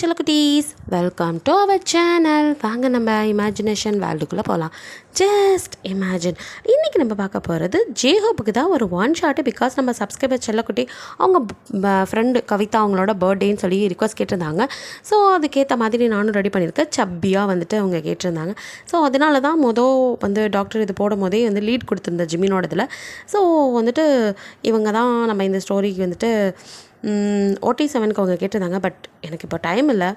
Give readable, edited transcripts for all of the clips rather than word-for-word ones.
செல்லக்குட்டீஸ், welcome to our channel. வாங்க நம்ம imagination வேர்ல்டுக்குள்ளே போகலாம். Just imagine. இன்றைக்கி நம்ம பார்க்க போகிறது ஜேஹோப்புக்கு தான் ஒரு ஒன் ஷாட்டு. பிகாஸ் நம்ம சப்ஸ்கிரைபர் செல்லக்குட்டி அவங்க ஃப்ரெண்டு கவிதா அவங்களோட பர்த்டேன்னு சொல்லி ரிக்வஸ்ட் கேட்டிருந்தாங்க. ஸோ அதுக்கேற்ற மாதிரி நானும் ரெடி பண்ணியிருக்கேன். சப்பியாக வந்துட்டு அவங்க கேட்டிருந்தாங்க. ஸோ அதனால தான் டாக்டர் இது போடும் போதே லீட் கொடுத்துருந்த ஜிமினோட இதில். ஸோ இவங்க தான் நம்ம இந்த ஸ்டோரிக்கு OT7க்கு அவங்க கேட்டிருந்தாங்க. பட் எனக்கு இப்போ டைம் இல்லை,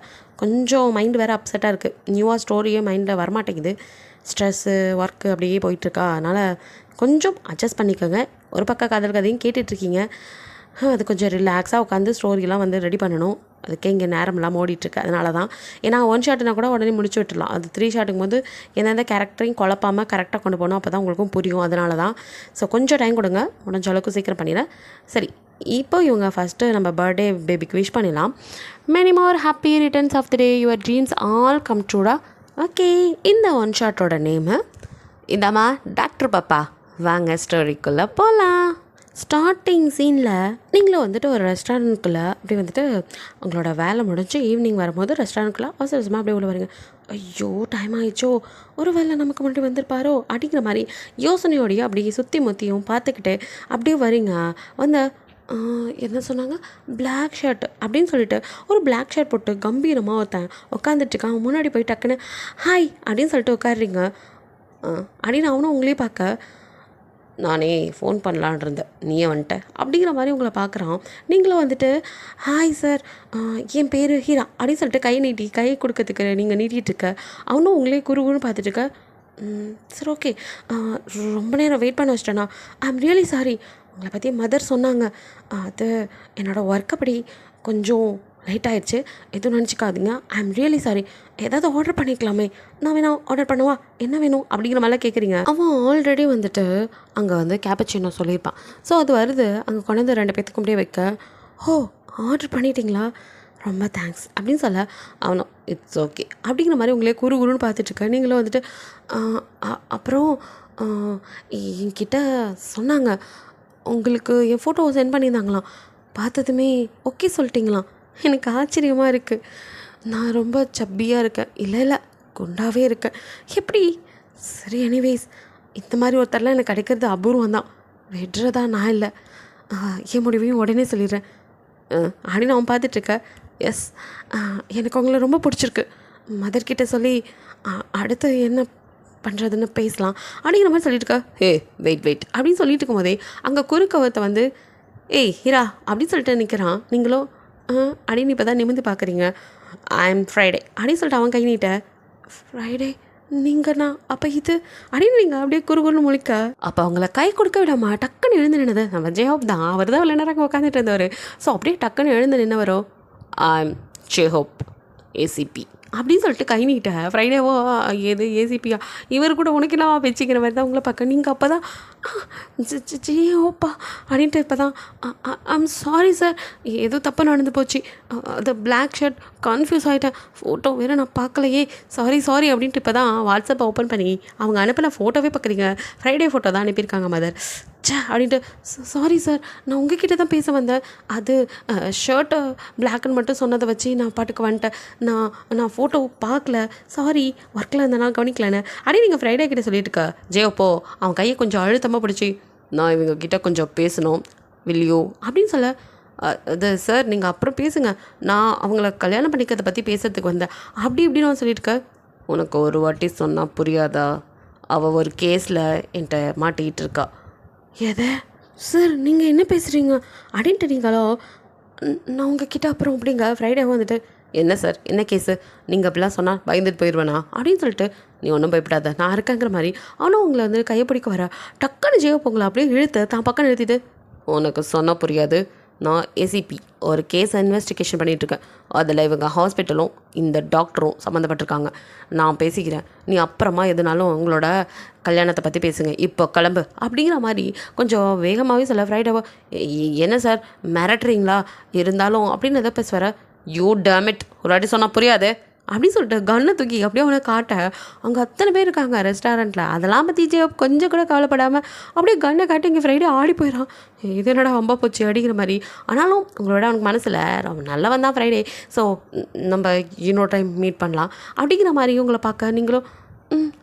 கொஞ்சம் மைண்டு வேறு அப்செட்டாக இருக்குது. நியூவாக ஸ்டோரியே மைண்டில் வரமாட்டேங்குது. ஸ்ட்ரெஸ்ஸு ஒர்க்கு அப்படியே போயிட்டுருக்கா. அதனால் கொஞ்சம் அட்ஜஸ்ட் பண்ணிக்கோங்க. ஒரு பக்கம் காதல் கதையும் கேட்டுட்ருக்கீங்க. அது கொஞ்சம் ரிலாக்ஸாக உட்காந்து ஸ்டோரியெலாம் ரெடி பண்ணணும். அதுக்கே இங்கே நேரம்லாம் ஓடிட்டுருக்கு. அதனால தான். ஏன்னா ஒன் ஷாட்டுனா கூட உடனே முடிச்சு விட்டுடலாம். அது 3 ஷாட்டுக்கும் போது எந்தெந்த கேரக்டரையும் குழப்பாமல் கரெக்டாக கொண்டு போகணும். அப்போ தான் உங்களுக்கும் புரியும். அதனால தான். ஸோ கொஞ்சம் டைம் கொடுங்க, முடிஞ்ச அளவுக்கு சீக்கிரம் பண்ணிடுறேன். சரி, இப்போ இவங்க ஃபஸ்ட்டு நம்ம பர்த்டே பேபிக்கு விஷ் பண்ணிடலாம். Many more happy returns of the day, your dreams all come ட்ரூடா. ஓகே, இந்த ஒன் ஷாட்டோட நேமு இதாம்மா டாக்டர் பாப்பா. வாங்க ஸ்டோரிக்குள்ளே போகலாம். ஸ்டார்டிங் சீனில் நீங்களும் ஒரு ரெஸ்டாரண்ட்குள்ளே அப்படி உங்களோட வேலை முடிஞ்சு ஈவினிங் வரும்போது ரெஸ்டாரண்ட்குள்ளே அவசரமாக அப்படியே உள்ள வரீங்க. ஐயோ டைம் ஆகிடுச்சோ, ஒரு வேலை நமக்கு முன்னாடி வந்திருப்பாரோ அப்படிங்கிற மாதிரி யோசனையோடையே அப்படியே சுற்றி முற்றியும் பார்த்துக்கிட்டு அப்படியே வரீங்க. என்ன சொன்னாங்க, பிளாக் ஷர்ட் அப்படின்னு சொல்லிட்டு ஒரு பிளாக் ஷர்ட் போட்டு கம்பீரமாக ஒருத்தன் உட்காந்துட்ருக்கான். முன்னாடி போய் டக்குன்னு ஹாய் அப்படின்னு சொல்லிட்டு உட்காடுறீங்க. அப்படின்னு அவனும் உங்களே பார்க்க, நானே ஃபோன் பண்ணலான் இருந்தேன், நீயே வந்துட்ட அப்படிங்கிற மாதிரி உங்களை பார்க்குறான். நீங்களும் ஹாய் சார், என் பேர் ஹீரா அப்படின்னு சொல்லிட்டு கை கொடுக்கறதுக்கு நீங்கள் நீட்டிகிட்ருக்க. அவனும் உங்களே குறுகுன்னு பார்த்துட்ருக்க. சரி ஓகே, ரொம்ப நேரம் வெயிட் பண்ண வச்சிட்டேண்ணா, ஐ எம் ரியலி சாரி. உங்களை பற்றி மதர் சொன்னாங்க. அது என்னோடய ஒர்க் அப்படி கொஞ்சம் லேட் ஆகிடுச்சு, எதுவும் நினச்சிக்காதீங்க. I am really sorry. ஏதாவது ஆர்டர் பண்ணிக்கலாமே, நான் வேணா ஆர்டர் பண்ணவா, என்ன வேணும் அப்படிங்கிற மாதிரிலாம் கேட்குறீங்க. அவன் ஆல்ரெடி அங்கே கேப்பச்சினோ சொல்லியிருப்பான். ஸோ அது வருது, அங்கே கொண்டு 2 பேத்துக்கு அப்படியே வைக்க, ஓ ஆர்டர் பண்ணிட்டீங்களா, ரொம்ப தேங்க்ஸ் அப்படின்னு சொல்ல, அவனும் இட்ஸ் ஓகே அப்படிங்கிற மாதிரி உங்களே குறுன்னு பார்த்துட்ருக்க. நீங்களும் அப்புறம் என்கிட்ட சொன்னாங்க, உங்களுக்கு என் ஃபோட்டோ சென்ட் பண்ணியிருந்தாங்களாம், பார்த்ததுமே ஓகே சொல்லிட்டீங்களாம். எனக்கு ஆச்சரியமாக இருக்குது. நான் ரொம்ப சப்பியாக இருக்கேன், இல்லை குண்டாகவே இருக்கேன், எப்படி? சரி எனிவேஸ், இந்த மாதிரி ஒருத்தரெலாம் எனக்கு கிடைக்கிறது அபூர்வம் தான், வெட்டுறதா நான் இல்லை. என் முடிவையும் உடனே சொல்லிடுறேன் அப்படின்னு அவன் பார்த்துட்ருக்க. எஸ், எனக்கு அவங்கள ரொம்ப பிடிச்சிருக்கு. மதர்கிட்ட சொல்லி அடுத்து என்ன பண்ணுறதுன்னு பேசலாம் அப்படிங்கிற மாதிரி சொல்லிட்டு இருக்கா. ஹே வெயிட் அப்படின்னு சொல்லிட்டு இருக்கும் போதே அங்கே குறுக்கவத்தை ஏய் ஹீரா அப்படின்னு சொல்லிட்டு நிற்கிறான். நீங்களும் அப்படின்னு இப்போ தான் நிமிந்து பார்க்குறீங்க. ஐ எம் ஃப்ரைடே அப்படின்னு சொல்லிட்டு அவன் கை நீட்ட. ஃப்ரைடே நீங்கண்ணா, அப்போ இது அப்படின்னு நீங்கள் அப்படியே குறுகுறுன்னு முழிக்க, அப்போ அவங்கள கை கொடுக்க விடாமா டக்குன்னு எழுந்து நின்னது நம்ம ஜேஹோப் தான். அவர் தான் விளையாடுறாங்க உட்காந்துட்டு இருந்தவர். ஸோ அப்படியே டக்குன்னு எழுந்து நின்னவரோ, ஐ எம் ஜேஹோப் ஏசிபி அப்படின்னு சொல்லிட்டு கை நீட்ட. ஃப்ரைடேவோ எது ஏசிபியா, இவர் கூட உனக்கெல்லாம் வச்சுக்கிற மாதிரி தான் உங்களை பார்க்க. நீங்கள் அப்போ தான் ஜேஹோப்பா அப்படின்ட்டு இப்போ தான் ஐம் சாரி சார், ஏதோ தப்பாக நடந்து போச்சு, அது பிளாக் ஷர்ட் கன்ஃபியூஸ் ஆகிட்டேன், ஃபோட்டோ வேறு நான் பார்க்கலையே, சாரி அப்படின்ட்டு இப்போ தான் வாட்ஸ்அப்பை ஓப்பன் பண்ணி அவங்க அனுப்பின ஃபோட்டோவே பார்க்குறீங்க. ஃப்ரைடே ஃபோட்டோ தான் அனுப்பியிருக்காங்க மதர். அப்படின்ட்டு சாரி சார், நான் உங்ககிட்ட தான் பேச வந்தேன். அது ஷர்ட்டை பிளாக்னு மட்டும் சொன்னதை வச்சு நான் பாட்டுக்கு வந்துட்டேன். நான் ஃபோட்டோ பார்க்கல, சாரி, ஒர்க்கில் இருந்தனால கவனிக்கலன்னு அப்படி நீங்கள் ஃப்ரைடே கிட்டே சொல்லிட்டு இருக்க. ஜேப்போ அவன் கையை கொஞ்சம் அழுத்தமாக பிடிச்சி, நான் இவங்க கிட்ட கொஞ்சம் பேசணும் வில்லியோ அப்படின்னு சொல்ல, அது சார் நீங்கள் அப்புறம் பேசுங்க, நான் அவங்கள கல்யாணம் பண்ணிக்கிறத பற்றி பேசுறதுக்கு வந்தேன் அப்படி இப்படின்னு அவன் சொல்லியிருக்க. உனக்கு ஒரு வாட்டி சொன்னால் புரியாதா, அவள் ஒரு கேஸில் என்கிட்ட மாட்டிக்கிட்டு இருக்கா. எதை சார் நீங்கள் என்ன பேசுகிறீங்க அப்படின்ட்டு நீங்களோ, நான் உங்ககிட்ட அப்புறம் அப்படிங்க ஃப்ரைடே என்ன சார் என்ன கேஸு, நீங்கள் அப்படிலாம் சொன்னால் பயந்துட்டு போயிடுவேனா அப்படின்னு சொல்லிட்டு, நீ ஒன்றும் பயப்படாத நான் இருக்கேங்கிற மாதிரி அவனும் உங்களை கையை பிடிக்க வர. டக்குன்னு ஜெயப் உங்களை அப்படியே இழுத்து தான் பக்கம் நிறுத்திட்டு, உனக்கு சொன்னால் புரியாது, நான் ஏசிபி ஒரு கேஸ் இன்வெஸ்டிகேஷன் பண்ணிகிட்ருக்கேன், அதில் இவங்க ஹாஸ்பிட்டலும் இந்த டாக்டரும் சம்மந்தப்பட்டிருக்காங்க, நான் பேசிக்கிறேன், நீ அப்புறமா எதுனாலும் உங்களோட கல்யாணத்தை பற்றி பேசுங்க, இப்போ கிளம்பு அப்படிங்கிற மாதிரி கொஞ்சம் வேகமாகவே சொல்ல. ஃப்ரைடேவோ என்ன சார் மிரட்டுறீங்களா, இருந்தாலும் அப்படின்னு எதை பேச வர. யூ டேமிட், ஒரு வாட்டி சொன்னால் புரியாது அப்படின்னு சொல்லிட்டு கன்னை தூக்கி அப்படியே அவனை காட்ட அங்கே அத்தனை பேர் இருக்காங்க ரெஸ்டாரண்ட்டில். அதெல்லாம் பற்றி ஜெயப் கொஞ்சம் கூட கவலைப்படாமல் அப்படியே கன்னை காட்டி இங்கே ஃப்ரைடே ஆடி போயிடறான். இது என்னடா வம்பா போச்சு அப்படிங்கிற மாதிரி. ஆனாலும் உங்களோட அவனுக்கு மனசில் ரொம்ப நல்லவன் தான் ஃப்ரைடே, ஸோ நம்ம இன்னொரு டைம் மீட் பண்ணலாம் அப்படிங்கிற மாதிரி உங்களை பார்க்க நீங்களும்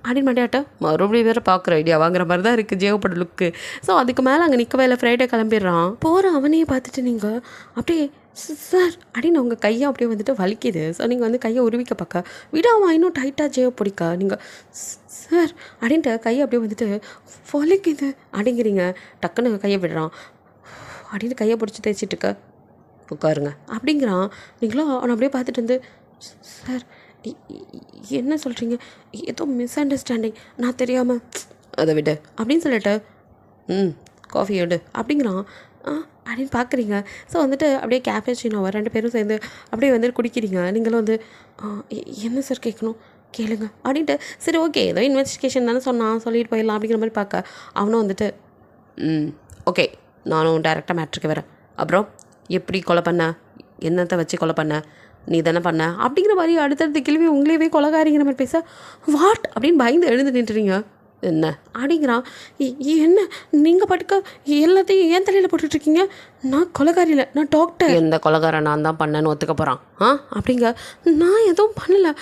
அப்படின்னு மாட்டியாட்ட மறுபடியும் வேறு பார்க்குற ஐடியா வாங்குற மாதிரி தான் இருக்குது ஜெயப்போட லுக்கு. ஸோ அதுக்கு மேலே அங்கே நிற்கவே இல்லை. ஃப்ரைடே கிளம்பிடுறான். போகிற அவனையே பார்த்துட்டு நீங்கள் அப்படியே சார் அப்படின்னு உங்கள் கையை அப்படியே வந்துட்டு வலிக்குது. ஸோ நீங்கள் வந்து கையை உருவிக்க பார்க்க விடாமல் இன்னும் டைட்டாக ஜெய பிடிக்க நீங்கள் சார் அப்படின்ட்டு கையை அப்படியே வந்துட்டு வலிக்குது அப்படிங்கிறீங்க. டக்குன்னு கையை விடுறான். அப்படின்னு கையை பிடிச்சி தேய்ச்சிட்டு இருக்க உட்காருங்க அப்படிங்கிறான். நீங்களும் அவனை அப்படியே பார்த்துட்டு வந்து சார் என்ன சொல்கிறீங்க, ஏதோ மிஸ் அண்டர்ஸ்டாண்டிங், நான் தெரியாமல் அதை விடு அப்படின்னு சொல்லிட்டு காஃபி எடு அப்படிங்கிறான். அப்படின்னு பார்க்குறீங்க. ஸோ வந்துட்டு அப்படியே கேப்பச்சினோவை 2 பேரும் சேர்ந்து அப்படியே வந்துட்டு குடிக்கிறீங்க. நீங்களும் வந்து என்ன சார் கேட்கணும் கேளுங்க அப்படின்ட்டு சரி ஓகே ஏதோ இன்வெஸ்டிகேஷன் தானே சொன்னான் சொல்லிட்டு போயிடலாம் அப்படிங்கிற மாதிரி பார்க்க அவனும் வந்துட்டு ஓகே நானும் டேரெக்டாக மேட்ருக்கு வரேன். அப்புறம் எப்படி கொலை பண்ண, என்னத்தை வச்சு கொலை பண்ண, நீ தானே பண்ண அப்படிங்கிற மாதிரி அடுத்தடுத்த கேள்வி உங்களேவே கொலைகாரிங்கிற மாதிரி பேச வாட் அப்படின்னு பயந்து எழுந்து நின்றுறீங்க. என்ன அப்படிங்கிறான். என்ன நீங்கள் பாட்டுக்க எல்லாத்தையும் ஏன் தலையில் போட்டுட்ருக்கீங்க, நான் கொலைகாரி இல்லை, நான் டாக்டர். எந்த கொலைகாரை நான் தான் பண்ணேன்னு ஒத்துக்க போகிறான் அப்படிங்க. நான் எதுவும் பண்ணலை,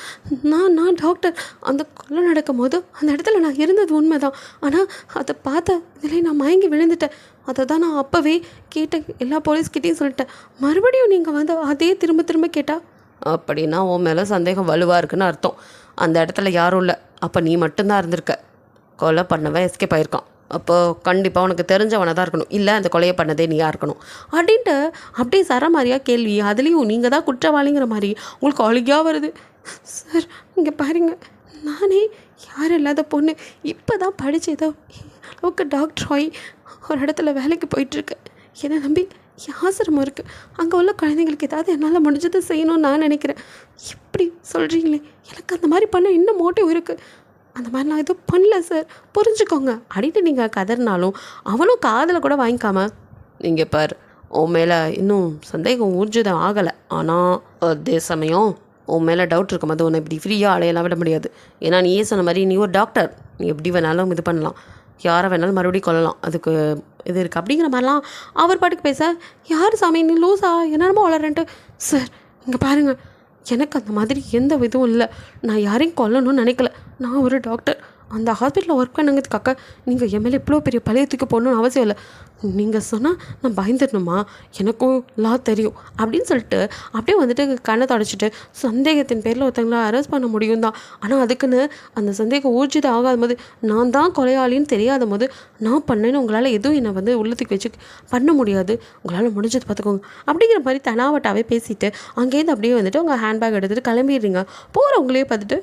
நான் டாக்டர். அந்த கொலை நடக்கும் போது அந்த இடத்துல நான் இருந்தது உண்மை தான். ஆனால் அதை பார்த்த இதில் நான் மயங்கி விழுந்துட்டேன். அதை தான் நான் அப்போவே கேட்டேன், எல்லா போலீஸ்கிட்டையும் சொல்லிட்டேன். மறுபடியும் நீங்கள் வந்து அதே திரும்ப திரும்ப கேட்டால் அப்படின்னா உன் மேலே சந்தேகம் வலுவாக இருக்குன்னு அர்த்தம். அந்த இடத்துல யாரும் இல்லை, அப்போ நீ மட்டும்தான் இருந்திருக்க. கொலை பண்ணவன் எஸ்கேப் ஆகிருக்கான், அப்போது கண்டிப்பாக உனக்கு தெரிஞ்சவனை தான் இருக்கணும், இல்லை அந்த கொலையை பண்ணதே நீயாக இருக்கணும் அப்படின்ட்டு அப்படியே சரமாரியாக கேள்வி. அதுலேயும் நீங்கள் தான் குற்றவாளிங்கிற மாதிரி உங்களுக்கு அழுகியாக வருது. சார் இங்கே பாருங்க, நானே யாரும் இல்லாத பொண்ணு, இப்போ தான் படித்து ஏதோ அளவுக்கு டாக்டர் ஆகி ஒரு இடத்துல வேலைக்கு போயிட்டுருக்கு. என்னை நம்பி ஆசிரமம் இருக்குது, அங்கே உள்ள குழந்தைங்களுக்கு ஏதாவது என்னால் முடிஞ்சதை செய்யணும்னு நான் நினைக்கிறேன். எப்படி சொல்கிறீங்களே, எனக்கு அந்த மாதிரி பண்ண இன்னும் மோட்டிவ் இருக்குது. அந்த மாதிரி நான் எதுவும் பண்ணல சார், புரிஞ்சுக்கோங்க அப்படின்ட்டு நீங்கள் கதறினாலும் அவனும் காதில் கூட வாங்கிக்காம நீங்கள் பார் உன் மேலே இன்னும் சந்தேகம் ஊர்ஜிதம் ஆகலை, ஆனால் அதே சமயம் உன் மேலே டவுட் இருக்கும் போது உன்னை இப்படி ஃப்ரீயாக அலையெல்லாம் விட முடியாது. ஏன்னா நீயே சொன்ன மாதிரி நீ ஒரு டாக்டர், நீ எப்படி வேணாலும் இது பண்ணலாம், யாரை வேணாலும் மறுபடியும் கொள்ளலாம், அதுக்கு இது இருக்குது அப்படிங்கிற மாதிரிலாம் அவர் பாட்டுக்கு பேச யார் சாமி நீ லூஸா என்னென்னமோ வளரன்ட்டு. சார் இங்கே பாருங்கள், எனக்கு அந்த மாதிரி எந்த இதுவும் இல்லை, நான் யாரையும் கொல்லணும்னு நினைக்கல, நான் ஒரு டாக்டர். அந்த ஹாஸ்பிட்டலில் ஒர்க் பண்ணுங்கிறதுக்காக நீங்கள் எம்எல்ஏ இவ்வளோ பெரிய பழையத்துக்கு போகணுன்னு அவசியம் இல்லை. நீங்கள் சொன்னால் நான் பயந்துடணுமா, எனக்கும் லா தெரியும் அப்படின்னு சொல்லிட்டு அப்படியே வந்துட்டு கண்ணை தொடச்சிட்டு சந்தேகத்தின் பேரில் ஒருத்தங்கள அரெஸ்ட் பண்ண முடியும் தான். ஆனால் அதுக்குன்னு அந்த சந்தேகம் ஊர்ஜிதம் ஆகாத போது, நான் தான் கொலையாளின்னு தெரியாத போது நான் பண்ணேன்னு உங்களால் எதுவும் என்னை வந்து உள்ளத்துக்கு வச்சு பண்ண முடியாது, உங்களால் முடிஞ்சது பார்த்துக்கோங்க அப்படிங்கிற மாதிரி தனாவட்டாவே பேசிட்டு அங்கேருந்து அப்படியே வந்துட்டு உங்கள் ஹேண்ட்பேக் எடுத்துகிட்டு கிளம்பிடுறீங்க. போகிறவங்களே பார்த்துட்டு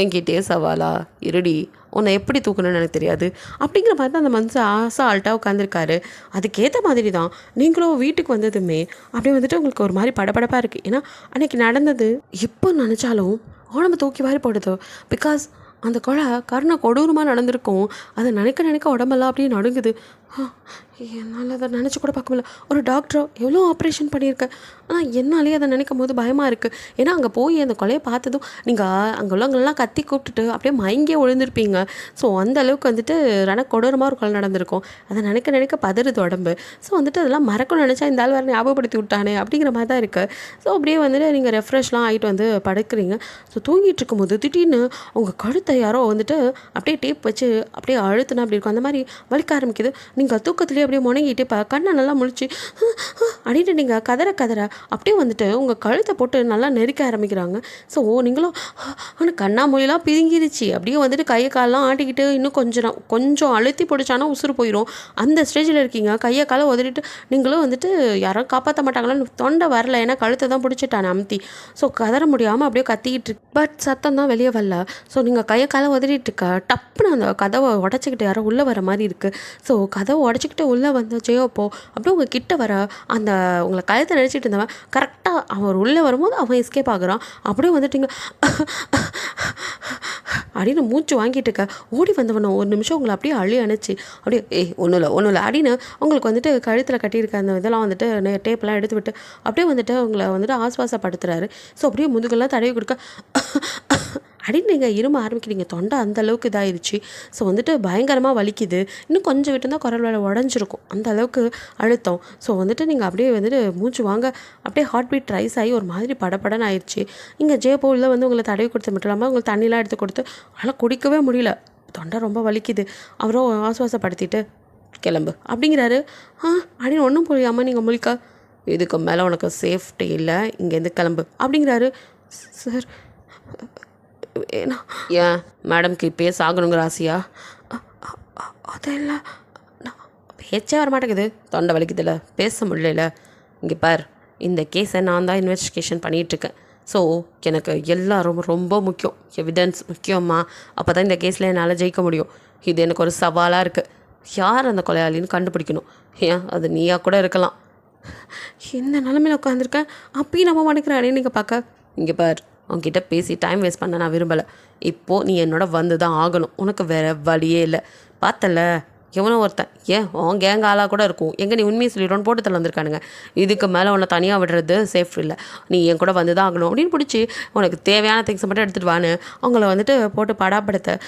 என்கிட்டே சவாலா இருடி, உன்னை எப்படி தூக்கணும்னு எனக்கு தெரியாது அப்படிங்கிற மாதிரி தான் அந்த மனுஷன் ஆசால்ட்டாக உட்காந்துருக்காரு. அதுக்கேற்ற மாதிரி தான் நீங்களும் வீட்டுக்கு வந்ததுமே அப்படியே வந்துட்டு உங்களுக்கு ஒரு மாதிரி படபடப்பாக இருக்குது. ஏன்னா அன்றைக்கி நடந்தது இப்போ நினச்சாலும் உடம்பு தூக்கி வாரி போடுது. பிகாஸ் அந்த கொலை கருணை கொடூரமாக நடந்திருக்கும். அதை நினைக்க உடம்பெல்லாம் அப்படியே நடுங்குது. என்னால் அதை நினச்சி கூட பார்க்க முடியல. ஒரு டாக்டரோ எவ்வளோ ஆப்ரேஷன் பண்ணியிருக்கேன், ஆனால் என்னாலே அதை நினைக்கும் போது பயமாக இருக்குது. ஏன்னா அங்கே போய் அந்த கொலையை பார்த்ததும் நீங்கள் அங்கே உள்ளவங்களெல்லாம் கத்தி கூப்பிட்டுட்டு அப்படியே மயங்கியே விழுந்திருப்பீங்க. ஸோ அந்த அளவுக்கு வந்துட்டு கொடூரமாக ஒரு கொலை நடந்திருக்கும். அதை நினைக்க பதறுது உடம்பு. ஸோ வந்துட்டு அதெல்லாம் மறக்கணும்னு நினச்சா இந்த ஆள் வேறு ஞாபகப்படுத்தி விட்டானே அப்படிங்கிற மாதிரி தான் இருக்குது. ஸோ அப்படியே வந்துட்டு நீங்கள் ரெஃப்ரெஷ்லாம் ஆகிட்டு வந்து படுக்கிறீங்க. ஸோ தூங்கிட்டு இருக்கும்போது திடீர்னு உங்கள் கழுத்தை யாரோ வந்துட்டு அப்படியே டேப் வச்சு அப்படியே அழுத்துனா அப்படி இருக்கும். அந்த மாதிரி வலிக்க ஆரம்பிக்குது. நீங்கள் தூக்கத்துலேயே அப்படியே முணங்கிட்டு கண்ணை நல்லா முழிச்சு அப்படின்ட்டு நீங்கள் கதற அப்படியே வந்துட்டு உங்கள் கழுத்தை போட்டு நல்லா நெருக்க ஆரம்பிக்கிறாங்க. ஸோ நீங்களும் ஆனால் கண்ணா மொழியெல்லாம் பிதுங்கிருச்சு. அப்படியே வந்துட்டு கையை காலெலாம் ஆட்டிக்கிட்டு இன்னும் கொஞ்சம் அழுத்தி பிடிச்சானா உசுறு போயிடும். அந்த ஸ்டேஜில் இருக்கீங்க. கையை காலை உதறிட்டு நீங்களும் வந்துட்டு யாரும் காப்பாற்ற மாட்டாங்களான்னு தொண்டை வரல, ஏன்னா கழுத்தை தான் பிடிச்சிட்டானே அமுத்தி. ஸோ கதற முடியாமல் அப்படியே கத்திக்கிட்டு இருக்கு. பட் சத்தம் தான் வெளியே வரல. ஸோ நீங்கள் கையை காலை உதறிட்டு இருக்க டப்புன்னு அந்த கதவை உடச்சிக்கிட்டு யாரோ உள்ளே வர மாதிரி இருக்குது. ஸோ கதவை உடச்சிக்கிட்டு உள்ளே வந்த ஜெயோப்போ அப்படியே உங்கள் கிட்ட வர அந்த உங்களை கழுத்தை நினச்சிட்டு இருந்தவன் கரெக்டாக அவர் உள்ளே வரும்போது அவன் எஸ்கேப் ஆகுறான். அப்படியே வந்துட்டீங்க அப்படின்னு மூச்சு வாங்கிட்டு இருக்க ஓடி வந்தவனோ ஒரு நிமிஷம் உங்களை அப்படியே அள்ளி அணைச்சி அப்படியே ஒன்றும் இல்லை அப்படின்னு உங்களுக்கு வந்துட்டு கழுத்தில் கட்டியிருக்க அந்த இதெல்லாம் வந்துட்டு டேப்பெல்லாம் எடுத்து விட்டு அப்படியே வந்துட்டு உங்களை வந்துட்டு ஆஸ்வாசப்படுத்துறாரு. ஸோ அப்படியே முதுகெல்லாம் தடவி கொடுக்க அப்படின்னு நீங்கள் இரும ஆரம்பிக்கிறீங்க. தொண்டை அந்த அளவுக்கு இதாகிடுச்சு. ஸோ வந்துட்டு பயங்கரமாக வலிக்குது. இன்னும் கொஞ்சம் விட்டு தான் குரல் வேலை உடஞ்சிருக்கும், அந்த அளவுக்கு அழுத்தம். ஸோ வந்துட்டு நீங்கள் அப்படியே வந்துட்டு மூச்சு வாங்க அப்படியே ஹார்ட் பீட் ரைஸ் ஆகி ஒரு மாதிரி படப்படன்னு ஆயிடுச்சு. இங்கே ஜேபோவில் வந்து உங்களை தடவி கொடுத்து மட்டும் இல்லாமல் உங்களுக்கு தண்ணிலாம் எடுத்து கொடுத்து அதெல்லாம் குடிக்கவே முடியல, தொண்டை ரொம்ப வலிக்குது. அவரும் ஆசுவாசப்படுத்திட்டு கிளம்பு அப்படிங்கிறாரு. அப்படின்னு ஒன்றும் புரியாமல் நீங்கள் முழிக்க, இதுக்கு மேலே உனக்கு சேஃப்டி இல்லை, இங்கேருந்து கிளம்பு அப்படிங்கிறாரு. சார் ஏன்னா ஏன் மேடம்க்கு இப்போயே சாகணுங்கிற ஆசையா? அதெல்லாம் நான் பேச்சே வரமாட்டேங்குது, தொண்டை வலிக்குதில்ல, பேச முடியல. இங்கே பார், இந்த கேஸை நான் தான் இன்வெஸ்டிகேஷன் பண்ணிகிட்ருக்கேன். ஸோ எனக்கு எல்லாரும் ரொம்ப முக்கியம், எவிடன்ஸ் முக்கியமா. அப்போ தான் இந்த கேஸில் என்னால் ஜெயிக்க முடியும். இது எனக்கு ஒரு சவாலாக இருக்குது. யார் அந்த கொலையாளின்னு கண்டுபிடிக்கணும். ஏன் அது நீயா கூட இருக்கலாம். இந்த நிலமையில் உட்காந்துருக்கேன் அப்பயும் நம்ம மணிக்கிறேன் நீங்கள் பார்க்க. இங்கே பார், உங்ககிட்ட பேசி டைம் வேஸ்ட் பண்ண நான் விரும்பலை. இப்போது நீ என்னோட வந்து தான் ஆகணும், உனக்கு வேறு வழியே இல்லை. பார்த்தல எவனோ ஒருத்தன், ஏன் உன் கேங்க ஆளாக கூட இருக்கும், எங்கே நீ உண்மையை சொல்லிடுறோன்னு போட்டு தள்ள வந்திருக்கானுங்க. இதுக்கு மேலே உன்னை தனியாக விடுறது சேஃப் இல்லை, நீ என் கூட வந்து தான் ஆகணும் அப்படின்னு பிடிச்சி உனக்கு தேவையான திங்ஸை மட்டும் எடுத்துகிட்டு வான்னு அவங்கள வந்துட்டு போட்டு படாப்படுத்த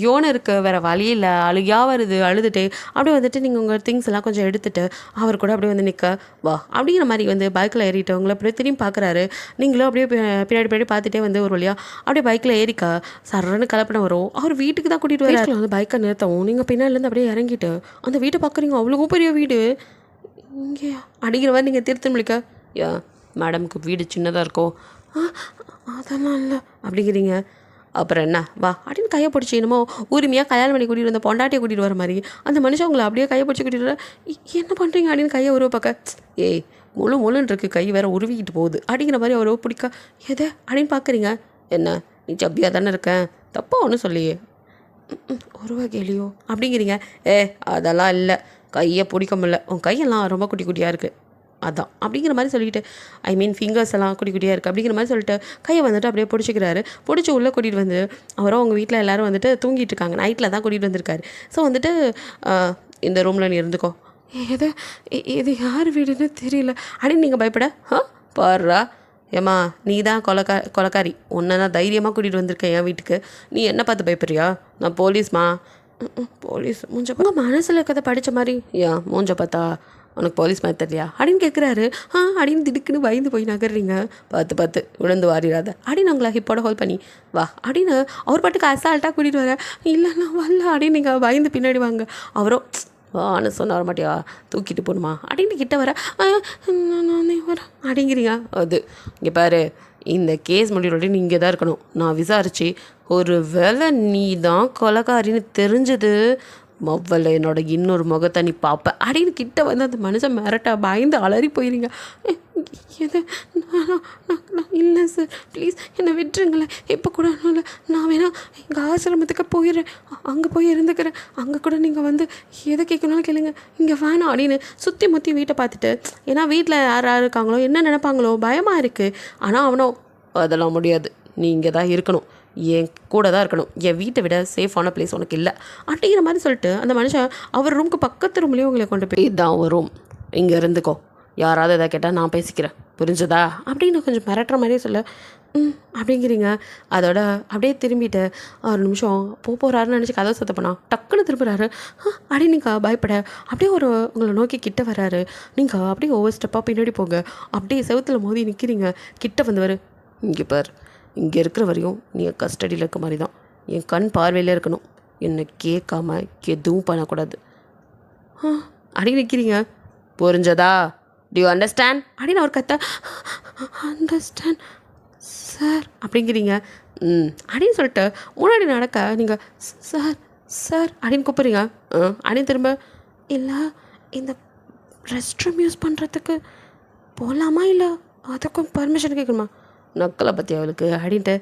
யோன்னு இருக்குது. வேறு வழி இல்லை, அழுகையாக வருது. அழுதுட்டு அப்படியே வந்துட்டு நீங்கள் உங்கள் திங்ஸ் எல்லாம் கொஞ்சம் எடுத்துகிட்டு அவர் கூட அப்படியே வந்து நிற்க வா அப்படிங்கிற மாதிரி வந்து பைக்கில் ஏறிட்டு உங்களை அப்படியே திரும்பி பார்க்குறாரு. நீங்களும் அப்படியே பின்னாடி பார்த்துட்டே வந்து ஒரு வழியாக அப்படியே பைக்கில் ஏறிக்கா சரன்னு கலப்பின வரும். அவர் வீட்டுக்கு தான் கூட்டிகிட்டு வர வந்து பைக்கை நிறுத்தவும் நீங்கள் பின்னாடிலேருந்து அப்படியே இறங்கிட்டு அந்த வீட்டை பார்க்குறீங்க. அவ்வளோ பெரிய வீடு இங்கே அடிக்கிற மாதிரி நீங்கள் திருத்த முடிக்க, ஏன் மேடம்க்கு வீடு சின்னதாக இருக்கோ? அதெல்லாம் இல்லை அப்படிங்கிறீங்க. அப்புறம் என்ன வா அப்படின்னு கையை பிடிச்சி என்னமோ உரிமையாக கல்யாணம் பண்ணி கூட்டிகிட்டு வந்த பொண்டாட்டியை கூட்டிகிட்டு வர மாதிரி அந்த மனுஷன் உங்களை அப்படியே கையை பிடிச்சி கூட்டிகிட்டு வர. என்ன பண்ணுறீங்க அப்படின்னு கையை உருவ பார்க்க, ஏய் முழுன்னு இருக்குது, கை வேறு உருவிக்கிட்டு போகுது அப்படிங்கிற மாதிரி அவரோ பிடிக்க, எதை அப்படின்னு பார்க்குறீங்க. என்ன நீ ஜப்பியாக தானே இருக்கேன், தப்பாக ஒன்றும் சொல்லியே, உருவ கேலியோ அப்படிங்கிறீங்க. அதெல்லாம் இல்லை, கையை பிடிக்க முடியல, உன் கையெல்லாம் ரொம்ப குட்டி குட்டியாக இருக்குது அதான் அப்படிங்கிற மாதிரி சொல்லிட்டு, ஐ மீன் ஃபிங்கர்ஸ் எல்லாம் குட்டி குட்டியாக இருக்குது அப்படிங்கிற மாதிரி சொல்லிட்டு கையை வந்துட்டு அப்படியே பிடிச்சிக்கிறாரு. பிடிச்சி உள்ளே கூட்டிகிட்டு வந்து அவரும் அவங்க வீட்டில் எல்லோரும் வந்துட்டு தூங்கிட்டு இருக்காங்க. நைட்டில் தான் கூட்டிகிட்டு வந்திருக்காரு. ஸோ வந்துட்டு இந்த ரூமில் நீ இருந்துக்கோ. இது யார் வீடுன்னு தெரியல அப்படின்னு நீங்கள் பயப்பட, பாருடா ஏம்மா நீ தான் கொலைக்காரி, உன்னை நான் தைரியமாக கூட்டிகிட்டு வந்திருக்கேன் என் வீட்டுக்கு, நீ என்ன பார்த்து பயப்படுறியா? நான் போலீஸ்மா. போலீஸ் மூஞ்ச உங்கள் மனசில் இருக்கிறத படித்த மாதிரி, ஏன் மூஞ்ச பார்த்தா உனக்கு போலீஸ் மாதிரி தெரியலையா அப்படின்னு கேட்குறாரு. அப்படின்னு திடுக்குன்னு பயந்து போய் நகர்றீங்க. பார்த்து விழுந்து வாரிடாத அப்படின்னு உங்களை ஹிப்போட ஹோல்ட் பண்ணி வா அப்படின்னு அவர் பாட்டுக்கு அசால்ட்டாக கூட்டிகிட்டு வர. இல்லைண்ணா வரல அப்படின்னு நீங்கள் பயந்து பின்னாடி வாங்க. அவரோ வான்னு சொன்ன வர மாட்டியா, தூக்கிட்டு போகணுமா அப்படின்னு கிட்ட வர வர அப்படிங்கிறீங்க. அது இங்கே பாரு, இந்த கேஸ் முடிவுடைய நீ இங்கே தான் இருக்கணும். நான் விசாரித்து ஒரு வேளை நீ தான் கொலைக்காரின்னு தெரிஞ்சது மொவ்வல என்னோட இன்னொரு முகத்தை நீ பார்ப்ப அப்படின்னு கிட்ட வந்து அந்த மனுஷன் மிரட்டா பயந்து அலறி போயிருங்க. எது நான் இல்லை சார் ப்ளீஸ் என்னை விட்டுருங்களேன், இப்போ கூட இல்லை, நான் வேணா எங்கள் ஆசிரமத்துக்கு போயிடுறேன், அங்கே போய் இருந்துக்கிறேன், அங்கே கூட நீங்கள் வந்து எதை கேட்கணும்னு கேளுங்க, இங்கே வேணாம் அப்படின்னு சுற்றி முற்றி வீட்டை பார்த்துட்டு, ஏன்னா வீட்டில் யார் இருக்காங்களோ என்ன நினைப்பாங்களோ பயமாக இருக்குது. ஆனால் அவனோ அதெல்லாம் முடியாது, நீ இங்கே தான் இருக்கணும், என் கூட தான் இருக்கணும், என் வீட்டை விட சேஃபான பிளேஸ் உனக்கு இல்லை அப்படிங்கிற மாதிரி சொல்லிட்டு அந்த மனுஷன் அவர் ரூமுக்கு பக்கத்து ரூம்லேயும் உங்களை கொண்டு போய் இதுதான் ஒரு ரூம், இங்கே இருந்துக்கோ, யாராவது எதாவது கேட்டால் நான் பேசிக்கிறேன் புரிஞ்சதா அப்படின்னு கொஞ்சம் மிரட்டுற மாதிரியே சொல்ல அப்படிங்கிறீங்க. அதோட அப்படியே திரும்பிட்டு ஒரு நிமிஷம் போகிறாருன்னு நினச்சி கதவை சத்த பண்ணா டக்குன்னு திரும்புறாரு. அப்படின்னு நீங்கள் பயப்பட அப்படியே ஒரு உங்களை நோக்கி கிட்ட வர்றாரு. நீங்கள் அப்படியே ஒவ்வொரு ஸ்டெப்பாக பின்னாடி போங்க. அப்படியே செவுத்தில் மோதி நிற்கிறீங்க. கிட்ட வந்தவர், இங்கே பார், இங்கே இருக்கிற வரையும் நீ என் கஸ்டடியில் இருக்க மாதிரி தான், என் கண் பார்வையில் இருக்கணும், என்னை கேட்காம எதுவும் பண்ணக்கூடாது அப்படின்னு நிற்கிறீங்க. புரிஞ்சதா? டு யூ அண்டர்ஸ்டாண்ட் அப்படின்னு அவர் கத்த. அண்டர்ஸ்டாண்ட் சார் அப்படிங்கிறீங்க. அப்படின்னு சொல்லிட்டு முன்னாடி நடக்க நீங்கள் சார் சார் அப்படின்னு கூப்பிட்றீங்க. அப்படின்னு திரும்ப இல்லை இந்த ரெஸ்ட் ரூம் யூஸ் பண்ணுறதுக்கு போகலாமா இல்லை அதுக்கும் பர்மிஷன் கேட்கணுமா? நக்கலை பற்றி அவளுக்கு அப்படின்ட்டு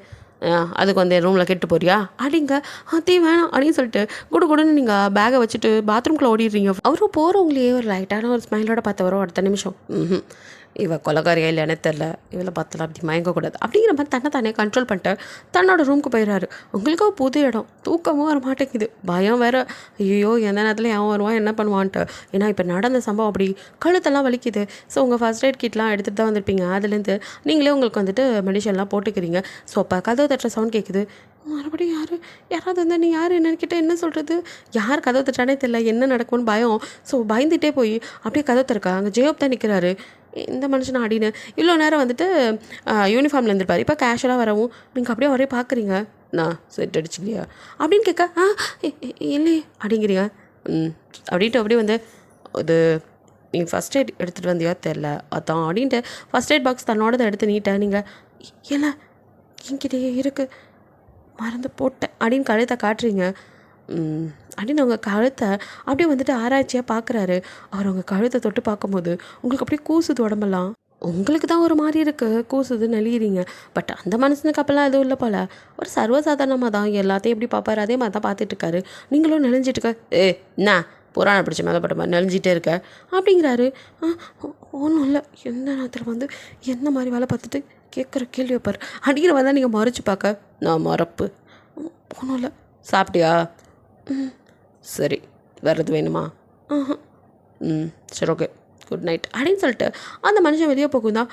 அதுக்கு வந்து ரூமில் கெட்டு போறியா அப்படிங்க. அதே வேணாம் அப்படின்னு சொல்லிட்டு குடுன்னு நீங்கள் பேகை வச்சுட்டு பாத்ரூம்குள்ளே ஓடிடுறீங்க. அவரும் போகிறவங்களையே ஒரு லைட்டான ஒரு ஸ்மைலோட பார்த்தவரோ அடுத்த நிமிஷம் இவ கொலைகாரியா இல்லையானே தெரில, இவளை பார்த்தலாம் அப்படி மயங்கக்கூடாது அப்படிங்கிற மாதிரி தன்னை தானே கண்ட்ரோல் பண்ணிட்டு தன்னோட ரூமுக்கு போயிடுறாரு. உங்களுக்கும் புது இடம், தூக்கமும் வர மாட்டேங்குது, பயம் வேறு. ஐயோ எந்த நேரத்தில் ஏன் வருவான் என்ன பண்ணுவான்ட்டு. ஏன்னா இப்போ நடந்த சம்பவம் அப்படி கழுத்தெல்லாம் வலிக்குது. ஸோ உங்கள் ஃபஸ்ட் எய்ட் கிட்லாம் எடுத்துகிட்டு தான் வந்திருப்பீங்க, அதுலேருந்து நீங்களே உங்களுக்கு வந்துட்டு மெடிஷன்லாம் போட்டுக்கிறீங்க. ஸோ அப்போ கதவு தட்டுற சவுண்ட் கேட்குது. மறுபடியும் யாராவது வந்தால் நீ யார் என்னக்கிட்ட என்ன சொல்கிறது, யார் கதவு தட்டானே தெரியல, என்ன நடக்கும்னு பயம். ஸோ பயந்துகிட்டே போய் அப்படியே கதவு திறக்கா. அங்கே ஜெயோப் தான் நிற்கிறாரு. இந்த மனுஷனை அடின்னு இவ்வளோ நேரம் வந்துட்டு யூனிஃபார்மில் இருந்திருப்பார், இப்போ கேஷுவலாக வரவும் நீங்கள் அப்படியே ஒரே பார்க்குறீங்க. நான் செட் அடிச்சுக்கலையா அப்படின்னு கேட்க, இல்லையே அப்படிங்கிறீங்க. அப்படின்ட்டு அப்படியே வந்து அது நீ ஃபஸ்ட் எய்ட் எடுத்துகிட்டு வந்தியா தெரில அதான் அப்படின்ட்டு ஃபஸ்ட் எய்ட் பாக்ஸ் தன்னோடதை எடுத்து நீட்டேன். நீங்கள் இல்லை என்கிட்டயே இருக்குது, மறந்து போட்டேன் அப்படின்னு கழுத்தை காட்டுறீங்க. அப்படின்னு அவங்க கழுத்தை அப்படியே வந்துட்டு ஆராய்ச்சியாக பார்க்குறாரு. அவர் அவங்க கழுத்தை தொட்டு பார்க்கும்போது உங்களுக்கு அப்படியே கூசுது உடம்பெல்லாம். உங்களுக்கு தான் ஒரு மாதிரி இருக்குது, கூசுது நெளிகிறீங்க. பட் அந்த மனுஷனுக்கு அப்போல்லாம் எதுவும் இல்லை போல். ஒரு சர்வசாதாரணமாக தான் எல்லாத்தையும் எப்படி பார்ப்பாரு அதே மாதிரி தான் பார்த்துட்ருக்காரு. நீங்களும் நெளிஞ்சிட்டு என்ன புராணம் பிடிச்ச மேலே பட்ட மாதிரி நெளிஞ்சிட்டே இருக்க அப்படிங்கிறாரு. ஒன்றும் இல்லை, எந்த நேரத்தில் வந்து எந்த மாதிரி வேலை பார்த்துட்டு கேட்குற கேள்வி வைப்பார் அப்படிங்கிற மாதிரி தான் நீங்கள் மறைச்சி பார்க்க. நான் மறப்பு ஒன்றும் இல்லை. சாப்பிட்டியா? சரி, வேறு வேணுமா? சரி ஓகே, குட் நைட் அப்படின்னு சொல்லிட்டு அந்த மனுஷன் வெளியே போகும் தான்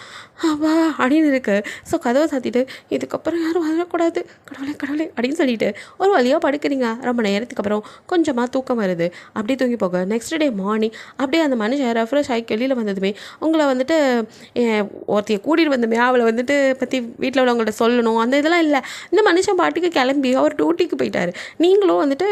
வா அப்படின்னு இருக்குது. ஸோ கதவை சாத்திட்டு இதுக்கப்புறம் யாரும் வரக்கூடாது கடவுளே அப்படின்னு சொல்லிட்டு ஒரு வழியாக படுக்கிறீங்க. ரொம்ப நேரத்துக்கு அப்புறம் கொஞ்சமாக தூக்கம் வருது. அப்படியே தூங்கி போக நெக்ஸ்ட் டே மார்னிங் அப்படியே அந்த மனுஷன் ரெஃப்ரெஷ் ஆகி வெளியில் வந்ததுமே உங்களை வந்துட்டு ஒருத்தையை கூட்டிகிட்டு வந்தமே அவளை வந்துட்டு பற்றி வீட்டில் உள்ளவங்கள்ட்ட சொல்லணும் அந்த இதெல்லாம் இல்லை. இந்த மனுஷன் பாட்டுக்கு கிளம்பி அவர் டியூட்டிக்கு போயிட்டார். நீங்களும் வந்துட்டு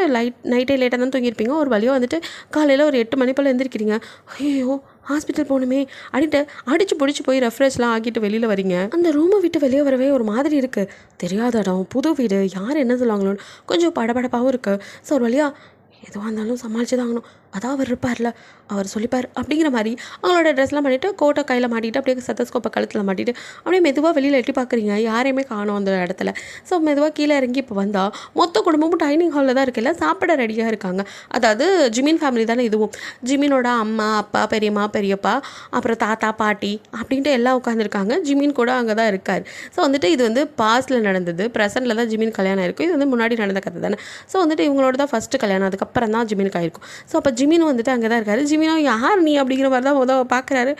நைட்டே லேட்டாக தான் தூங்கியிருப்பீங்க. ஒரு வழியாக வந்துட்டு காலையில் ஒரு 8 மணி போல் எழுந்திருக்கிறீங்க. ஐயோ ஹாஸ்பிட்டல் போகணுமே அப்படின்ட்டு அடித்து பிடிச்சி போய் ரெஃப்ரெஷ்லாம் ஆக்கிட்டு வெளியில் வரீங்க. அந்த ரூமை விட்டு வெளியே வரவே ஒரு மாதிரி இருக்குது. தெரியாத இடம், புது வீடு, யார் என்ன சொல்லுவாங்களோன்னு கொஞ்சம் படபடப்பாகவும் இருக்குது. ஸோ ஒரு வழியாக எதுவாக இருந்தாலும் சமாளித்து தான் ஆகணும், அதான் அவர் இருப்பார்ல அவர் சொல்லிப்பார் அப்படிங்கிற மாதிரி அவங்களோட ட்ரெஸ்லாம் பண்ணிவிட்டு கோட்டை கையில் மாட்டிட்டு அப்படியே சத்தஸ்கோப்பை கழுத்தில் மாட்டிட்டு அப்படியே மெதுவாக வெளியில் எட்டி பார்க்குறீங்க. யாரையுமே காணோம் அந்த இடத்துல. ஸோ மெதுவாக கீழே இறங்கி இப்போ வந்தால் மொத்த குடும்பமும் டைனிங் ஹாலில் தான் இருக்குல்ல, சாப்பிட ரெடியாக இருக்காங்க. அதாவது ஜிமின் ஃபேமிலி தானே இதுவும். ஜிமினோட அம்மா அப்பா பெரியம்மா பெரியப்பா அப்புறம் தாத்தா பாட்டி அப்படின்ட்டு எல்லாம் உட்காந்துருக்காங்க. ஜிமின் கூட அங்கே தான் இருக்கார். ஸோ வந்துட்டு இது வந்து பாஸ்டில் நடந்தது, ப்ரெசென்ட்டில் தான் ஜிமின் கல்யாணம் இருக்கும். இது வந்து முன்னாடி நடந்த கதை தானே. ஸோ வந்துட்டு இவங்களோட தான் ஃபஸ்ட்டு கல்யாணம், அதுக்கப்புறம் தான் ஜிமினுக்கு ஆயிருக்கும். ஸோ அப்போ ஜிமினும் வந்துட்டு அங்கே தான் இருக்கார். ஜிமினோ யார் நீ அப்படிங்கிற மாதிரி தான் முதல் பார்க்குறாரு.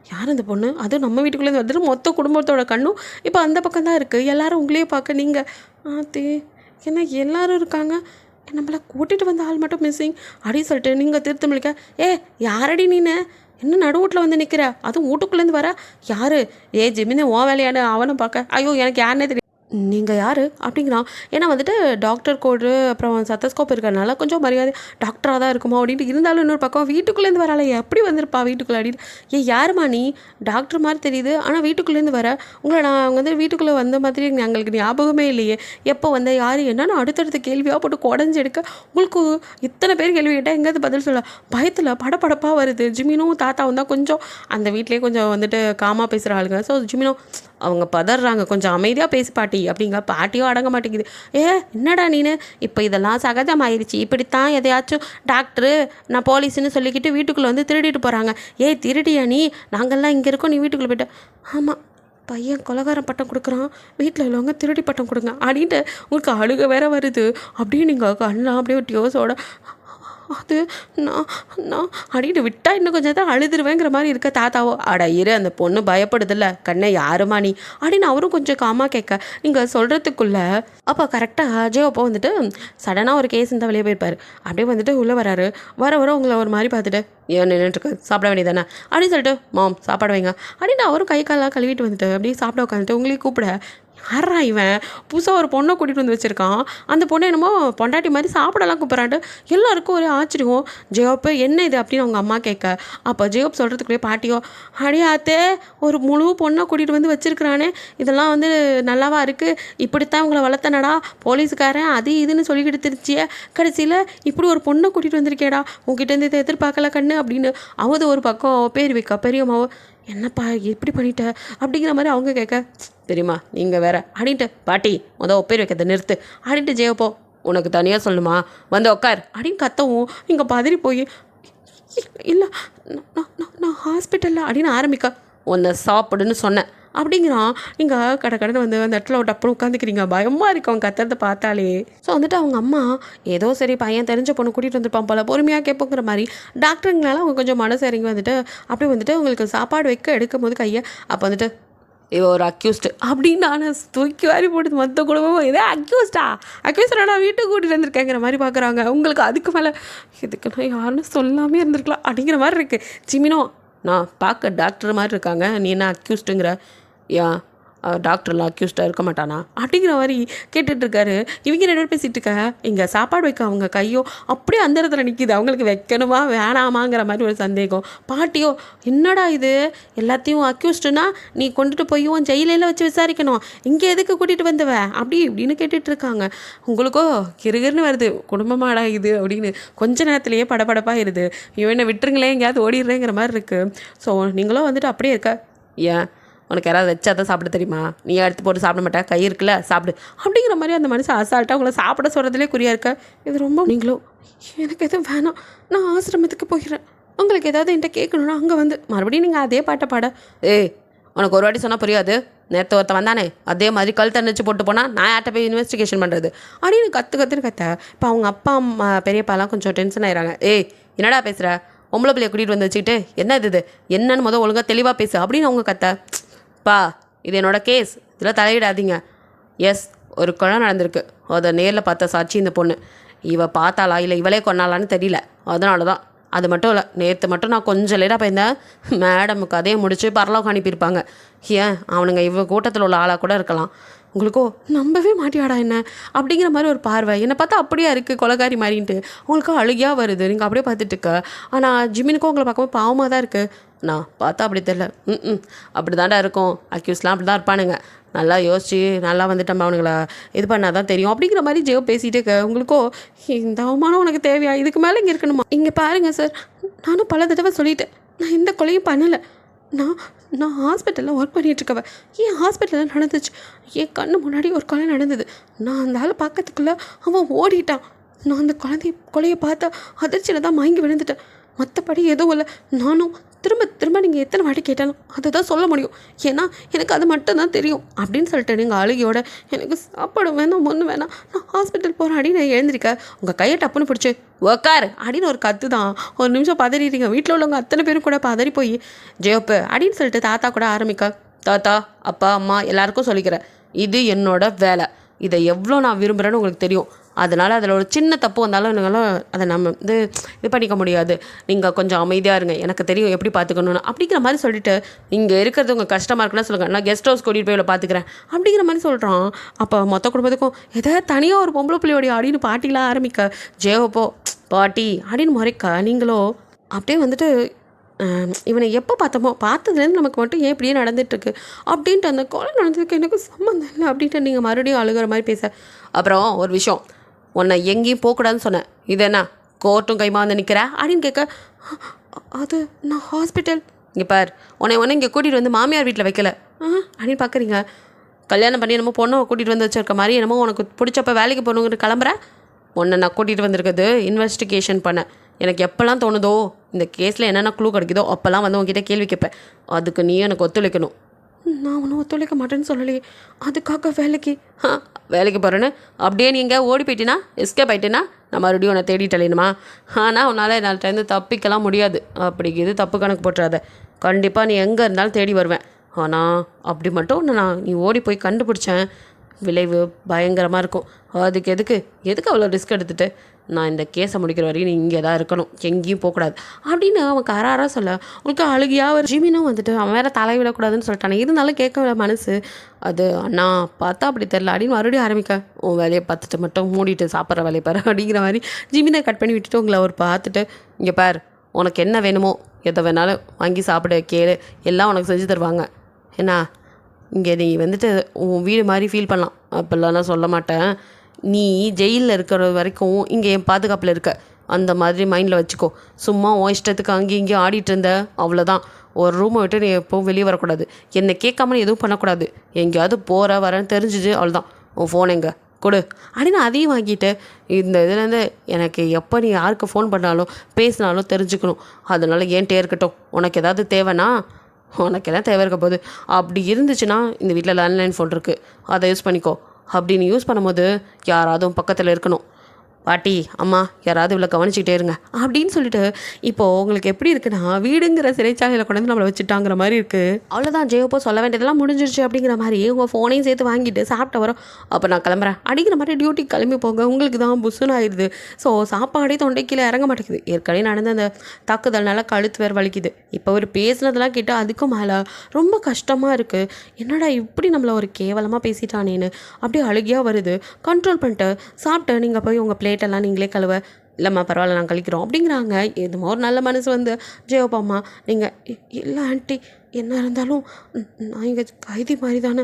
யார் அந்த பொண்ணு, அதுவும் நம்ம வீட்டுக்குள்ளேருந்து வந்துட்டு மொத்த குடும்பத்தோட கண்ணும் இப்போ அந்த பக்கம் தான் இருக்குது. எல்லோரும் உங்களையே பார்க்க நீங்கள் ஏன்னா எல்லோரும் இருக்காங்க, நம்மளை கூட்டிகிட்டு வந்த ஆள் மட்டும் மிஸ்ஸிங் அப்படின்னு சொல்லிட்டு நீங்கள் திருத்த முடிக்க யாரடி நீனு என்ன நடுவூட்டில் வந்து நிற்கிற, அதுவும் வீட்டுக்குள்ளேருந்து வர யார் ஜிமினு ஓ வேலையான அவனை பார்க்க. ஐயோ எனக்கு யாருன்னே தெரியும், நீங்கள் யார் அப்படிங்கிறான். ஏன்னா வந்துட்டு டாக்டர் கோடு அப்புறம் சத்தஸ்கோப் இருக்கிறனால கொஞ்சம் மரியாதை டாக்டராக தான் இருக்குமோ அப்படின்ட்டு. இருந்தாலும் இன்னொரு பக்கம் வீட்டுக்குள்ளேருந்து வரால எப்படி வந்திருப்பா வீட்டுக்குள்ளே அப்படின்னு. யாருமா நீ, டாக்டர் மாதிரி தெரியுது ஆனால் வீட்டுக்குள்ளேருந்து வர, உங்களை நான் வந்து வீட்டுக்குள்ளே வந்த மாதிரி எங்களுக்கு ஞாபகமே இல்லையே, எப்போ வந்த யார் என்னன்னு அடுத்தடுத்த கேள்வியாக போட்டு குடஞ்சி எடுக்க உங்களுக்கு இத்தனை பேர் கேள்வி கேட்டால் எங்கேயாவது பதில் சொல்ல பயத்தில் படப்படப்பாக வருது. ஜிமினும் தாத்தாவும் தான் கொஞ்சம் அந்த வீட்லேயே கொஞ்சம் வந்துட்டு காமாக பேசுகிற ஆளுங்க. ஸோ ஜிமினும் அவங்க பதறாங்க, கொஞ்சம் அமைதியாக பேசி பாட்டி அப்படிங்க. பாட்டியும் அடங்க மாட்டேங்குது. என்னடா நீனு இப்போ இதெல்லாம் சகஜமாயிருச்சு, இப்படித்தான் எதையாச்சும் டாக்டரு நான் போலீஸுன்னு சொல்லிக்கிட்டு வீட்டுக்குள்ளே வந்து திருடிட்டு போகிறாங்க. திருடியா நீ, நாங்கள்லாம் இங்கே இருக்கோம் நீ வீட்டுக்குள்ளே போய்ட்ட. ஆமாம் பையன் கொலகாரம் பட்டம் கொடுக்குறான், வீட்டில் உள்ளவங்க திருடி பட்டம் கொடுங்க அப்படின்ட்டு உங்களுக்கு அழுக வேற வருது. அப்படியே நீங்கள் கண்ணெலாம் அப்படியே டியோஸோட அது நான் அடிட்டு விட்டா இன்னும் கொஞ்சம் தான் அழுதுருவேங்கிற மாதிரி இருக்க. தாத்தாவோ அட இரு அந்த பொண்ணு பயப்படுதில்ல கண்ணை யாருமா நீ அப்படின்னு அவரும் கொஞ்சம் காமாக கேட்க நீங்கள் சொல்கிறதுக்குள்ளே அப்போ கரெக்டாக அப்போ வந்துட்டு சடனாக ஒரு கேஸ் இருந்தால் வெளியே போயிருப்பார். அப்படியே வந்துட்டு உள்ளே வராரு. வர உங்களை ஒரு மாதிரி பார்த்துட்டு ஏன் நின்றுட்டுருக்கு சாப்பிட வேண்டியதானே அப்படின்னு சொல்லிட்டு மாம் சாப்பாடு வைங்க அப்படின்னு அவரும் கை காலெலாம் கழுவிட்டு வந்துட்டு அப்படியே சாப்பிட உட்காந்துட்டு உங்களையும் கூப்பிட யாரா இவன் புதுசாக ஒரு பொண்ணை கூட்டிகிட்டு வந்து வச்சுருக்கான், அந்த பொண்ணை என்னமோ பொண்டாட்டி மாதிரி சாப்பிடலாம் கூப்பிட்றான்ட்டு எல்லாருக்கும் ஒரு ஆச்சரியம். ஜெயோப்பு என்ன இது அப்படின்னு அவங்க அம்மா கேட்க அப்போ ஜெயோப் சொல்கிறதுக்குள்ளே பாட்டியோ அடியாத்தே ஒரு முழு பொண்ணை கூட்டிகிட்டு வந்து வச்சுருக்கிறானே, இதெல்லாம் வந்து நல்லாவா இருக்குது, இப்படித்தான் உங்களை வளர்த்தனடா போலீஸுக்காரன் அது இதுன்னு சொல்லிக்கிட்டு திருச்சிய கடைசியில் இப்படி ஒரு பொண்ணை கூட்டிகிட்டு வந்திருக்கேடா உங்ககிட்டேருந்து இதை எதிர்பார்க்கல கண்ணு அப்படின்னு அவது ஒரு பக்கம் பேர் வைக்க பெரியம்மாவோ என்னப்பா எப்படி பண்ணிட்ட அப்படிங்கிற மாதிரி அவங்க கேட்க தெரியுமா நீங்கள் வேற அப்படின்ட்டு பாட்டி ஒப்பேர் வைக்கிறத நிறுத்து அப்படின்ட்டு ஜெயப்போ உனக்கு தனியாக சொல்லுமா வந்து உட்கார் அப்படின்னு கத்தவும் இங்கே பதறி போய் இல்லை நான் ஹாஸ்பிட்டலில் அப்படின்னு ஆரம்பிக்க உன்னை சாப்பிடுன்னு சொன்னேன் அப்படிங்கிறான். நீங்கள் கடை வந்து அந்த இடத்துல ஒரு டப்புன்னு உட்காந்துக்கிறீங்க. பயமாக இருக்கு அவங்க கத்துறதை பார்த்தாலே. ஸோ வந்துட்டு அவங்க அம்மா ஏதோ சரி பையன் தெரிஞ்ச பொண்ணு கூட்டிகிட்டு வந்துருப்பான் போல, பொறுமையாக கேட்போங்கிற மாதிரி டாக்டருங்களால அவங்க கொஞ்சம் மனசு இறங்கி வந்துட்டு அப்படியே வந்துட்டு உங்களுக்கு சாப்பாடு வைக்க எடுக்கும் போது கையை அப்போ வந்துட்டு இவ ஒரு அக்யூஸ்டு அப்படின்னு நான் தூக்கி வாரி போட்டு மொத்த குடும்பமும் இதே அக்யூஸ்டா நான் வீட்டுக்கு கூட்டிகிட்டு வந்திருக்கேங்கிற மாதிரி பார்க்குறாங்க. உங்களுக்கு அதுக்கு மேலே இதுக்கு நான் யாருன்னு சொல்லாமே இருந்திருக்கலாம் அப்படிங்கிற மாதிரி இருக்குது. ஜிமினோ நான் பார்க்க டாக்டர் மாதிரி இருக்காங்க, நீ என்ன அக்யூஸ்டுங்கிற? ஏன் டாக்டர்லாம் அக்யூஸ்டாக இருக்க மாட்டானா அப்படிங்கிற மாதிரி கேட்டுட்ருக்காரு. இவங்க ரெண்டு பேர் பேசிகிட்டு இருக்க இங்கே சாப்பாடு வைக்க அவங்க கையோ அப்படியே அந்த இடத்துல நிற்கிது. அவங்களுக்கு வைக்கணுமா வேணாமாங்கிற மாதிரி ஒரு சந்தேகம். பாட்டியோ என்னடா இது எல்லாத்தையும் அக்யூஸ்டுனா நீ கொண்டுட்டு போய் உன் ஜெயிலில் வச்சு விசாரிக்கணும், இங்கே எதுக்கு கூட்டிகிட்டு வந்தவ அப்படி இப்படின்னு கேட்டுட்ருக்காங்க. உங்களுக்கோ கிருகிருன்னு வருது, குடும்பமாடா இது அப்படின்னு கொஞ்ச நேரத்துலேயே படபடப்பாக இருது. இவனை விட்டுருங்களேன் எங்கேயாவது ஓடிடுறேங்கிற மாதிரி இருக்குது. ஸோ நீங்களும் வந்துட்டு அப்படியே இருக்க, ஏன் உனக்கு யாராவது வச்சா தான் சாப்பிட தெரியுமா? நீ எடுத்து போட்டு சாப்பிட மாட்டேன், கை இருக்குல்ல சாப்பிடு அப்படிங்கிற மாதிரி அந்த மனுஷன் அசால்ட்டாக உங்களை சாப்பிட சொல்கிறதுலே குறியாக இருக்க. இது ரொம்ப நீங்களும் எனக்கு எதுவும் வேணாம், நான் ஆசிரமத்துக்கு போகிறேன், உங்களுக்கு ஏதாவது என்கிட்ட கேட்கணுன்னா அங்கே வந்து மறுபடியும் நீங்கள் அதே பாட்டை பாட. உனக்கு ஒரு வாட்டி சொன்னால் புரியாது, நேற்று ஒருத்த வந்தானே அதே மாதிரி கல் தண்ணிச்சு போட்டு போனால் நான் யார்கிட்ட போய் இன்வெஸ்டிகேஷன் பண்ணுறது அப்படின்னு கற்றுன்னு கத்த. இப்போ அவங்க அப்பா அம்மா பெரியப்பாலாம் கொஞ்சம் டென்ஷன் ஆயிடுறாங்க. என்னடா பேசுகிற, பொம்பளை பிள்ளைய கூட்டிகிட்டு வந்து வச்சுக்கிட்டு என்ன இது என்னன்னு ஒழுங்காக தெளிவாக பேசு அப்படின்னு அவங்க கத்த. பா இது என்னோடய கேஸ், இதில் தலையிடாதீங்க. எஸ் ஒரு கொலை நடந்திருக்கு, அதை நேரில் பார்த்த சாட்சி இந்த பொண்ணு. இவ பார்த்தாளா இல்லை இவளே கொன்னாலான்னு தெரியல, அதனால தான். அது மட்டும் இல்லை, நேற்று மட்டும் நான் கொஞ்சம் லேட்டாக போயிருந்தேன், மேடம் கதையை முடித்து பரலோகம் அனுப்பியிருப்பாங்க. ஏன் அவனுங்க இவ கூட்டத்தில் உள்ள ஆளாக கூட இருக்கலாம். உங்களுக்கோ நம்பவே மாட்டியாடா என்ன அப்படிங்கிற மாதிரி ஒரு பார்வை. என்னை பார்த்தா அப்படியே இருக்குது கொலைகாரி மாதிரின்ட்டு உங்களுக்கு அழுகியாக வருது. நீங்கள் அப்படியே பார்த்துட்டு இருக்க. ஆனால் ஜிமினுக்கும் உங்களை பார்க்கும்போது பாவமாக தான் இருக்குது. நான் பார்த்தா அப்படி தெரில. அப்படி தாண்டா இருக்கும், அக்யூஸ்லாம் அப்படி தான் இருப்பானுங்க, நல்லா யோசிச்சு நல்லா வந்துட்டு நம்ம அவனுங்களை இது பண்ணால் தான் தெரியும் அப்படிங்கிற மாதிரி ஜெயோ பேசிகிட்டே இருக்க. உங்களுக்கோ இந்த அவமானம் உனக்கு தேவையா, இதுக்கு மேலே இங்கே இருக்கணுமா? இங்கே பாருங்கள் சார், நானும் பல தடவை சொல்லிட்டேன், நான் எந்த கொலையும் பண்ணலை. நான் ஹாஸ்பிட்டலில் ஒர்க் பண்ணிகிட்ருக்கவன். ஏன் ஹாஸ்பிட்டலில் நடந்துச்சு, என் கண்ணு முன்னாடி ஒரு கொலை நடந்தது. நான் அந்த ஆளை பார்க்கறதுக்குள்ளே அவன் ஓடிட்டான். நான் அந்த கொலையை பார்த்த அதிர்ச்சியில் தான் மயங்கி விழுந்துட்டேன். மற்றபடி எதுவும் இல்லை. நானும் திரும்ப நீங்கள் எத்தனை வாட்டி கேட்டாலும் அதை தான் சொல்ல முடியும், ஏன்னா எனக்கு அது மட்டும்தான் தெரியும் அப்படின்னு சொல்லிட்டு நீங்கள் அழுகியோட எனக்கு சாப்பாடு வேணாம் ஒன்று வேணாம், நான் ஹாஸ்பிட்டல் போகிறேன் அப்படின்னு நான் எழுந்திருக்க. உங்கள் கையை டப்புன்னு பிடிச்சி உக்கார் அப்படின்னு ஒரு கற்று தான். ஒரு நிமிஷம் பதறிட்டீங்க. வீட்டில் உள்ளவங்க அத்தனை பேரும் கூட பதறி போய் ஜெயப்பு அப்படின்னு சொல்லிட்டு தாத்தா கூட ஆரம்பிக்க. தாத்தா அப்பா அம்மா எல்லாருக்கும் சொல்லிக்கிறேன், இது என்னோட வேலை, இதை எவ்வளோ நான் விரும்புகிறேன்னு உங்களுக்கு தெரியும். அதனால் அதில் ஒரு சின்ன தப்பு வந்தாலும் நீங்களும் அதை நம்ம இது பண்ணிக்க முடியாது. நீங்கள் கொஞ்சம் அமைதியாக இருங்க, எனக்கு தெரியும் எப்படி பார்த்துக்கணுன்னு அப்படிங்கிற மாதிரி சொல்லிட்டு இங்கே இருக்கிறது உங்கள் கஷ்டமாக இருக்குன்னா சொல்லுங்கள், நான் கெஸ்ட் ஹவுஸ் கூட்டிகிட்டு போய் பார்த்துக்கிறேன் அப்படிங்கிற மாதிரி சொல்கிறான். அப்போ மொத்த குடும்பத்துக்கும் எதாவது தனியாக ஒரு பொம்பளை பிள்ளையோடைய அப்படின்னு பாட்டிலாம் ஆரம்பிக்க. ஜெயப்போ பாட்டி அப்படின்னு முறைக்க. நீங்களோ அப்படியே வந்துட்டு இவனை எப்போ பார்த்ததுலேருந்து நமக்கு மட்டும் ஏன் இப்படியே நடந்துகிட்ருக்கு அப்படின்ட்டு அந்த கொலை நடந்ததுக்கு எனக்கு சம்மந்தம் இல்லை அப்படின்ட்டு நீங்கள் மறுபடியும் அழுகிற மாதிரி பேச. அப்புறம் ஒரு விஷயம், உன்னை எங்கேயும் போகக்கூடாதுன்னு சொன்னேன், இது என்ன கோர்ட்டும் கைமா வந்து நிற்கிற அப்படின்னு கேட்க. அது நான் ஹாஸ்பிட்டல் இங்கே பார், உன்னை இங்கே கூட்டிகிட்டு வந்து மாமியார் வீட்டில் வைக்கல அப்படின்னு பார்க்குறீங்க. கல்யாணம் பண்ணி என்னமோ பொண்ணை கூட்டிகிட்டு வந்து வச்சிருக்க மாதிரி என்னமோ உனக்கு பிடிச்சப்ப வேலைக்கு போகணுங்கிற கிளம்புற. உன்னை நான் கூட்டிகிட்டு வந்திருக்குது இன்வெஸ்டிகேஷன் பண்ண. எனக்கு எப்போல்லாம் தோணுதோ இந்த கேஸில் என்னென்ன க்ளூ கிடைக்குதோ அப்போல்லாம் வந்து உங்ககிட்ட கேள்வி கேட்பேன். அதுக்கு நீ எனக்கு ஒத்துழைக்கணும். நான் ஒன்றும் ஒத்துழைக்க மாட்டேன்னு சொல்லலையே, அதுக்காக வேலைக்கு போகிறேன்னு அப்படியே நீ எங்கே ஓடி போயிட்டினா எஸ்கேப் ஆகிட்டேன்னா நான் மறுபடியும் உன்னை தேடிட்டு அலையணுமா? ஆனால் உன்னால் என்கிட்ட தப்பிக்கலாம் முடியாது. அப்படி இது தப்பு கணக்கு போட்டுறாத, கண்டிப்பாக நீ எங்கே இருந்தாலும் தேடி வருவேன். ஆனால் அப்படி மட்டும் நீ ஓடி போய் கண்டுபிடிச்சேன், விளைவு பயங்கரமாக இருக்கும். அதுக்கு எதுக்கு அவ்வளோ ரிஸ்க் எடுத்துகிட்டு? நான் இந்த கேஸை முடிக்கிற வரையும் நீ இங்கே தான் இருக்கணும், எங்கேயும் போகக்கூடாது அப்படின்னு அவன் கராராக சொல்ல. உங்களுக்கு அழுகியாக ஒரு ஜிமினும் வந்துட்டு அவன் வேறு தலைவிடக்கூடாதுன்னு சொல்லிட்டானே, இருந்தாலும் கேட்க மனசு அது அண்ணா பார்த்தா அப்படி தெரில அப்படின்னு மறுபடியும் ஆரம்பிக்க. உன் வேலையை பார்த்துட்டு மட்டும் மூடிட்டு சாப்பிட்ற வேலையை பாரு அப்படிங்கிற மாதிரி ஜிமினை கட் பண்ணி விட்டுட்டு உங்களை அவர் பார்த்துட்டு, இங்கே பார் உனக்கு என்ன வேணுமோ எதை வேணாலும் வாங்கி சாப்பிட கேளு, எல்லாம் உனக்கு செஞ்சு தருவாங்க. என்ன இங்கே நீ வந்துட்டு உன் வீடு மாதிரி ஃபீல் பண்ணலாம், அப்படிலாம் நான் சொல்ல மாட்டேன். நீ ஜெயிலில் இருக்கிற வரைக்கும் இங்கே என் பாதுகாப்பில் இருக்க, அந்த மாதிரி மைண்டில் வச்சுக்கோ. சும்மா உன் இஷ்டத்துக்கு அங்கேயும் இங்கேயும் ஆடிட்டு இருந்த அவ்வளோதான். ஒரு ரூமை விட்டு நீ எப்போவும் வெளியே வரக்கூடாது, என்னை கேட்காம எதுவும் பண்ணக்கூடாது. எங்கேயாவது போகிற வரேன்னு தெரிஞ்சுது அவ்வளோதான். உன் ஃபோன் எங்கே கொடு அப்படின்னு அதையும் வாங்கிட்டு இந்த இதுலேருந்து எனக்கு எப்போ நீ யாருக்கு ஃபோன் பண்ணாலும் பேசினாலும் தெரிஞ்சுக்கணும். அதனால ஏன்ட்டே இருக்கட்டும், உனக்கு ஏதாவது தேவைன்னா உனக்கு என்ன தேவை இருக்க போகுது, அப்படி இருந்துச்சுன்னா இந்த வீட்டில் லேண்ட்லைன் ஃபோன் இருக்குது, அதை யூஸ் பண்ணிக்கோ. அப்படின்னு யூஸ் பண்ணும்போது யாராவது பக்கத்தில் இருக்கணும். பாட்டி அம்மா யாராவது இவ்வளோ கவனிச்சிக்கிட்டே இருங்க அப்படின்னு சொல்லிட்டு இப்போது உங்களுக்கு எப்படி இருக்குன்னா வீடுங்கிற சிறைச்சாலையில் கொண்டு வந்து நம்மளை வச்சுட்டாங்கிற மாதிரி இருக்குது. அவ்வளோதான் ஜெயோப்போ சொல்ல வேண்டியதெல்லாம் முடிஞ்சிருச்சு அப்படிங்கிற மாதிரி உங்கள் ஃபோனையும் சேர்த்து வாங்கிட்டு சாப்பிட்ட வரோம். அப்போ நான் கிளம்புறேன் அப்படிங்கிற மாதிரி டியூட்டிக்கு கிளம்பி போங்க. உங்களுக்கு தான் புஷ்ஷுன்னு ஆயிடுது. ஸோ சாப்பாடே தொண்டைக்கீழே இறங்க மாட்டேங்குது. ஏற்கனவே நடந்த அந்த தாக்குதல்னால கழுத்து வேறு வலிக்குது. இப்போ ஒரு பேசினதெல்லாம் கேட்டு அதுக்கும் மேலே ரொம்ப கஷ்டமாக இருக்குது. என்னடா இப்படி நம்மளை ஒரு கேவலமாக பேசிட்டானேன்னு அப்படியே அழுகியாக வருது. கண்ட்ரோல் பண்ணிட்டு சாப்பிட்டு நீங்கள் போய் உங்கள் பிளேட்டெல்லாம் நீங்களே கழுவ. இல்லைம்மா பரவாயில்ல நாங்கள் கழிக்கிறோம் அப்படிங்கிறாங்க. எதுமோ ஒரு நல்ல மனசு வந்து ஜெயோப்பாம்மா நீங்கள் இல்லை ஆண்டி என்ன இருந்தாலும் நான் இங்கே கைதி மாதிரி தானே.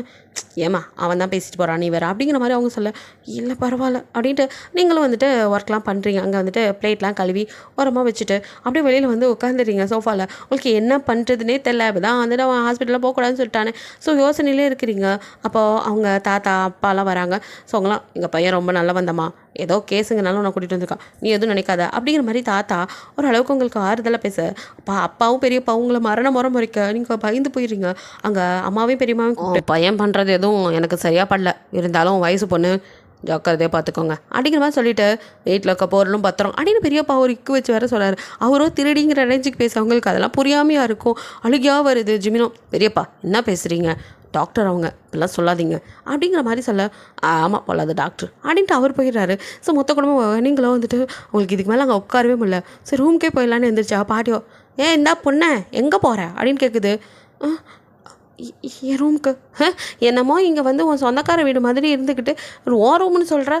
ஏம்மா அவன் தான் பேசிட்டு போகிறான் நீ வேறு அப்படிங்கிற மாதிரி அவங்க சொல்ல, இல்லை பரவாயில்ல அப்படின்ட்டு நீங்களும் வந்துட்டு ஒர்க்லாம் பண்ணுறீங்க. அங்கே வந்துட்டு பிளேட்லாம் கழுவி ஓரமாக வச்சுட்டு அப்படியே வெளியில் வந்து உட்காந்துறீங்க சோஃபாவில். உங்களுக்கு என்ன பண்ணுறதுனே தெரில. இப்போ தான் வந்துட்டு அவன் ஹாஸ்பிட்டலில் போகக்கூடாதுன்னு சொல்லிட்டானே. ஸோ யோசனையிலே இருக்கிறீங்க. அப்போது அவங்க தாத்தா அப்பாலாம் வராங்க. ஸோ அவங்களாம் எங்கள் பையன் ரொம்ப நல்ல வந்தம்மா, ஏதோ கேஸுங்கனாலும் உன்னை கூட்டிகிட்டு வந்துருக்கான், நீ எதுவும் நினைக்காத அப்படிங்கிற மாதிரி தாத்தா ஓரளவுக்கு உங்களுக்கு ஆறுதலாக பேச, அப்பாவும் பெரியப்பா உங்களை முறை முறைக்க நீங்கள் பயந்து போயிடுறீங்க. அங்கே அம்மாவையும் பெரியம்மாவும் பையன் பண்ணுறது எதுவும் எனக்கு சரியாக படல, இருந்தாலும் வயசு பொண்ணு ஜாக்கிரதையாக பார்த்துக்கோங்க அப்படிங்கிற மாதிரி சொல்லிவிட்டு வீட்டில் இருக்க பொருளும் பத்திரம் அப்படின்னு பெரியப்பா ஒரு இக்கு வச்சு வேறு சொல்கிறார். அவரும் திருடிங்கிற ரேஞ்சுக்கு பேச அவங்களுக்கு அதெல்லாம் புரியாமையாக இருக்கும். அழுகியாக வருது. ஜிமினோ பெரியப்பா என்ன பேசுகிறீங்க, டாக்டர் அவங்க இப்பெல்லாம் சொல்லாதீங்க அப்படிங்கிற மாதிரி சொல்ல, ஆமாம் பொல்லாது டாக்டர் அப்படின்ட்டு அவர் போயிடுறாரு. ஸோ மொத்த குடும்பம் நீங்களும் வந்துட்டு உங்களுக்கு இதுக்கு மேலே அங்கே உட்காரவே முடியல. சரி ரூம்க்கே போயிடலான்னு எழுந்திரிச்சா பாட்டியோ, என்ன பொண்ணை எங்கே போகிற அப்படின்னு கேட்குது. என் ரூமுக்கு. என்னமோ இங்கே வந்து உன் சொந்தக்கார வீடு மாதிரி இருந்துக்கிட்டு ஓ ரூம்னு சொல்கிற.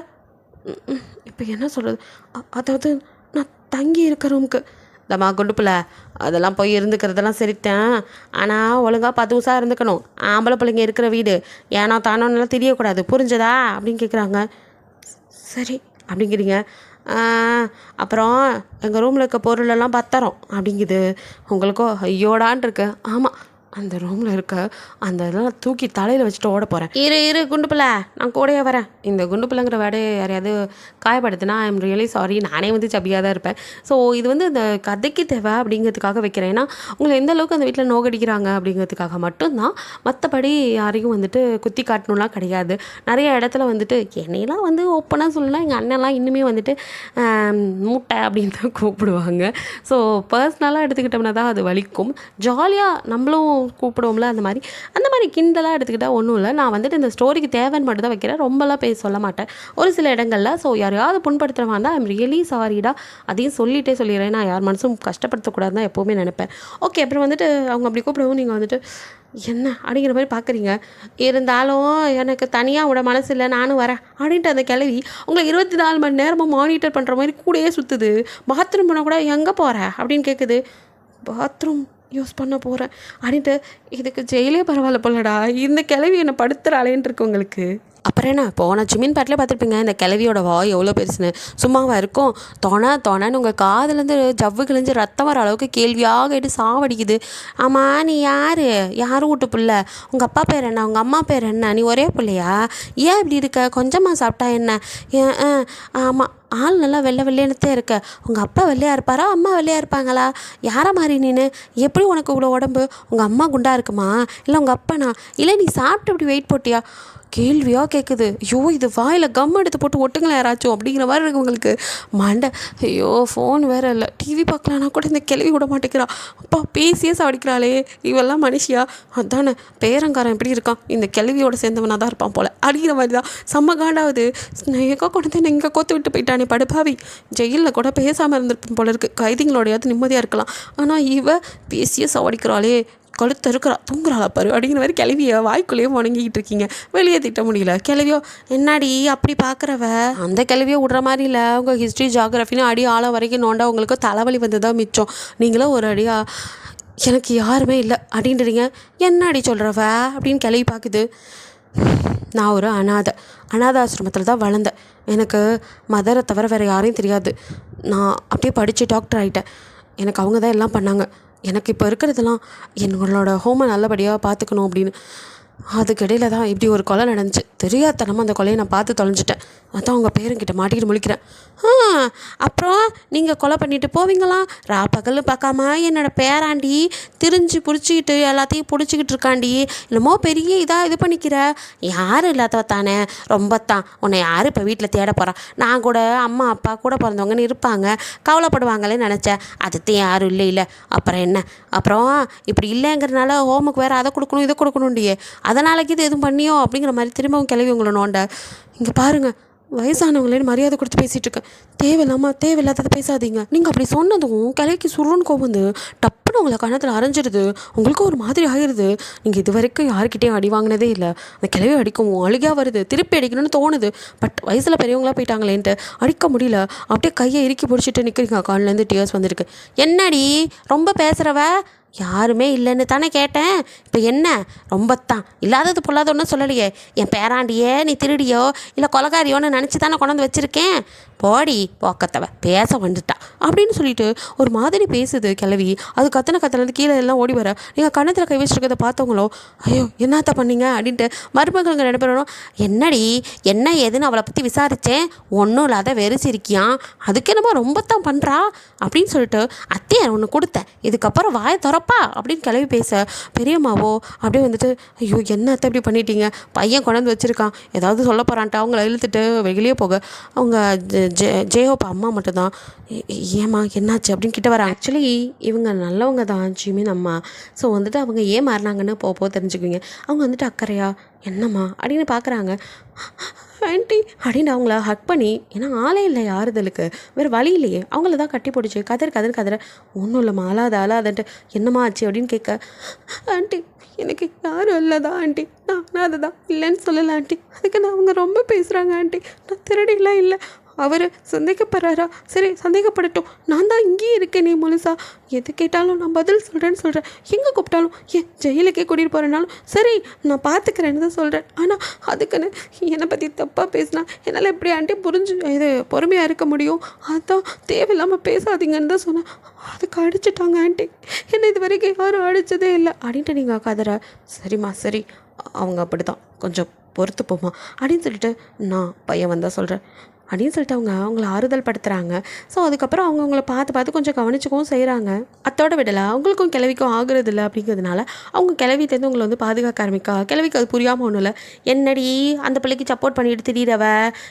இப்போ என்ன சொல்கிறது, அதாவது நான் தங்கி இருக்க ரூமுக்கு. இந்தம்மா குண்டுப்பில் அதெல்லாம் போய் இருந்துக்கிறதெல்லாம் சரித்தேன், ஆனால் ஒழுங்காக 10 வருஷம் இருந்துக்கணும். ஆம்பளை பிள்ளைங்க இருக்கிற வீடு ஏன்னா தானோன்னெல்லாம் தெரியக்கூடாது, புரிஞ்சதா அப்படின்னு கேட்குறாங்க. சரி அப்படிங்கிறீங்க. அப்புறம் எங்கள் ரூமில் இருக்க பொருளெல்லாம் பத்திரம் அப்படிங்குது. உங்களுக்கோ ஐயோடான் இருக்கு. ஆமாம் அந்த ரூமில் இருக்க அந்த இதெல்லாம் தூக்கி தலையில் வச்சுட்டு ஓட போகிறேன். இரு குண்டுப்பிள்ளை நான் கூடயே வரேன். இந்த குண்டுப்பிள்ளைங்கிற வேடையை யாரையாவது காயப்படுத்துனா ஐ எம் ரியலி சாரி, நானே வந்து சபியாக தான் இருப்பேன். ஸோ இது வந்து இந்த கதைக்கு தேவை அப்படிங்கிறதுக்காக வைக்கிறேன். ஏன்னா உங்களை எந்த அளவுக்கு அந்த வீட்டில் நோகடிக்கிறாங்க அப்படிங்கிறதுக்காக மட்டும்தான். மற்றபடி யாரையும் வந்துட்டு குத்தி காட்டணும்லாம் கிடையாது. நிறைய இடத்துல வந்துட்டு என்னையெல்லாம் வந்து ஓப்பனாக சொல்லலாம், எங்கள் அண்ணன்லாம் இன்னுமே வந்துட்டு மூட்டை அப்படின்னு தான் கூப்பிடுவாங்க. ஸோ பர்சனலாக எடுத்துக்கிட்டோம்னா தான் அது வலிக்கும். ஜாலியாக நம்மளும் கூப்பிடுவோம்ல அந்த மாதிரி கிண்டலாக எடுத்துக்கிட்டால் ஒன்றும் இல்லை. நான் வந்துட்டு இந்த ஸ்டோரிக்கு தேவைன்னு மட்டும் தான் வைக்கிறேன், ரொம்பலாம் சொல்ல மாட்டேன் ஒரு சில இடங்களில். ஸோ யாரையாவது புண்படுத்துகிற மாதிரி தான் ஐம் ரியலி சாரிடா அதையும் சொல்லிடுறேன். நான் யார் மனசும் கஷ்டப்படுத்தக்கூடாதுன்னு தான் எப்போவுமே நினைப்பேன். ஓகே அப்புறம் வந்துட்டு அவங்க அப்படி கூப்பிடவும் நீங்கள் வந்துட்டு என்ன அப்படிங்கிற மாதிரி பார்க்குறீங்க. இருந்தாலும் எனக்கு தனியாக விட மனசு இல்லை, நானும் வரேன் அப்படின்ட்டு அந்த கிளவி உங்களை 24 மணி நேரமும் மானிட்டர் பண்ணுற மாதிரி கூடயே சுற்றுது. பாத்ரூம் போனால் கூட எங்கே போகிற அப்படின்னு கேட்குது. பாத்ரூம் யூஸ் பண்ண போகிறேன் அப்படின்ட்டு இதுக்கு ஜெயிலே பரவாயில்ல போலடா, இந்த கிளவி என்னை படுத்துகிறாளேன்னு இருக்கு உங்களுக்கு. அப்புறம் என்ன போன ஜிமின் பாட்டிலே பார்த்துருப்பீங்க இந்த கிளவியோட வாய் எவ்வளோ பெருசுன்னு. சும்மாவாக இருக்கும், தொணன்னு உங்கள் காதுலேருந்து ஜவ்வு கிழிஞ்சு ரத்தம் வர அளவுக்கு கேள்வியாக கேட்டு சாவடிக்குது. ஆமாம் நீ யார் வீட்டு பிள்ளை, உங்கள் அப்பா பேர் என்ன, உங்கள் அம்மா பேர் என்ன, நீ ஒரே பிள்ளையா, ஏன் இப்படி இருக்க, கொஞ்சமாக சாப்பிட்டா என்ன. ஆமாம் ஆள் நல்லா வெள்ளையனத்தே இருக்க, உங்கள் அப்பா வெள்ளையாக இருப்பாரா அம்மா வெள்ளையாக இருப்பாங்களா, யாரை மாதிரி நீனு, எப்படி உனக்கு இவ்வளோ உடம்பு, உங்கள் அம்மா குண்டா இருக்குமா இல்லை உங்கள் அப்பனா, இல்லை நீ சாப்பிட்டு இப்படி வெயிட் போட்டியா, கேள்வியாக கேட்குது. ஐயோ இது வாயில் கம் எடுத்து போட்டு ஒட்டுங்களேன் யாராச்சும் அப்படிங்கிற மாதிரி இருக்கு உங்களுக்கு மண்டை. ஐயோ ஃபோன் வேறு இல்லை, டிவி பார்க்கலான்னா கூட இந்த கிளவி விட மாட்டேங்கிறா. அப்பா பேசியே சாவடிக்கிறாளே இவெல்லாம் மனுஷியா, அதானே பேரங்காரன் எப்படி இருக்கான், இந்த கிளவியோட சேர்ந்தவனாக தான் இருப்பான் போல் அப்படிங்கிற மாதிரி தான் செம்ம காண்டாவது. எங்கே கொண்டு வந்து எங்கே கோத்து விட்டு போயிட்டானே படுப்பாவி, ஜெயிலில் கூட பேசாமல் இருந்திருப்பேன் போல இருக்குது, கைதிங்களோடையாவது நிம்மதியாக இருக்கலாம். ஆனால் இவ பேசியே சாவடிக்கிறாளே, கழுத்து இருக்கிறா தூங்குறாளா பாரு அப்படிங்கிற மாதிரி கிளவியை வாய்க்குள்ளேயே முணங்கிக்கிட்டு இருக்கீங்க, வெளியே திட்ட முடியல. கிளவியோ என்னாடி அப்படி பார்க்குறவ, அந்த கிளவியோ விடுற மாதிரி இல்லை, உங்கள் ஹிஸ்ட்ரி ஜாகிரஃபின்னு அடி ஆழம் வரைக்கும் நோண்டா உங்களுக்கு தலைவலி வந்து தான் மிச்சம். நீங்களும் ஒரு அடியா எனக்கு யாருமே இல்லை அப்படின்றீங்க. என்ன அடி சொல்கிறவ அப்படின்னு கிளவி பார்க்குது. நான் ஒரு அனாதாசிரமத்தில் தான் வளர்ந்தேன், எனக்கு மதரை தவிர வேறு யாரையும் தெரியாது. நான் அப்படியே படித்து டாக்டர் ஆகிட்டேன், எனக்கு அவங்க தான் எல்லாம் பண்ணாங்க. எனக்கு இப்போ இருக்கிறதெல்லாம் எங்களோட ஹோமை நல்லபடியாக பார்த்துக்கணும் அப்படின்னு. அதுக்கிடையில் தான் இப்படி ஒரு கொலை நடந்துச்சு. தெரியாதனமாக அந்த கொலையை நான் பார்த்து தொலைஞ்சிட்டேன். அதான் உங்கள் பேருங்கிட்ட மாட்டிக்கிட்டு முழிக்கிறேன். அப்புறம் நீங்கள் கொலை பண்ணிட்டு போவீங்களாம், பகல் பார்க்காம என்னோடய பேராண்டி திரிஞ்சு பிடிச்சிக்கிட்டு எல்லாத்தையும் பிடிச்சிக்கிட்டு இருக்காண்டி, என்னமோ பெரிய இதாக இது பண்ணிக்கிற. யாரும் இல்லாதவ தானே, ரொம்பத்தான். உன்னை யார் இப்போ வீட்டில் தேட போகிறா? நான் கூட அம்மா அப்பா கூட பிறந்தவங்கன்னு இருப்பாங்க, கவலைப்படுவாங்களேன்னு நினச்சேன். அதுதான் யாரும் இல்லை. அப்புறம் என்ன? அப்புறம் இப்படி இல்லைங்கிறதுனால ஹோமுக்கு வேறு அதை கொடுக்கணும் இதை கொடுக்கணுண்டியே, அதனாலக்கு இது எதுவும் பண்ணியோ அப்படிங்கிற மாதிரி திரும்பவும் கிளவி உங்களை நோண்ட. இங்கே பாருங்கள், வயசானவங்களேன்னு மரியாதை கொடுத்து பேசிகிட்டு இருக்கேன். தேவையில்லாததை பேசாதீங்க. நீங்கள் அப்படி சொன்னதும் கிளைக்கு சுருன்னு கோவம் வந்து டப்புன்னு உங்களை கணத்தில் அரைஞ்சிடுது. உங்களுக்கும் ஒரு மாதிரி ஆகிடுது. நீங்கள் இது வரைக்கும் யார்கிட்டையும் அடி வாங்கினதே இல்லை. அந்த கிளவி அடிக்கவும் அழுகையாக வருது, திருப்பி அடிக்கணும்னு தோணுது. பட் வயசில் பெரியவங்களாக போயிட்டாங்களேன்ட்டு அடிக்க முடியல. அப்படியே கையை இறுக்கி பிடிச்சிட்டு நிற்கிறீங்க. காலிலேருந்து டியர்ஸ் வந்திருக்கு. என்னடி ரொம்ப பேசுகிறவ? யாருமே இல்லைன்னு தானே கேட்டேன். இப்போ என்ன? ரொம்பத்தான். இல்லாதது பொல்லாத ஒன்றும் சொல்லலையே. என் பேராண்டியே நீ திருடியோ இல்லை கொலகாரியோன்னு நினச்சி தானே கொண்டாந்து வச்சுருக்கேன். போடி போக்கத்தவ பேச வந்துட்டா அப்படின்னு சொல்லிட்டு ஒரு மாதிரி பேசுது கிளவி. அது கத்துனது கீழே எல்லாம் ஓடி வர, நீங்கள் கண்ணத்தில் கை வச்சுருக்கதை பார்த்தவங்களோ ஐயோ என்னத்த பண்ணீங்க அப்படின்ட்டு மருமகளுங்க ரெண்டு பேரும் என்னடி என்ன ஏதுன்னு அவளை பற்றி விசாரித்தேன். ஒன்றும் இல்லாத வெறிச்சிருக்கியான், அதுக்கு என்னமோ ரொம்பத்தான் பண்ணுறா அப்படின்னு சொல்லிட்டு அத்தையை ஒன்று கொடுத்தேன், இதுக்கப்புறம் வாயை திறப்பா அப்படின்னு கிளவி பேச, பெரியம்மாவோ அப்படியே வந்துட்டு ஐயோ என்னத்தை இப்படி பண்ணிட்டீங்க, பையன் கொண்டாந்து வச்சுருக்கான், ஏதாவது சொல்ல போகிறான்ட்டு அவங்கள இழுத்துட்டு வெளியே போக அவங்க ஜெயோப்பா அம்மா மட்டும்தான் ஏம்மா என்னாச்சு அப்படின்னு கிட்ட வராங்க. ஆக்சுவலி இவங்க நல்லவங்க தான், ஜிமின் அம்மா. ஸோ வந்துட்டு அவங்க ஏன் மாறினாங்கன்னு போக தெரிஞ்சுக்குவீங்க. அவங்க வந்துட்டு அக்கறையா என்னம்மா அப்படின்னு பார்க்குறாங்க. ஆண்டி அப்படின்னு அவங்கள ஹக் பண்ணி, ஏன்னா ஆளே இல்லை ஆறுதலுக்கு, வேறு வழி இல்லையே, அவங்கள தான் கட்டி பிடிச்சி கதற ஒன்றும் இல்லைம்மா அலாதன்ட்டு என்னம்மா ஆச்சு அப்படின்னு கேட்க, ஆண்டி எனக்கு யாரும் இல்லைதா ஆண்டி, நான் அதை தான் இல்லைன்னு சொல்லலை ஆண்டி, அதுக்கு நான் அவங்க ரொம்ப பேசுகிறாங்க ஆண்டி, நான் திருடிலாம் இல்லை, அவர் சந்தேகப்படுறாரா, சரி சந்தேகப்படட்டும், நான் தான் இங்கேயே இருக்கேனே முழுசா, எது கேட்டாலும் நான் பதில் சொல்கிறேன்னு எங்கே கூப்பிட்டாலும் ஏன் ஜெயிலுக்கே கூட்டிகிட்டு போகிறேனாலும் சரி நான் பார்த்துக்கிறேன்னு தான் சொல்கிறேன். ஆனால் அதுக்குன்னு என்னை பற்றி தப்பாக பேசினா என்னால் எப்படி ஆண்டி இது பொறுமையாக இருக்க முடியும், அதுதான் தேவையில்லாமல் பேசாதீங்கன்னு தான் சொன்னேன், அதுக்கு அடிச்சிட்டாங்க ஆண்டி, என்னை இது வரைக்கும் யாரும் அடித்ததே இல்லை அப்படின்ட்டு நீங்கள் கதற. சரிம்மா சரி, அவங்க அப்படி தான், கொஞ்சம் பொறுத்து போமா அப்படின்னு சொல்லிட்டு நான் பையன் வந்தால் சொல்கிறேன் அப்படின்னு சொல்லிட்டு அவங்கள ஆறுதல் படுத்துகிறாங்க. ஸோ அதுக்கப்புறம் அவங்கள பார்த்து கொஞ்சம் கவனிச்சுக்கவும் செய்கிறாங்க. அத்தோட விடலை, அவங்களுக்கும் கிளவிக்கும் ஆகுறது இல்லை அப்படிங்கிறதுனால அவங்க கிளவிட்டேருந்து உங்களை வந்து பாதுகாக்க ஆரம்பிக்கா. கிளவிக்கு அது புரியாமல் ஒன்றும் இல்லை, என்னடி அந்த பிள்ளைக்கு சப்போர்ட் பண்ணிட்டு திடீரவ,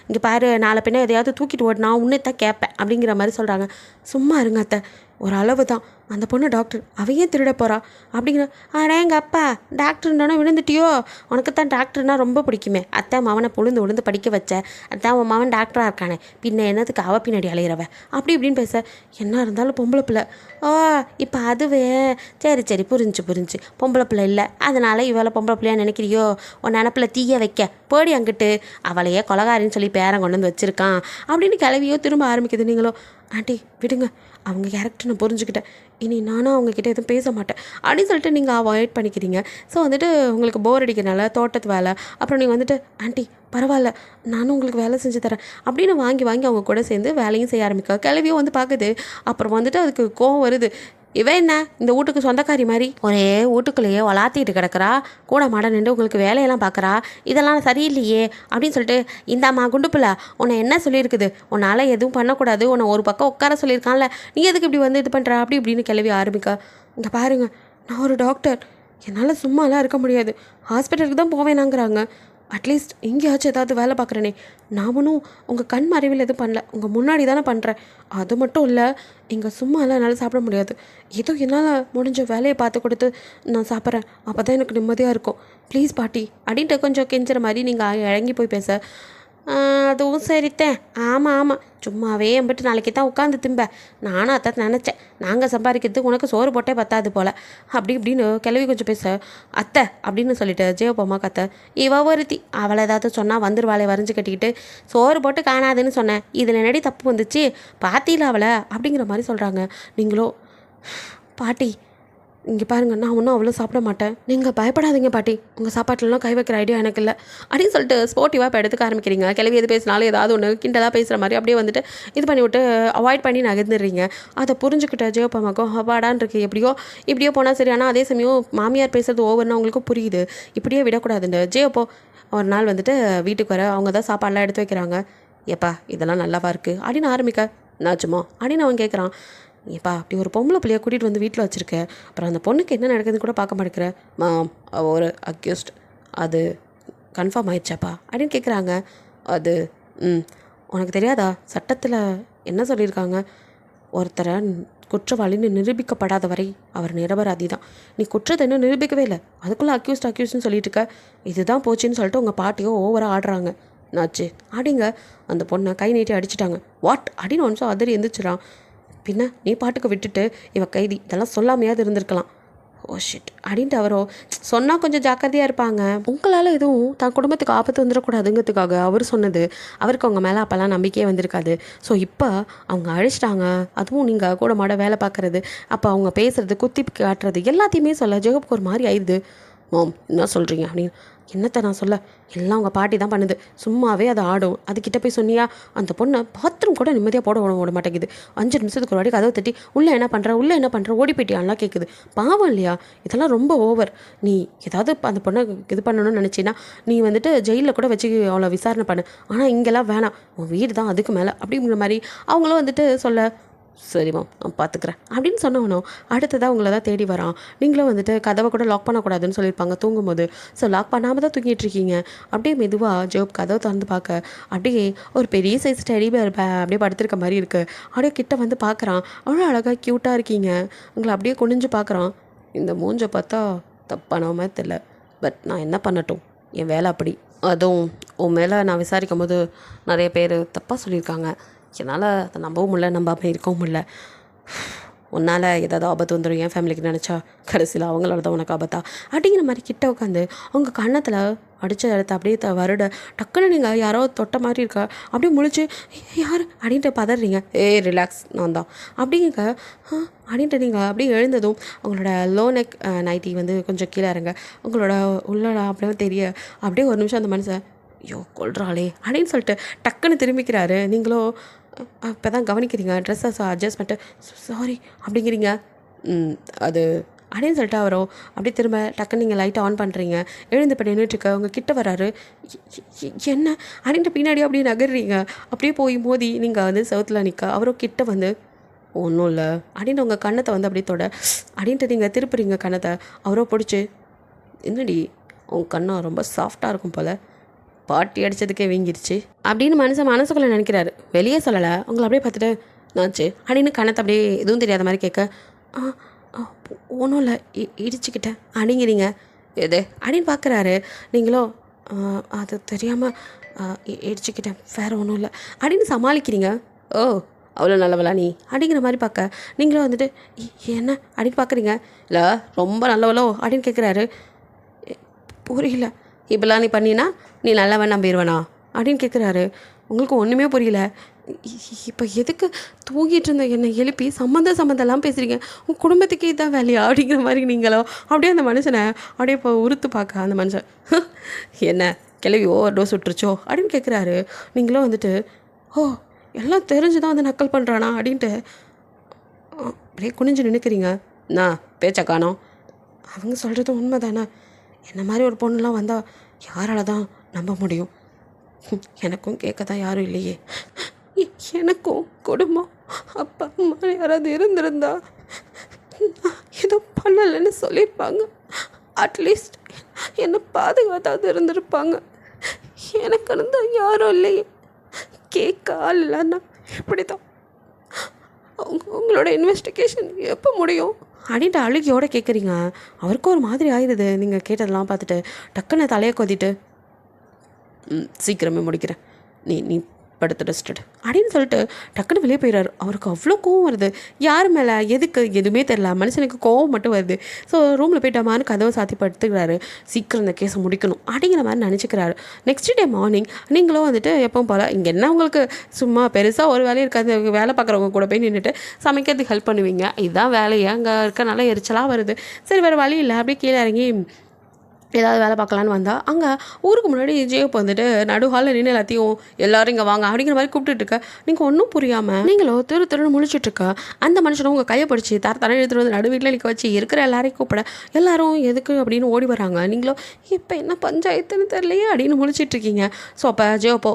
இங்கே பாரு நாளை பின்ன எதையாவது தூக்கிட்டு ஓடினா உன்னே தான் கேட்பேன் அப்படிங்கிற மாதிரி சொல்கிறாங்க. சும்மா இருங்க அத்தை, ஒரு அளவு தான், அந்த பொண்ணு டாக்டர், அவையே திருட போகிறா அப்படிங்கிற. ஆனால் எங்கள் அப்பா டாக்டர்னா விழுந்துட்டியோ, உனக்கு தான் டாக்டர்னால் ரொம்ப பிடிக்குமே, அத்தை மவனை உளுந்து படிக்க வச்ச, அதான் உன் மவன் டாக்டராக இருக்கானே, பின்ன என்னத்துக்கு அவ பின்னாடி அலையிறவ அப்படி இப்படின்னு பேச. என்ன இருந்தாலும் பொம்பளை பிள்ளை. ஓ இப்போ அதுவே சரி புரிஞ்சு பொம்பளை பிள்ளை இல்லை, அதனால் இவளை பொம்பளை பிள்ளையா நினைக்கிறியோ, உன் நினப்பில் தீய வைக்க போடி அங்கிட்டு, அவளையே கொலகாரின்னு சொல்லி பேரன் கொண்டு வந்து வச்சுருக்கான் அப்படின்னு கிளவியோ திரும்ப ஆரம்பிக்குது. நீங்களோ ஆண்டி விடுங்க, அவங்க கேரக்டர் நான் புரிஞ்சுக்கிட்டேன், இனி நானும் அவங்கக்கிட்ட எதுவும் பேச மாட்டேன் அப்படின்னு சொல்லிட்டு நீங்கள் அவாய்ட் பண்ணிக்கிறீங்க. ஸோ வந்துட்டு உங்களுக்கு போர் அடிக்கிறனால தோட்டத்து வேலை, அப்புறம் நீங்கள் வந்துட்டு ஆண்டி பரவாயில்ல நானும் உங்களுக்கு வேலை செஞ்சு தரேன் அப்படின்னு வாங்கி அவங்க கூட சேர்ந்து வேலையும் செய்ய ஆரம்பிக்க. கிளவியும் வந்து பார்க்குது. அப்புறம் வந்துட்டு அதுக்கு கோவம் வருது, இவன் என்ன இந்த வீட்டுக்கு சொந்தக்காரி மாதிரி ஒரே வீட்டுக்குள்ளேயே வளாத்திட்டு கிடக்கிறா, கூட மாட நின்று உங்களுக்கு வேலையெல்லாம் பார்க்குறா, இதெல்லாம் சரியில்லையே அப்படின்னு சொல்லிட்டு, இந்தாம்மா குண்டுப்புல உன்னை என்ன சொல்லியிருக்குது, உன்னால் எதுவும் பண்ணக்கூடாது, உன்னை ஒரு பக்கம் உட்கார சொல்லியிருக்கான்ல, நீ எதுக்கு இப்படி வந்து இது பண்ணுற அப்படி இப்படின்னு கிளவி ஆரம்பிக்க. இங்கே பாருங்கள், நான் ஒரு டாக்டர், என்னால் சும்மாலாம் இருக்க முடியாது, ஹாஸ்பிட்டலுக்கு தான் போவேனாங்கிறாங்க, அட்லீஸ்ட் எங்கேயாச்சும் ஏதாவது வேலை பார்க்குறேனே, நான் ஒன்றும் உங்கள் கண் மறைவில் எதுவும் பண்ணல, உங்கள் முன்னாடி தானே பண்ணுறேன், அது மட்டும் இல்லை இங்கே சும்மாலாம் என்னால் சாப்பிட முடியாது, ஏதோ என்னால் முடிஞ்ச வேலையை பார்த்து கொடுத்து நான் சாப்பிட்றேன், அப்போ தான் எனக்கு நிம்மதியாக இருக்கும், ப்ளீஸ் பாட்டி அப்படின்ட்டு கொஞ்சம் கெஞ்சுற மாதிரி நீங்கள் இறங்கி போய் பேச. அதுவும் சரித்தேன், ஆமாம் சும்மாவே எம்பிட்டு நாளைக்கு தான் உட்காந்து திம்ப, நானும் அதான் நினச்சேன், நாங்கள் சம்பாதிக்கிறதுக்கு உனக்கு சோறு போட்டே பத்தாது போல் அப்படி இப்படின்னு கிளவி கொஞ்சம் பேச. அத்தை அப்படின்னு சொல்லிட்டு ஜெயப்பம்மா கத்தை, இவ ஒருத்தி, அவளை ஏதாவது சொன்னால் வந்துருவாளே வரைஞ்சி கட்டிக்கிட்டு, சோறு போட்டு காணாதுன்னு சொன்னேன், இதில் என்னடி தப்பு வந்துச்சு, பாத்தியில் அவளை அப்படிங்கிற மாதிரி சொல்கிறாங்க. நீங்களோ பாட்டி இங்கே பாருங்க, நான் ஒன்றும் அவ்வளோ சாப்பிட மாட்டேன், நீங்கள் பயப்படாதீங்க பாட்டி, உங்கள் சாப்பாட்டிலலாம் கை வைக்கிற ஐடியா எனக்கு இல்லை அப்படின்னு சொல்லிட்டு ஸ்போர்ட்டிவாக இப்போ எடுத்துக்க ஆரம்பிக்கிறீங்க. கிளவி எது பேசினாலும் ஏதாவது ஒன்று கிண்டலாக பேசுகிற மாதிரி அப்படியே வந்துட்டு இது பண்ணி விட்டு அவாய்ட் பண்ணி நகர்ந்துடுறீங்க. அதை புரிஞ்சுக்கிட்ட ஜெயப்பமாக்கும் அப்பாடான் இருக்கு, இப்படியோ போனால் சரி. ஆனால் அதே சமயம் மாமியார் பேசுறது ஓவர்னு அவங்களுக்கும் புரியுது, இப்படியே விடக்கூடாதுண்டு. ஜெயப்போ ஒரு நாள் வந்துட்டு வீட்டுக்கு வர அவங்க தான் சாப்பாடெலாம் எடுத்து வைக்கிறாங்க. ஏப்பா இதெல்லாம் நல்லாவா இருக்குது அப்படின்னு ஆரம்பிக்க, என்னாச்சுமோ அப்படின்னு அவன் கேட்குறான். ஏப்பா அப்படி ஒரு பொம்பளை பிள்ளைய கூட்டிகிட்டு வந்து வீட்டில் வச்சுருக்கேன், அப்புறம் அந்த பொண்ணுக்கு என்ன நடக்குதுன்னு கூட பார்க்க மாட்டேங்கிற மாம், அவள் ஒரு அக்யூஸ்ட், அது கன்ஃபார்ம் ஆயிடுச்சாப்பா அப்படின்னு கேட்குறாங்க. அது உனக்கு தெரியாதா, சட்டத்தில் என்ன சொல்லியிருக்காங்க, ஒருத்தரை குற்றவாளின்னு நிரூபிக்கப்படாத வரை அவர் நிரபராதி தான். நீ குற்றத்தை இன்னும் நிரூபிக்கவே இல்லை, அதுக்குள்ளே அக்யூஸ்ட்னு சொல்லிட்டு இருக்க. இதுதான் போச்சுன்னு சொல்லிட்டு உங்கள் பாட்டியோ ஓவராக ஆடுறாங்க. நாச்சு அப்படிங்க அந்த பொண்ணை கை நீட்டி அடிச்சிட்டாங்க. வாட் அப்படின்னு ஒன்றும் அதறி எந்திரிச்சிடான். பின்ன நீ பாட்டுக்கு விட்டுட்டு இவ கைதி இதெல்லாம் சொல்லாமையாவது இருந்திருக்கலாம். ஓ ஷிட் அப்படின்ட்டு அவரோ சொன்னால் கொஞ்சம் ஜாக்கிரதையாக இருப்பாங்க, உங்களால் எதுவும் தன் குடும்பத்துக்கு ஆபத்து வந்துடக்கூடாதுங்கிறதுக்காக அவர் சொன்னது. அவருக்கு அவங்க மேலே அப்போல்லாம் நம்பிக்கையே வந்திருக்காது. ஸோ இப்போ அவங்க அழிச்சிட்டாங்க, அதுவும் நீங்கள் கூட மாட வேலை பார்க்குறது, அப்போ அவங்க பேசுகிறது குத்தி காட்டுறது எல்லாத்தையுமே சொல்ல ஜெகப்க்கு ஒரு மாதிரி ஆயிடுது. மாம் என்ன சொல்கிறீங்க அப்படின்னு. என்னத்தை நான் சொல்ல, எல்லாம் உங்கள் பாட்டி தான் பண்ணுது, சும்மாவே அதை ஆடும். அதுக்கிட்ட போய் சொன்னியா, அந்த பொண்ணை பாத்ரூம் கூட நிம்மதியாக விட மாட்டேங்குது. 5 நிமிஷத்துக்கு ஒரு வாட்டி கதவை தட்டி உள்ளே என்ன பண்ணுற ஓடி போயிட்டியான்லாம் கேட்குது. பாவம் இல்லையா, இதெல்லாம் ரொம்ப ஓவர். நீ ஏதாவது அந்த பொண்ணை இது பண்ணணும்னு நினச்சின்னா நீ வந்துட்டு ஜெயிலில் கூட வச்சு அவளை விசாரணை பண்ணு, ஆனால் இங்கெல்லாம் வேணாம், உன் வீடு தான் அதுக்கு மேலே அப்படிங்கிற மாதிரி அவங்களும் வந்துட்டு சொல்ல, சரிம்மா நான் பார்த்துக்குறேன் அப்படின்னு சொன்னவனோ அடுத்ததாக உங்களை தான் தேடி வரான். நீங்களும் வந்துட்டு கதவை கூட லாக் பண்ணக்கூடாதுன்னு சொல்லியிருப்பாங்க தூங்கும்போது. ஸோ லாக் பண்ணாமல் தான் தூங்கிட்டு இருக்கீங்க. அப்படியே மெதுவாக ஜோப் கதவை திறந்து பார்க்க அப்படியே ஒரு பெரிய சைஸ் டெடி பேர் அப்படியே படுத்திருக்க மாதிரி இருக்குது. அப்படியே கிட்ட வந்து பார்க்குறான். அவ்வளோ அழகாக க்யூட்டாக இருக்கீங்க. உங்களை அப்படியே குனிஞ்சு பார்க்குறான். இந்த மூஞ்சை பார்த்தா தப்பான மாதிரி தெரியல, பட் நான் என்ன பண்ணட்டும், என் வேலை அப்படி. அதுவும் உன் மேலே நான் விசாரிக்கும் போது நிறைய பேர் தப்பாக சொல்லியிருக்காங்க. என்னால் அதை நம்பவும் முடியல, நம்பாமல் இருக்கவும் முடியல. உன்னால் ஏதாவது ஆபத்து வந்துடும் என் ஃபேமிலிக்கு நினச்சா, கடைசியில் அவங்களோட தான் உனக்கு ஆபத்தா அப்படிங்கிற மாதிரி கிட்ட உட்காந்து அவங்க கன்னத்தில் அடித்த இடத்த அப்படியே வருட டக்குன்னு நீங்கள் யாரோ தொட்ட மாதிரி இருக்கா அப்படியே முழிச்சு யார் அப்படின்ட்டு பதறீங்க. ரிலாக்ஸ் நான் தான் அப்படிங்க அப்படின்ட்டு நீங்கள் அப்படியே எழுந்ததும் உங்களோட லோ நெக் நைட்டி வந்து கொஞ்சம் கீழே இறங்க, உங்களோட உள்ளடா அப்படியே தெரிய அப்படியே ஒரு நிமிஷம் அந்த மனுஷன் ஐயோ கொள்றாளே அப்படின்னு சொல்லிட்டு டக்குன்னு திரும்பிக்கிறாரு. நீங்களோ இப்போ தான் கவனிக்கிறீங்க, ட்ரெஸ்ஸை அட்ஜஸ்ட் பண்ணிட்டு சாரி அப்படிங்கிறீங்க. அது அப்படின்னு சொல்லிட்டு அவரோ அப்படியே திரும்ப டக்குன்னு நீங்கள் லைட்டை ஆன் பண்ணுறீங்க. எழுந்து இப்போ நின்றுட்டுருக்க உங்கள் கிட்ட வராரு. என்ன அப்படின்ட்டு பின்னாடி அப்படியே நகர்றீங்க. அப்படியே போய் மோதி நீங்கள் வந்து செவுத்தில் நிற்க அவரோ கிட்ட வந்து ஒன்றும் இல்லை அப்படின்னு உங்கள் கன்னத்தை வந்து அப்படியே தொட அப்படின்ட்டு நீங்கள் திருப்புறீங்க கன்னத்தை. அவரோ பிடிச்சி என்னடி உங்கள் கண்ணம் ரொம்ப சாஃப்டாக இருக்கும் போல், பாட்டி அடித்ததுக்கே வீங்கிருச்சு அப்படின்னு மனசுக்குள்ளே நினைக்கிறாரு. வெளியே சொல்லலை. உங்களை அப்படியே பார்த்துட்டு நாச்சு அப்படின்னு கணத்தை அப்படியே எதுவும் தெரியாத மாதிரி கேட்க, ஒன்றும் இல்லை இடிச்சுக்கிட்டேன் அப்படிங்கிறீங்க. எது அப்படின்னு பார்க்குறாரு. நீங்களோ அது தெரியாமல் இடிச்சுக்கிட்டேன் வேறு ஒன்றும் இல்லை அப்படின்னு சமாளிக்கிறீங்க. ஓ அவ்வளோ நல்லவளா நீ அப்படிங்கிற மாதிரி பார்க்க நீங்களும் வந்துட்டு என்ன அப்படின்னு பார்க்குறீங்க. இல்லை ரொம்ப நல்லவளோ அப்படின்னு கேட்குறாரு. புரியல, இப்போலாம் நீ பண்ணினா நீ நல்லவன் நம்பிடுவனா அப்படின்னு கேட்குறாரு. உங்களுக்கு ஒன்றுமே புரியல. இப்போ எதுக்கு தூங்கிட்டு இருந்த என்னை எழுப்பி சம்மந்தம்லாம் பேசுகிறீங்க, உங்கள் குடும்பத்துக்கே இதான் வேலையா அப்படிங்கிற மாதிரி நீங்களோ அப்படியே அந்த மனுஷனை அப்படியே இப்போ உறுத்து பார்க்க அந்த மனுஷன் என்ன கிளவி ஓவர் டோஸ் விட்டுருச்சோ அப்படின்னு கேட்குறாரு. நீங்களும் வந்துட்டு ஓ எல்லாம் தெரிஞ்சு தான் வந்து நக்கல் பண்ணுறானா அப்படின்ட்டு அப்படியே குனிஞ்சு நினைக்கிறீங்க. நான் பேச்சை காணோம், அவங்க சொல்கிறது உண்மை தானே, என்ன மாதிரி ஒரு பொண்ணுலாம் வந்தால் யாரால் தான் நம்ப முடியும், எனக்கும் கேட்க தான் யாரும் இல்லையே, எனக்கும் குடும்பம் அப்பா அம்மா யாராவது இருந்திருந்தா ஏதோ பண்ணலைன்னு சொல்லியிருப்பாங்க, அட்லீஸ்ட் என்னை பாதுகாத்தாவது இருந்திருப்பாங்க, எனக்கு இருந்தால் யாரும் இல்லையே, கேட்க ஆள் இல்லைன்னா இப்படி தான். உங்களோட இன்வெஸ்டிகேஷன் எப்போ முடியும் அப்படின்ட்டு அழுகியோடு கேட்குறீங்க. அவருக்கும் ஒரு மாதிரி ஆயிடுது நீங்கள் கேட்டதெல்லாம் பார்த்துட்டு. டக்குன்னு தலையை கொதிட்டு சீக்கிரமே முடிக்கிறேன், நீ படுத்து ரெஸ்டட் அப்படின்னு சொல்லிட்டு டக்குன்னு வெளியே போயிடுறாரு. அவருக்கு அவ்வளோ கோவம் வருது. யார் மேலே எதுக்கு எதுவுமே தெரியல, மனுஷனுக்கு கோவம் மட்டும் வருது. ஸோ ரூமில் போயிட்டாமான்னு கதவை சாத்தி படுத்துக்கிறாரு. சீக்கிரம் இந்த கேஸை முடிக்கணும் அப்படிங்கிற மாதிரி நினச்சிக்கிறாரு. நெக்ஸ்ட் டே மார்னிங் நீங்களும் வந்துட்டு எப்பவும் போல் இங்கே என்ன உங்களுக்கு சும்மா பெருசாக ஒரு வேலையும் இருக்காது, வேலை பார்க்குறவங்க கூட போய் நின்றுட்டு சமைக்கிறதுக்கு ஹெல்ப் பண்ணுவீங்க. இதுதான் வேலையை அங்கே இருக்கனால எரிச்சலாக வருது. சரி வேறு வழி இல்லை, அப்படியே கீழே இறங்கி ஏதாவது வேலை பார்க்கலான்னு வந்தால் அங்கே ஊருக்கு முன்னாடி ஜேப் வந்துட்டு நடு ஹாலில் நின்று எல்லாத்தையும் எல்லோரும் இங்கே வாங்க அப்படிங்கிற மாதிரி கூப்பிட்டுருக்க. நீங்கள் ஒன்றும் புரியாமல் நீங்களும் திருன்னு முழிச்சிட்ருக்க. அந்த மனுஷனும் உங்கள் கையை பிடிச்சி தர எடுத்துகிட்டு வந்து நடு வீட்டில் நிற்க வச்சு இருக்கிற எல்லாரையும் கூப்பிட எல்லாரும் எதுக்கு அப்படின்னு ஓடி வராங்க. நீங்களும் இப்போ என்ன பஞ்சாயத்துன்னு தெரியலையே அப்படின்னு முழிச்சிட்ருக்கீங்க. ஸோ அப்போ ஜேப்போ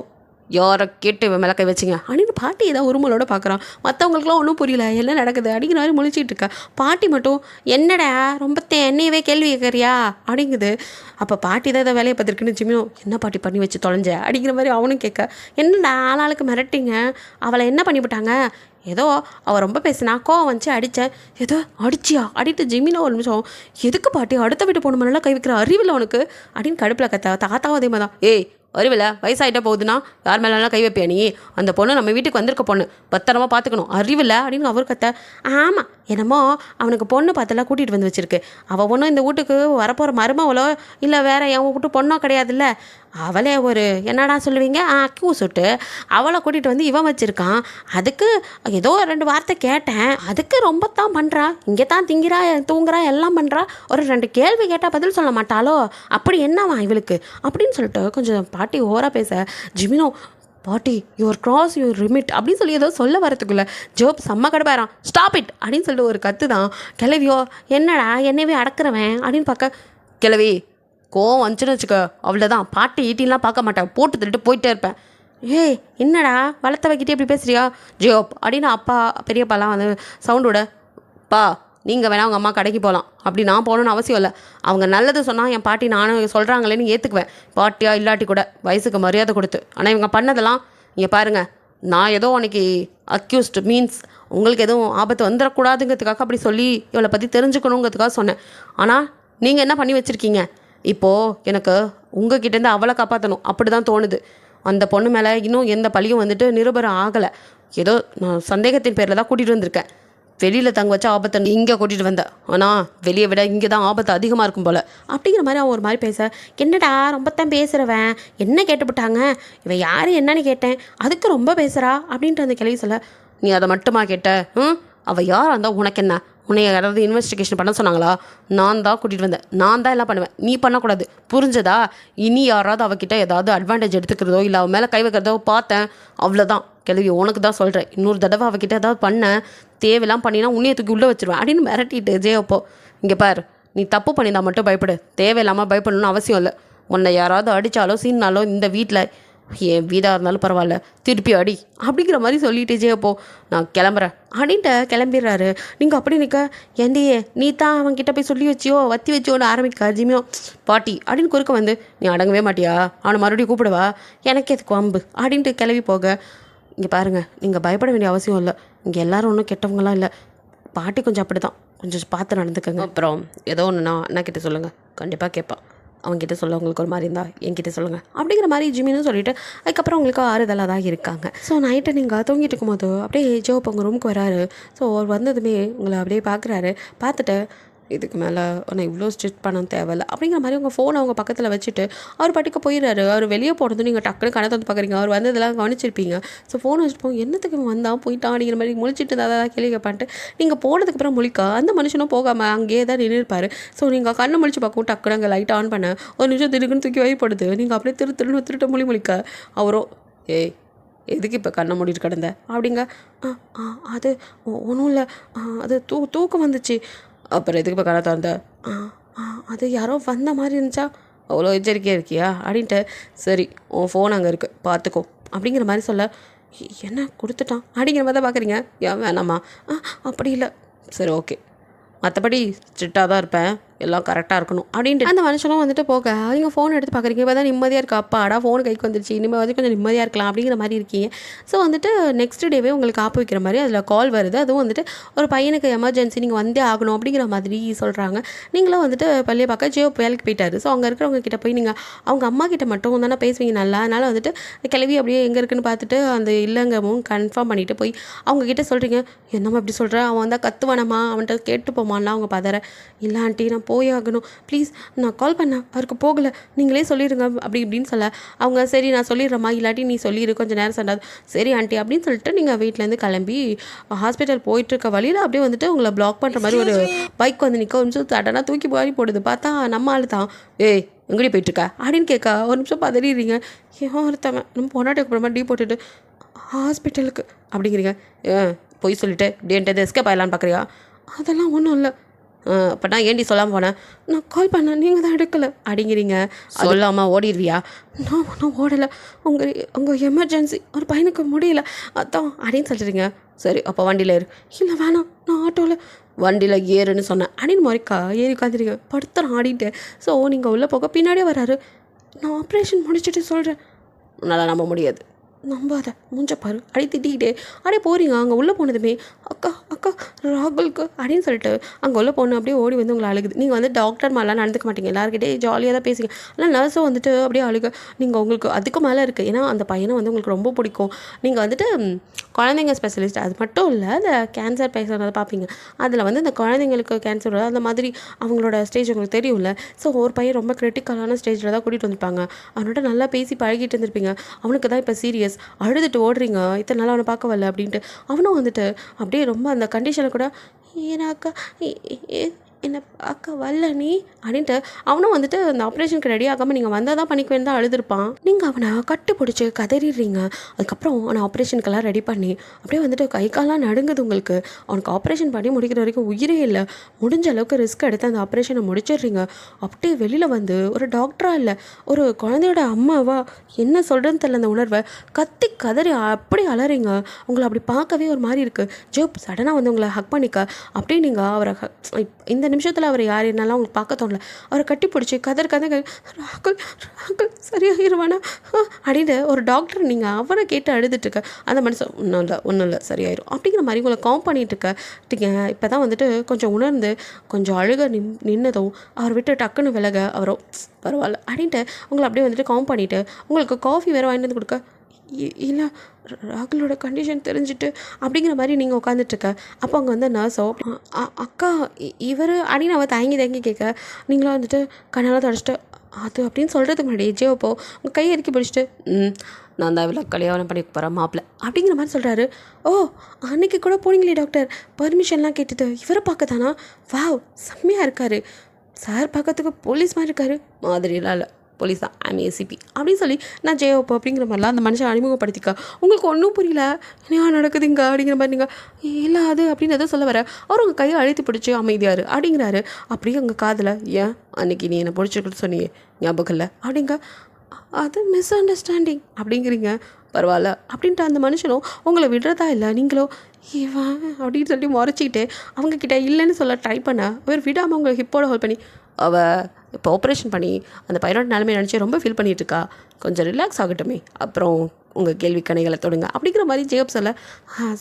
யாரை கேட்டு மேலே கை வச்சிங்க அப்படின்னு பாட்டி ஏதாவது உருமலோட பார்க்குறான். மற்றவங்களுக்குலாம் ஒன்றும் புரியல என்ன நடக்குது அப்படிங்கிற மாதிரி முழிச்சிட்டு இருக்கா. பாட்டி மட்டும் என்னடா ரொம்ப என்னையவே கேள்வி கேட்குறியா அப்படிங்குது. அப்போ பாட்டி தான் ஏதோ வேலையை பார்த்துருக்குன்னு ஜிமினோ என்ன பாட்டி பண்ணி வச்சு தொலைஞ்ச அப்படிங்கிற மாதிரி அவனும் கேட்க. என்னடா ஆளாளுக்கு மிரட்டிங்க, அவளை என்ன பண்ணிவிட்டாங்க, ஏதோ அவள் ரொம்ப பேசினா கோவம் வந்துச்சு அடித்தேன். ஏதோ அடிச்சியா அடிட்டு ஜிமினோ ஒரு நிமிஷம் எதுக்கு பாட்டி அடுத்த வீட்டு பொண்ணு மேலாம் கை வைக்கிற அறிவில் அவனுக்கு அப்படின்னு கடுப்பில் கத்த. தாத்தாவும் அதே மாதிரி தான் ஏய் அறிவில் வயசாகிட்ட போகுதுன்னா யார் மேலாம் கை வைப்பியா நீ, அந்த பொண்ணு நம்ம வீட்டுக்கு வந்திருக்க பொண்ணு பத்திரமா பார்த்துக்கணும் அறிவில் அப்படின்னு அவர் கத்த. ஆமாம் என்னமோ அவனுக்கு பொண்ணு பார்த்தெல்லாம் கூட்டிகிட்டு வந்து வச்சுருக்கு. அவள் ஒன்றும் இந்த வீட்டுக்கு வரப்போகிற மருமவளோ இல்லை வேற என் வீட்டு பொண்ணோ கிடையாதுல்ல, அவளே ஒரு என்னடா சொல்லுவீங்க அக்யூசுட்டு அவளை கூட்டிகிட்டு வந்து இவன் வச்சுருக்கான். அதுக்கு ஏதோ 2 வார்த்தை கேட்டேன், அதுக்கு ரொம்ப தான் பண்ணுறா, இங்கே தான் திங்கிறா தூங்குறா எல்லாம் பண்ணுறா, ஒரு 2 கேள்வி கேட்டால் பதில் சொல்ல மாட்டாளோ, அப்படி என்னவா இவளுக்கு அப்படின்னு சொல்லிட்டு கொஞ்சம் பாட்டி ஓவராக பேச. ஜிமினோ பாட்டி யுவர் கிராஸ் யுவர் லிமிட் அப்படின்னு சொல்லி ஏதோ சொல்ல வரத்துக்குள்ள ஜோப் செம்ம கடுப்பாயிரான். ஸ்டாப் இட் அப்படின்னு சொல்லிட்டு ஒரு கத்து தான். கிளவியோ என்னடா என்னவே அடக்குறவன் அப்படின்னு பார்க்க. கிளவி கோவம் வந்துச்சுன்னு வச்சுக்க அவ்வளோதான், பாட்டி ஈட்டின்லாம் பார்க்க மாட்டேன், போட்டு தள்ளிட்டு போயிட்டே இருப்பேன். ஏய் என்னடா வளர்த்த வைக்கிட்டே இப்படி பேசுறியா ஜோப் அப்படின்னு அப்பா பெரியப்பாலாம் வந்து சவுண்டோட பா நீங்கள் வேணா அவங்க அம்மா கடைக்கு போகலாம், அப்படி நான் போகணுன்னு அவசியம் இல்லை. அவங்க நல்லது சொன்னால் என் பாட்டி நானும் சொல்கிறாங்களேன்னு ஏற்றுக்குவேன், பாட்டியா இல்லாட்டி கூட வயசுக்கு மரியாதை கொடுத்து. ஆனால் இவங்க பண்ணதெல்லாம் இங்கே பாருங்கள், நான் ஏதோ அன்றைக்கி அக்யூஸ்டு மீன்ஸ் உங்களுக்கு எதுவும் ஆபத்து வந்துடக்கூடாதுங்கிறதுக்காக அப்படி சொல்லி இவளை பற்றி தெரிஞ்சுக்கணுங்கிறதுக்காக சொன்னேன். ஆனால் நீங்கள் என்ன பண்ணி வச்சுருக்கீங்க, இப்போது எனக்கு உங்ககிட்டேருந்து அவளை காப்பாற்றணும் அப்படி தான் தோணுது. அந்த பொண்ணு மேலே இன்னும் எந்த பழியும் வந்துட்டு நிரூபரம் ஆகலை, ஏதோ நான் சந்தேகத்தின் பேரில் தான் கூட்டிகிட்டு வந்திருக்கேன். வெளியில் தங்க வச்சா ஆபத்தை இங்கே கூட்டிகிட்டு வந்தேன், ஆனால் வெளியே விட இங்கே தான் ஆபத்து அதிகமாக இருக்கும் போல் அப்படிங்கிற மாதிரி அவன் ஒரு மாதிரி பேச. என்னடா ரொம்பத்தான் பேசுகிறவன், என்ன கேட்டுவிட்டாங்க, இவன் யார் என்னன்னு கேட்டேன் அதுக்கு ரொம்ப பேசுகிறா அப்படின்ட்டு அந்த கிளவி சொல்ல. நீ அதை மட்டுமா கேட்ட, அவள் யாராக இருந்தால் உனக்கு என்ன, உன்னை யாராவது இன்வெஸ்டிகேஷன் பண்ண சொன்னாங்களா, நான் தான் கூட்டிகிட்டு வந்தேன், நான் தான் எல்லாம் பண்ணுவேன், நீ பண்ணக்கூடாது புரிஞ்சதா. இனி யாராவது அவகிட்ட ஏதாவது அட்வான்டேஜ் எடுத்துக்கிறதோ இல்லை அவன் மேலே கை வைக்கிறதோ பார்த்தேன் அவ்வளோதான். கிளவி உனக்கு தான் சொல்கிறேன், இன்னொரு தடவை அவகிட்ட ஏதாவது பண்ண தேவையெல்லாம் பண்ணினா உன்னையை தூக்கி உள்ளே வச்சுருவேன் அப்படின்னு மிரட்டிட்டு ஜே. அப்போ இங்கே பார், நீ தப்பு பண்ணியிருந்தா மட்டும் பயப்படு, தேவையில்லாமல் பயப்படணும்னு அவசியம் இல்லை. உன்னை யாராவது அடித்தாலோ சீனாலோ இந்த வீட்டில் என் வீடாக இருந்தாலும் பரவாயில்ல திருப்பி அடி அப்படிங்கிற மாதிரி சொல்லிட்டு ஜே. அப்போ நான் கிளம்புறேன் அப்படின்ட்டு கிளம்பிடுறாரு. நீங்கள் அப்படி நிற்க ஏண்டியே நீ தான் அவன்கிட்ட போய் சொல்லி வச்சியோ வத்தி வச்சியோன்னு ஆரம்பிக்கா. ஜிமியோ பாட்டி அப்படின்னு குறுக்க வந்து நீ அடங்கவே மாட்டியா, அவனை மறுபடியும் கூப்பிடுவா, எனக்கு எதுக்கு வம்பு அப்படின்ட்டு கிளம்பி போக. இங்கே பாருங்கள், நீங்கள் பயப்பட வேண்டிய அவசியம் இல்லை, இங்கே எல்லோரும் ஒன்றும் கெட்டவங்களாம் இல்லை, பாட்டி கொஞ்சம் அப்படி தான், கொஞ்சம் பார்த்து நடந்துக்கங்க. அப்புறம் ஏதோ ஒன்றுனா அண்ணா கிட்டே சொல்லுங்கள், கண்டிப்பாக கேட்பான், அவங்ககிட்ட சொல்ல உங்களுக்கு ஒரு மாதிரி இருந்தால் என்கிட்ட சொல்லுங்கள் அப்படிங்கிற மாதிரி ஜிமின்னு சொல்லிவிட்டு அதுக்கப்புறம் உங்களுக்கு ஆறுதலாக தான் இருக்காங்க. ஸோ நைட்டு நீங்கள் தூங்கிட்டு இருக்கும்போது அப்படியே ஜோ இப்போ உங்கள் ரூமுக்கு வராரு. ஸோ அவர் வந்ததுமே உங்களை அப்படியே பார்க்குறாரு. பார்த்துட்டு இதுக்கு மேலே நான் இவ்வளோ ஸ்ட்ரிச் பண்ண தேவையில்ல அப்படிங்கிற மாதிரி உங்கள் ஃபோனை அவங்க பக்கத்தில் வச்சுட்டு அவர் பாட்டுக்கு போயிடுறாரு. அவர் வெளியே போனதும் நீங்கள் டக்குனு கணத்தை வந்து பார்க்குறீங்க, அவர் வந்ததெல்லாம் கவனிச்சிருப்பீங்க. ஸோ ஃபோனை வச்சுட்டு போங்க, என்னத்துக்கு வந்தான் போயிட்டான் அப்படிங்கிற மாதிரி முழிச்சிட்டு தான் கேள்வி கேட்பான்ட்டு நீங்கள் போனதுக்கப்புறம் முழிக்கா அந்த மனுஷனும் போகாமல் அங்கேயே தான் நின்றுப்பார். ஸோ நீங்கள் கண்ணை முழிச்சு பார்க்கவும் டக்குனு அங்கே லைட் ஆன் பண்ண ஒரு நிமிஷம் திருக்குன்னு தூக்கி வைப்படுது. நீங்கள் அப்படியே திருட்டு முழிக்க அவரோ ஏய் எதுக்கு இப்போ கண்ணை மூடிட்டு கிடந்த அப்படிங்க. அது ஒன்றும் இல்லை, அது தூக்கம் வந்துச்சு. அப்புறம் எதுக்கு இப்போ கதை திறந்த, அது யாரோ வந்த மாதிரி இருந்துச்சா, அவ்வளோ எச்சரிக்கையாக இருக்கியா அப்படின்ட்டு. சரி உன் ஃபோன் அங்கே இருக்குது பார்த்துக்கோ அப்படிங்கிற மாதிரி சொல்ல. என்ன கொடுத்துட்டான் அப்படிங்கிற மாதிரி தான் பார்க்குறீங்க. ஏன் வேணாமா, அப்படி இல்லை சரி ஓகே, மற்றபடி ஸ்ட்ரிக்டாக தான் இருப்பேன், எல்லாம் கரெக்டாக இருக்கணும் அப்படின்ட்டு அந்த மனுஷனும் வந்துட்டு போக நீங்கள் ஃபோன் எடுத்து பார்க்குறீங்க இப்போ தான் நிம்மதியாக இருக்கா அப்பாடா ஃபோன் கைக்கு வந்துருச்சு இனிமேல் வந்து கொஞ்சம் நிம்மதியாக இருக்கலாம் அப்படிங்கிற மாதிரி இருக்கீங்க. ஸோ வந்துட்டு நெக்ஸ்ட் டேவே உங்களுக்கு ஆப்பு வைக்கிற மாதிரி அதில் கால் வருது. அதுவும் வந்துட்டு ஒரு பையனுக்கு எமர்ஜென்சி நீங்கள் வந்தே ஆகணும் அப்படிங்கிற மாதிரி சொல்கிறாங்க. நீங்களும் வந்துட்டு பள்ளியை பார்க்க ஜியோ வேலைக்கு போயிட்டாரு. ஸோ அங்கே இருக்கிறவங்க கிட்ட போய் நீங்கள் அவங்க அம்மா கிட்ட மட்டும் தானே பேசுவீங்க நல்லா. அதனால் வந்துட்டு கிளவி அப்படியே எங்கே இருக்குன்னு பார்த்துட்டு அந்த இல்லைங்கவும் கன்ஃபார்ம் பண்ணிவிட்டு போய் அவங்கக்கிட்ட சொல்கிறீங்க. என்னம்மா இப்படி சொல்கிற, அவன் வந்தால் கத்துவானம்மா, அவன்கிட்ட கேட்டு போமான்லாம் அவங்க பதற. இல்லை ஆண்டி நான் போய் ஆகணும் ப்ளீஸ், நான் கால் பண்ணேன் அவருக்கு போகலை, நீங்களே சொல்லிடுங்க அப்படி இப்படின்னு சொல்ல அவங்க சரி நான் சொல்லிடுறேம்மா, இல்லாட்டி நீ சொல்லிடு கொஞ்சம் நேரம் சொன்னாது. சரி ஆண்டி அப்படின்னு சொல்லிட்டு நீங்கள் வீட்டிலேருந்து கிளம்பி ஹாஸ்பிட்டல் போயிட்டுருக்க வழியில் அப்படியே வந்துட்டு உங்களை பிளாக் பண்ணுற மாதிரி ஒரு பைக் வந்து நிற்க ஒரு நிமிஷம் தடனா தூக்கி பாடி போடுது. பார்த்தா நம்ம ஆள் தான். ஏய் எங்கடி போயிட்டுருக்கா அப்படின்னு கேட்க ஒரு நிமிஷம் பதறிடுறீங்க. ஏன் ஒருத்தவன் நம்ம பொண்டாட்டிக்கு அப்புறமா டீ போட்டுட்டு ஹாஸ்பிட்டலுக்கு அப்படிங்கிறீங்க. போய் சொல்லிட்டு டேன்ட்டு எஸ்கேப் ஆகலான்னு பார்க்குறியா? அதெல்லாம் ஒன்றும் இல்லை. அப்போ நான் ஏண்டி சொல்லாமல் போனேன், நான் கால் பண்ணேன் நீங்கள் தான் எடுக்கலை அப்படிங்கிறீங்க. சொல்லாமல் ஓடிடுவியா? நான் ஒன்றும் ஓடலை, உங்கள் எமர்ஜென்சி ஒரு பையனுக்கு முடியல அதான் அப்படின்னு சொல்லிடுறீங்க. சரி அப்போ வண்டியில் ஏறு. இல்லை வேணாம் நான் ஆட்டோவில். வண்டியில் ஏறுன்னு சொன்னேன் அப்படின்னு மறைக்கா ஏறி உட்காந்துருங்க படுத்துறேன் ஆடிட்டு. ஸோ நீங்கள் உள்ளே போக பின்னாடியே வராரு. நான் ஆப்ரேஷன் முடிச்சுட்டு சொல்கிறேன். நல்லா நம்ப முடியாது. நம்பாத மூஞ்ச பாரு அடி திட்டிக்கிட்டே அப்படியே போகிறீங்க. அங்கே உள்ளே போனதுமே அக்கா அக்கா ராகுலுக்கு அப்படின்னு சொல்லிட்டு அங்கே உள்ளே போன அப்படியே ஓடி வந்து உங்களை அழுகுது. நீங்கள் வந்து டாக்டர் மாதிரிலாம் நடந்துக்க மாட்டீங்க, எல்லாருக்கிட்டே ஜாலியாக தான் பேசுங்க. ஆனால் நர்ஸும் வந்துட்டு அப்படியே அழுக. நீங்கள் உங்களுக்கு அதுக்கு மேலே இருக்குது. ஏன்னா அந்த பையனை வந்து உங்களுக்கு ரொம்ப பிடிக்கும். நீங்கள் வந்துட்டு குழந்தைங்க ஸ்பெஷலிஸ்ட் அது மட்டும் இல்லை, அந்த கேன்சர் பேசுகிறத பார்ப்பீங்க. அதில் வந்து இந்த குழந்தைங்களுக்கு கேன்சர் அந்த மாதிரி அவங்களோட ஸ்டேஜ் உங்களுக்கு தெரியும்ல. ஸோ ஒரு பையன் ரொம்ப கிரிட்டிக்கலான ஸ்டேஜில் தான் கூட்டிகிட்டு வந்திருப்பாங்க. அவனோட நல்லா பேசி பழகிட்டு இருந்திருப்பீங்க. அவனுக்கு தான் இப்போ சீரியஸ் அழுதுட்டு ஓடுறீங்க. இத்தனை நாள் அவனை பார்க்க வரல அப்படின்ட்டு. அவனும் வந்துட்டு அப்படியே ரொம்ப அந்த கண்டிஷனை கூட ஏன்னாக்கா என்ன பார்க்க வரல நீ அப்படின்ட்டு அவனும் வந்துட்டு அந்த ஆப்ரேஷனுக்கு ரெடி ஆகாமல் நீங்கள் வந்தால் தான் பண்ணிக்குவேன்னு தான் அழுதுருப்பான். நீங்கள் அவனை கட்டு பிடிச்சி கதறிடுறீங்க. அதுக்கப்புறம் அவனை ஆப்ரேஷனுக்கெல்லாம் ரெடி பண்ணி அப்படியே வந்துட்டு கை காலெலாம் நடுங்குது உங்களுக்கு. அவனுக்கு ஆப்ரேஷன் பண்ணி முடிக்கிற வரைக்கும் உயிரே இல்லை. முடிஞ்ச அளவுக்கு ரிஸ்க் எடுத்து அந்த ஆப்ரேஷனை முடிச்சிடுறீங்க. அப்படியே வெளியில் வந்து ஒரு டாக்டராக இல்லை ஒரு குழந்தையோட அம்மாவா என்ன சொல்கிறேன்னு தெரியல அந்த உணர்வை கத்தி கதறி அப்படி அலறீங்க. உங்களை அப்படி பார்க்கவே ஒரு மாதிரி இருக்குது. ஜோப் சடனாக வந்து உங்களை ஹக் பண்ணிக்க அப்படியே நீங்கள் அவரை இந்த நிமிஷத்தில் அவர் யார் என்னாலும் உங்களுக்கு பார்க்க தோணல. அவரை கட்டி பிடிச்சி கதர் ராகுல் ராகுல் சரியாயிருவானா அப்படின்னு ஒரு டாக்டர் நீங்கள் அவரை கேட்டு அழுதுட்டுருக்க. அந்த மனுஷன் ஒன்றும் இல்லை சரியாயிரும் அப்படிங்கிற மாதிரி உங்களை காம் பண்ணிகிட்ருக்க. இப்போ தான் வந்துட்டு கொஞ்சம் உணர்ந்து கொஞ்சம் அழுக நின்னதும் அவர் விட்டு டக்குன்னு விலக அவரோ பரவாயில்ல அப்படின்ட்டு உங்களை அப்படியே வந்துட்டு காம் பண்ணிவிட்டு உங்களுக்கு காஃபி வேறு வாங்கிட்டு வந்து கொடுக்க. இல்லை ராகுலோட கண்டிஷன் தெரிஞ்சுட்டு அப்படிங்கிற மாதிரி நீங்கள் உட்காந்துட்ருக்க. அப்போ அங்கே வந்து நர்ஸோ அக்கா இவர் அப்படின்னு அவள் தயங்கி கேட்க நீங்களாம் வந்துட்டு கண்ணால் தொடச்சிட்டு அது அப்படின்னு சொல்கிறதுக்கு முன்னாடி ஜேவப்போ உங்கள் கையை இறுக்கி பிடிச்சிட்டு நான் தான் இவ்வளோ கல்யாணம் பண்ணி போகிறேன் மாப்பிள்ள அப்படிங்கிற மாதிரி சொல்கிறாரு. ஓ அன்றைக்கி கூட போனீங்களே டாக்டர் பர்மிஷன்லாம் கேட்டுட்டு இவரை பார்க்க தானா? வாவ் செம்மையாக இருக்கார் சார், பார்க்கறதுக்கு போலீஸ் மாதிரி இருக்கார். மாதிரிலாம் இல்லை போலீஸ் தான், ஐம் ஏசிபி அப்படின்னு சொல்லி நான் ஜேஓப்போ அப்படிங்கிற மாதிரிலாம் அந்த மனுஷன் அறிமுகப்படுத்திக்கா. உங்களுக்கு ஒன்றும் புரியல என்ன நடக்குதுங்க அப்படிங்கிற மாதிரி நீங்கள் இல்லை அது அப்படின்னு எதோ சொல்ல வர அவர் உங்கள் கையை அழுத்தி பிடிச்சி அமைதியாரு அப்படிங்கிறாரு. அப்படியே உங்கள் காதில் ஏன் அன்றைக்கி நீ என்னை பிடிச்சிக்கிட்டு சொன்னியே ஞாபகம் இல்லை அப்படிங்க. அது மிஸ் அண்டர்ஸ்டாண்டிங் அப்படிங்கிறீங்க. பரவாயில்ல அப்படின்ட்டு அந்த மனுஷனும் உங்களை விடுறதா இல்லை. நீங்களோ இவன் அப்படின்னு சொல்லி முறைச்சிக்கிட்டு அவங்கக்கிட்ட இல்லைன்னு சொல்ல ட்ரை பண்ண அவர் விடாமல் உங்களை ஹிப்போட ஹோல்ட் பண்ணி அவள் இப்போ ஆப்ரேஷன் பண்ணி அந்த பையனோட நிலைமை நினச்சி ரொம்ப ஃபீல் பண்ணிகிட்ருக்கா, கொஞ்சம் ரிலாக்ஸ் ஆகட்டுமே அப்புறம் உங்கள் கேள்வி கணைகளை தொடுங்க அப்படிங்கிற மாதிரி ஜேப் சொல்ல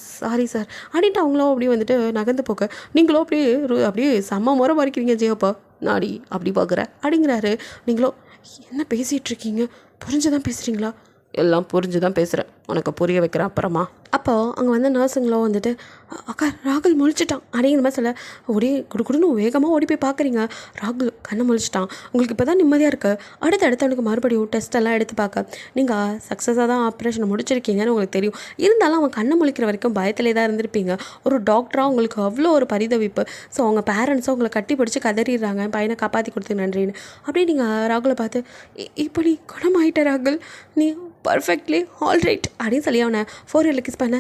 சாரி சார் அப்படின்ட்டு அவங்களும் அப்படியே வந்துட்டு நகர்ந்து போக்க நீங்களும் அப்படியே செம்ம முறை மறைக்கிறீங்க ஜேப்பா நாடி அப்படி பார்க்குற அப்படிங்கிறாரு. நீங்களும் என்ன பேசிகிட்ருக்கீங்க புரிஞ்சு தான் பேசுகிறீங்களா? எல்லாம் புரிஞ்சு தான் பேசுகிறேன், உனக்கு புரிய வைக்கிறேன் அப்புறமா. அப்போது அங்கே வந்து நர்ஸுங்களோ வந்துட்டு அக்கா ராகுல் முழிச்சிட்டான் அப்படிங்கிற மாதிரி சொல்ல ஓடி குடுன்னு வேகமாக ஓடி போய் பார்க்குறீங்க. ராகுல் கண்ணை முழிச்சிட்டான். உங்களுக்கு இப்போ தான் நிம்மதியாக இருக்குது. அடுத்து அவனுக்கு மறுபடியும் டெஸ்ட் எல்லாம் எடுத்து பார்க்க நீங்கள் சக்ஸஸாக தான் ஆப்ரேஷனை முடிச்சிருக்கீங்கன்னு உங்களுக்கு தெரியும். இருந்தாலும் அவன் கண்ணை முழிக்கிற வரைக்கும் பயத்திலே தான் இருந்திருப்பீங்க. ஒரு டாக்டராக உங்களுக்கு அவ்வளோ ஒரு பரிதவிப்பு. ஸோ அவங்க பேரண்ட்ஸும் உங்களை கட்டி பிடிச்சி கதறிடுறாங்க பையனை காப்பாற்றி கொடுத்து நன்றின்னு. அப்படியே நீங்கள் ராகுலை பார்த்து இப்படி குணமாயிட்ட ராகுல் நீ பர்ஃபெக்ட்லி ஆல்ரைட் அப்படின்னு சொல்லி அவனை 4 இயரில் கிஸ் பண்ண